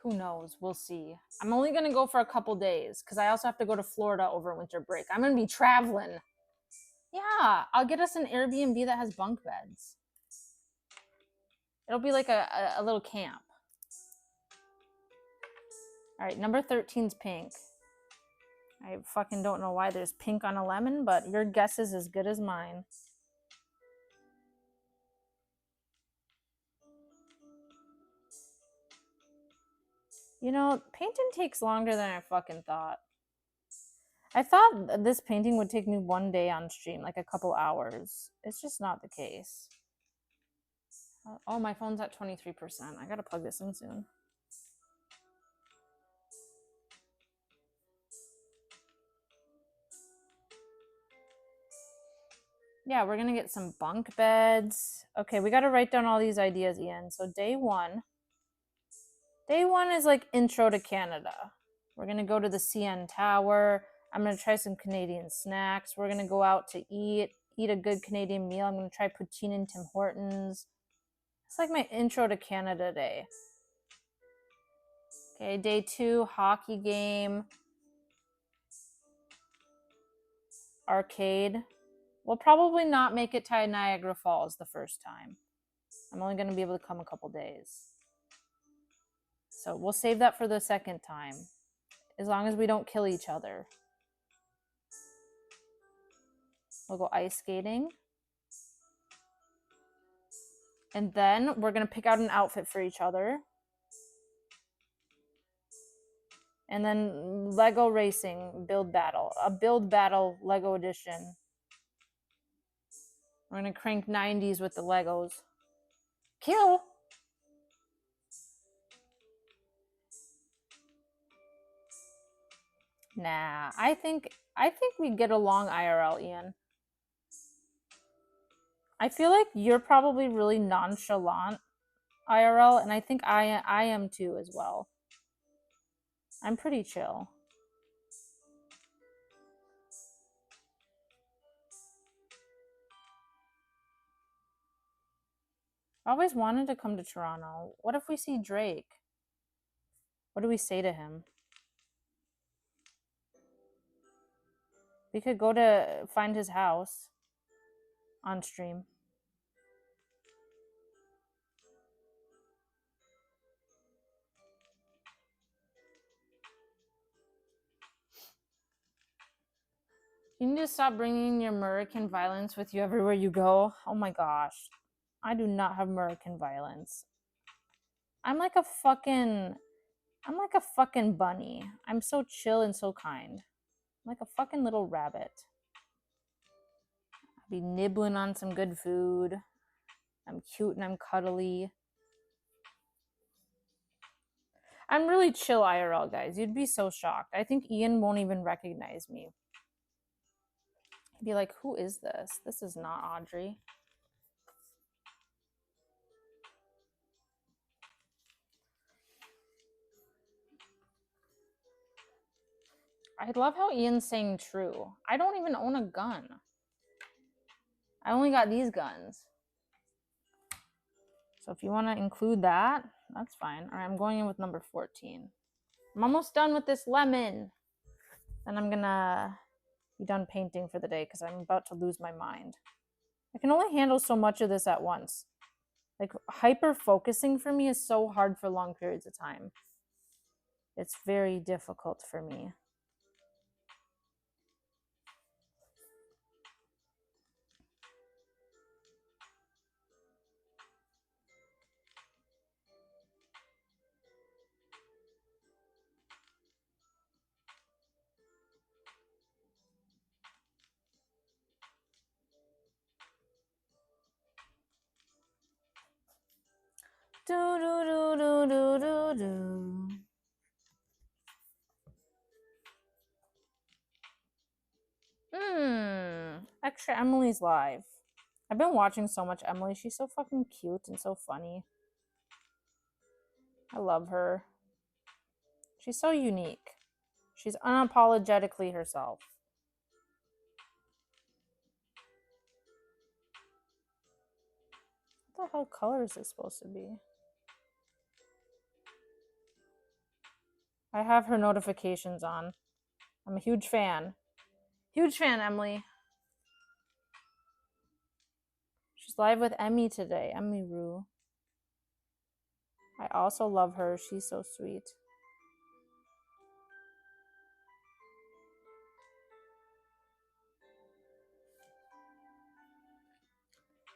Who knows? We'll see. I'm only gonna go for a couple days because I also have to go to Florida over winter break. I'm gonna be traveling. Yeah, I'll get us an Airbnb that has bunk beds. It'll be like a little camp. All right, number 13's pink. I fucking don't know why there's pink on a lemon, but your guess is as good as mine. You know, painting takes longer than I fucking thought. I thought this painting would take me 1 day on stream, like a couple hours. It's just not the case. Oh, my phone's at 23%. I gotta plug this in soon. Yeah, we're gonna get some bunk beds. Okay, we gotta write down all these ideas, Ian. So day one is like intro to Canada. We're gonna go to the CN Tower. I'm gonna try some Canadian snacks. We're gonna go out to eat a good Canadian meal. I'm gonna try poutine and Tim Hortons. It's like my intro to Canada day. Okay, day 2, hockey game. Arcade. We'll probably not make it to Niagara Falls the first time. I'm only going to be able to come a couple days. So we'll save that for the second time. As long as we don't kill each other. We'll go ice skating. And then we're going to pick out an outfit for each other. And then Lego racing, build battle. A build battle Lego edition. We're going to crank 90s with the Legos. Kill! Nah, I think we get along IRL, Ian. I feel like you're probably really nonchalant IRL, and I think I am too as well. I'm pretty chill. I always wanted to come to Toronto. What if we see Drake? What do we say to him? We could go to find his house on stream. You need to stop bringing your American violence with you everywhere you go. Oh my gosh. I do not have American violence. I'm like a fucking bunny. I'm so chill and so kind. I'm like a fucking little rabbit. I'll be nibbling on some good food. I'm cute and I'm cuddly. I'm really chill IRL, guys. You'd be so shocked. I think Ian won't even recognize me. He'd be like, who is this? This is not Audrey. I love how Ian's saying true. I don't even own a gun. I only got these guns. So if you want to include that, that's fine. All right, I'm going in with number 14. I'm almost done with this lemon. Then I'm gonna be done painting for the day because I'm about to lose my mind. I can only handle so much of this at once. Like, hyper focusing for me is so hard for long periods of time. It's very difficult for me. Do do do do do do do. Extra Emily's live. I've been watching so much Emily. She's so fucking cute and so funny. I love her. She's so unique. She's unapologetically herself. What the hell color is this supposed to be? I have her notifications on. I'm a huge fan. Huge fan, Emily. She's live with Emmy today. Emmy Rue. I also love her. She's so sweet.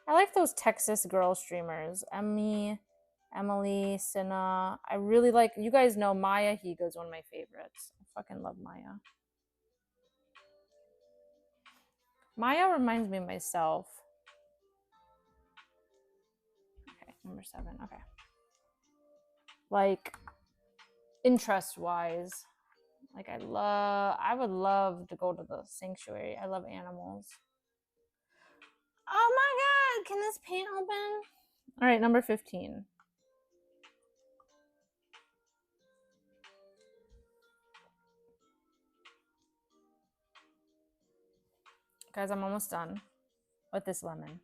I like those Texas girl streamers. Emmy, Emily, Cinna. I really like, you guys know Maya Higa's one of my favorites. I fucking love Maya. Maya reminds me of myself. Okay, number 7. Okay. Like, interest-wise, like I would love to go to the sanctuary. I love animals. Oh my god, can this paint open? All right, number 15. Guys, I'm almost done with this lemon.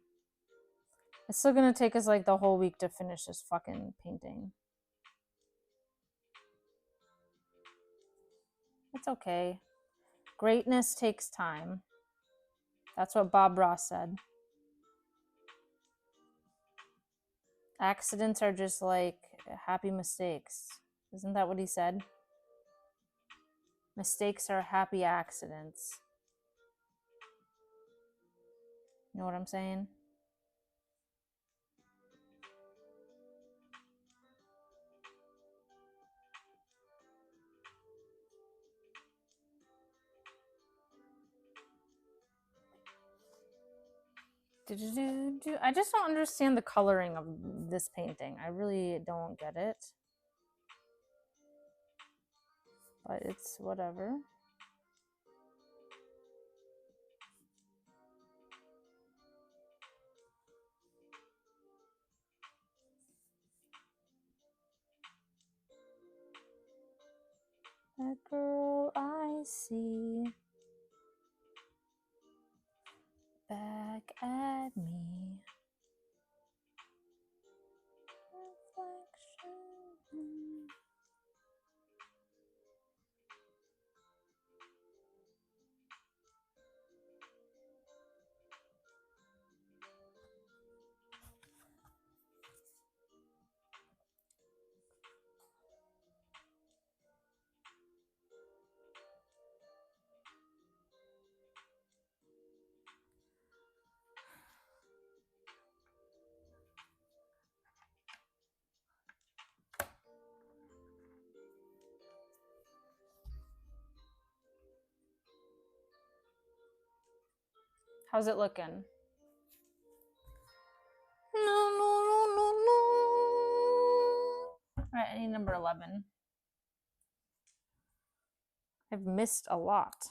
It's still gonna take us like the whole week to finish this fucking painting. It's okay. Greatness takes time. That's what Bob Ross said. Accidents are just like happy mistakes. Isn't that what he said? Mistakes are happy accidents. You know what I'm saying? I just don't understand the coloring of this painting. I really don't get it. But it's whatever. That girl I see back at me. Reflection. How's it looking? All right, I need number 11. I've missed a lot.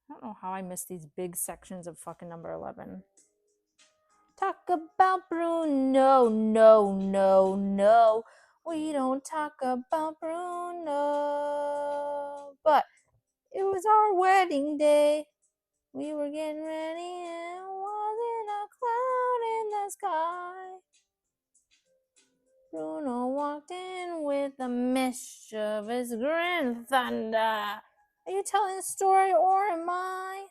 I don't know how I missed these big sections of fucking number 11. Talk about Bruno, no, no, no. We don't talk about Bruno. But it was our wedding day. We were getting ready and it wasn't a cloud in the sky. Bruno walked in with a mischievous grin. Thunder. Are you telling the story or am I?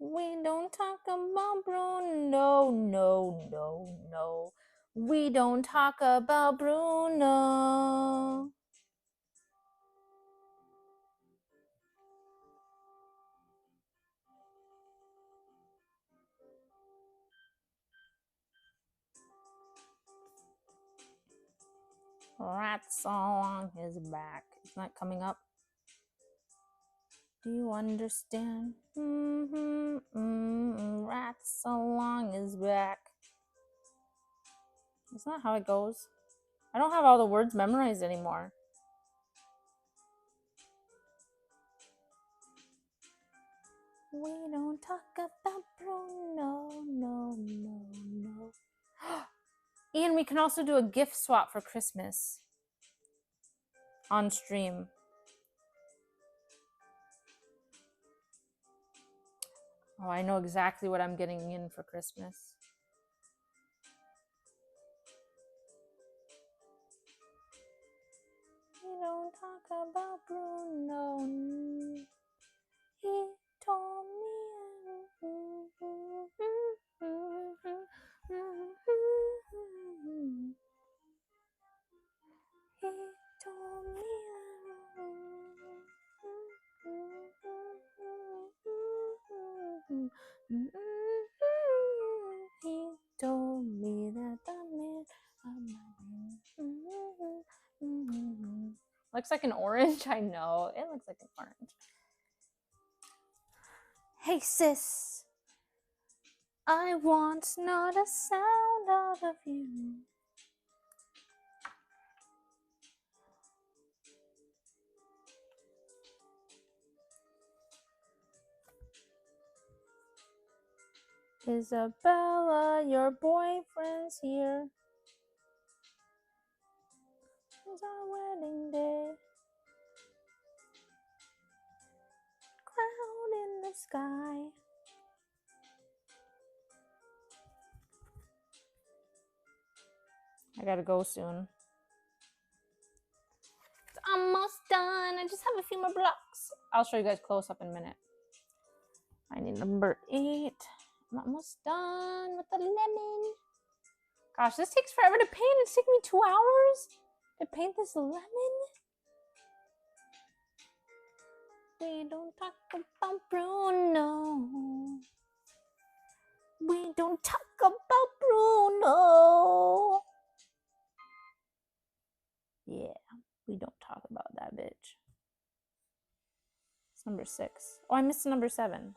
We don't talk about Bruno, no, no, no. We don't talk about Bruno. Rats along his back. It's not coming up. Do you understand? Rats along his back. That's not how it goes. I don't have all the words memorized anymore. We don't talk about Bruno, no, no, no. Ian, we can also do a gift swap for Christmas on stream. Oh, I know exactly what I'm getting in for Christmas. We don't talk about Bruno. He told me. He told me. He told me that the man. Looks like an orange. I know it looks like an orange. Hey sis, I want not a sound out of you. Isabella, your boyfriend's here. It's our wedding day. Cloud in the sky. I gotta go soon. It's almost done. I just have a few more blocks. I'll show you guys close up in a minute. I need number 8. I'm almost done with the lemon. Gosh, this takes forever to paint. It's taking me 2 hours to paint this lemon. We don't talk about Bruno. We don't talk about Bruno. Yeah, we don't talk about that bitch. It's number 6. Oh, I missed number 7.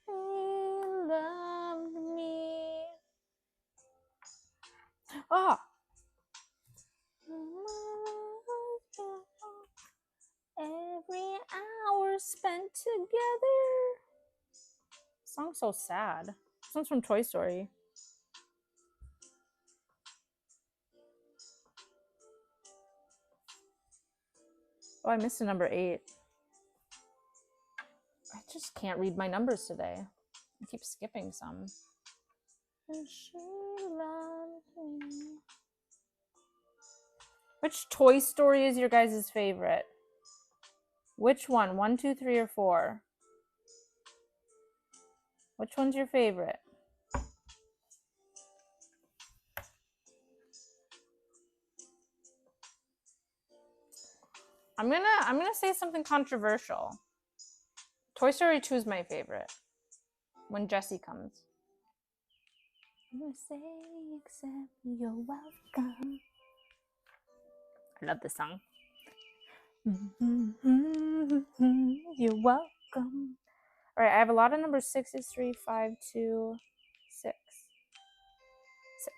He loved me. Oh. Every hour spent together. This song's so sad. This one's from Toy Story. Oh, I missed a number 8. I just can't read my numbers today. I keep skipping some. And she loved me. Which Toy Story is your guys' favorite? Which one? 1, 2, 3, or 4? Which one's your favorite? I'm gonna say something controversial. Toy Story 2 is my favorite. When Jessie comes. I'm gonna say except you're welcome. I love this song. You're welcome. All right, I have a lot of numbers. 6 is 3, 5, 2, 6. 6.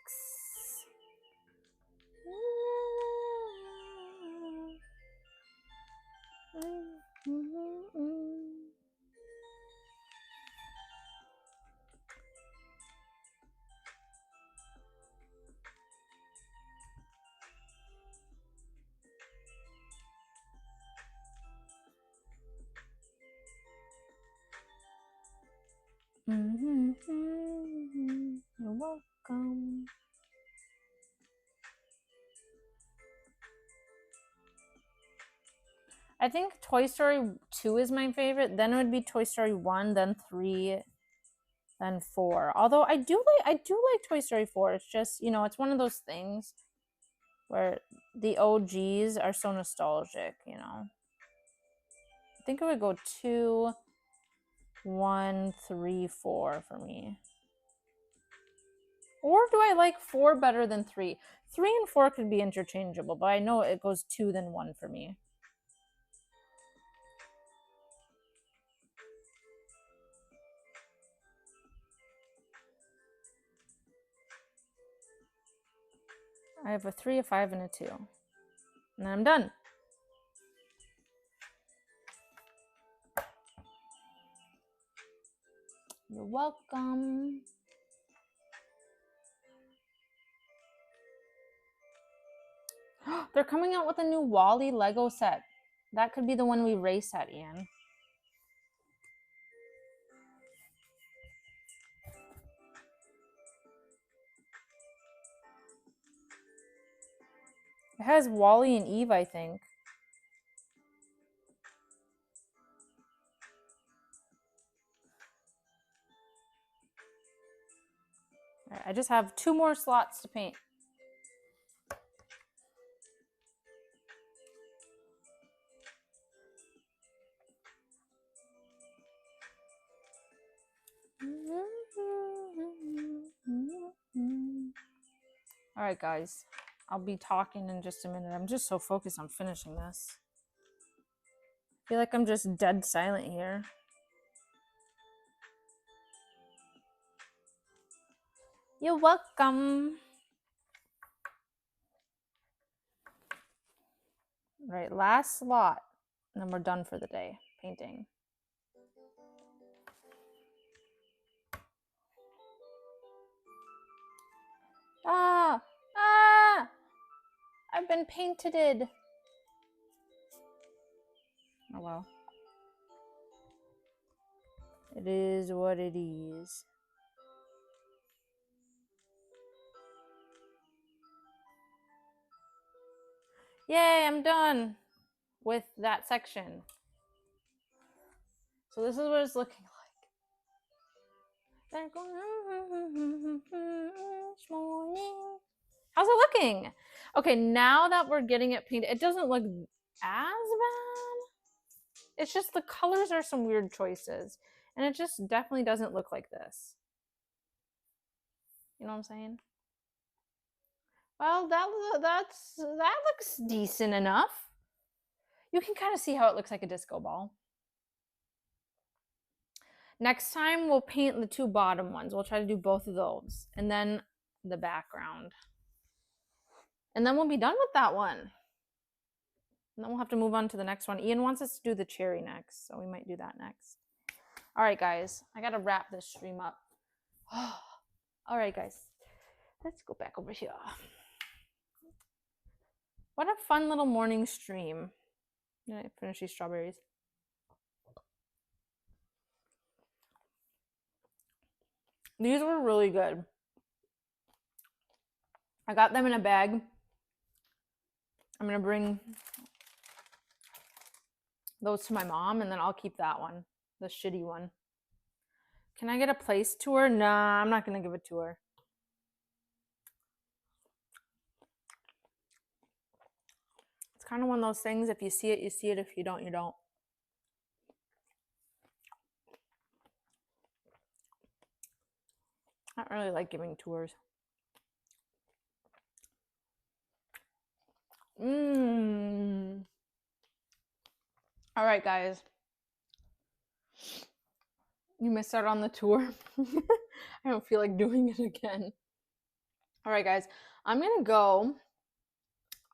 You're welcome. I think Toy Story 2 is my favorite. Then it would be Toy Story 1, then 3, then 4. Although I do like Toy Story 4. It's just, you know, it's one of those things where the OGs are so nostalgic, you know. I think it would go 2, 1, 3, 4 for me. Or do I like 4 better than 3? 3 and 4 could be interchangeable, but I know it goes 2 then 1 for me. I have a 3, a 5, and a 2. And then I'm done. You're welcome. They're coming out with a new Wall-E Lego set. That could be the one we race at, Ian. It has Wall-E and Eve, I think. All right, I just have 2 more slots to paint. All right, guys. I'll be talking in just a minute. I'm just so focused on finishing this. I feel like I'm just dead silent here. You're welcome. All right, last slot. And then we're done for the day painting. Ah! I've been painted. Oh well. It is what it is. Yay, I'm done with that section. So this is what it's looking like. They're going each morning. How's it looking? Okay, now that we're getting it painted, it doesn't look as bad. It's just the colors are some weird choices. And it just definitely doesn't look like this. You know what I'm saying? Well, that looks decent enough. You can kind of see how it looks like a disco ball. Next time, we'll paint the 2 bottom ones. We'll try to do both of those. And then the background. And then we'll be done with that one. And then we'll have to move on to the next one. Ian wants us to do the cherry next, so we might do that next. All right, guys. I got to wrap this stream up. All right, guys. Let's go back over here. What a fun little morning stream. I'm gonna finish these strawberries. These were really good. I got them in a bag. I'm gonna bring those to my mom, and then I'll keep that one, the shitty one. Can I get a place tour? Nah, I'm not gonna give a tour. It's kind of one of those things. If you see it, you see it. If you don't, you don't. I don't really like giving tours. All right, guys. You missed out on the tour. I don't feel like doing it again. All right, guys. I'm going to go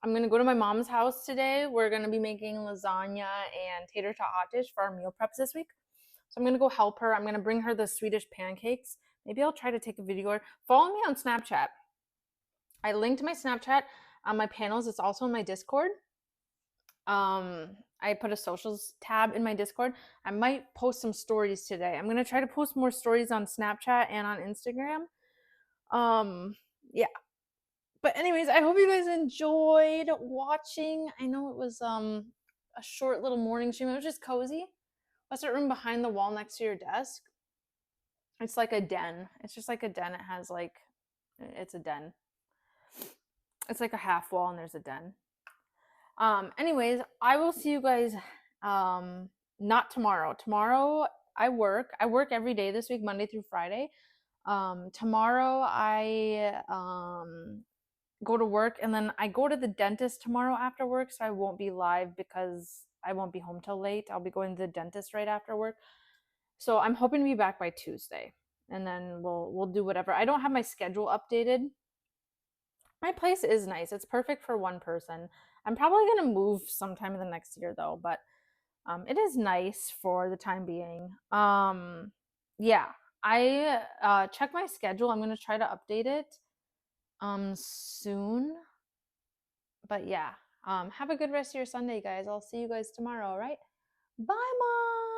to my mom's house today. We're going to be making lasagna and tater tot hot dish for our meal preps this week. So I'm going to go help her. I'm going to bring her the Swedish pancakes. Maybe I'll try to take a video. Follow me on Snapchat. I linked my Snapchat on my panels. It's also in my Discord. I put a socials tab in my Discord. I might post some stories today. I'm going to try to post more stories on Snapchat and on Instagram. Yeah. But anyways, I hope you guys enjoyed watching. I know it was a short little morning stream. It was just cozy. What's that room behind the wall next to your desk? It's like a den. It's just like a den. It has like, it's a den. It's like a half wall and there's a den. Anyways, I will see you guys not tomorrow. Tomorrow I work every day this week, Monday through Friday. Tomorrow I go to work, and then I go to the dentist tomorrow after work, so I won't be live because I won't be home till late. I'll be going to the dentist right after work. So I'm hoping to be back by Tuesday, and then we'll do whatever. I don't have my schedule updated. My place is nice. It's perfect for one person. I'm probably going to move sometime in the next year though, but it is nice for the time being. Yeah, I check my schedule. I'm going to try to update it soon. But yeah, have a good rest of your Sunday, guys. I'll see you guys tomorrow, all right? Bye, Mom.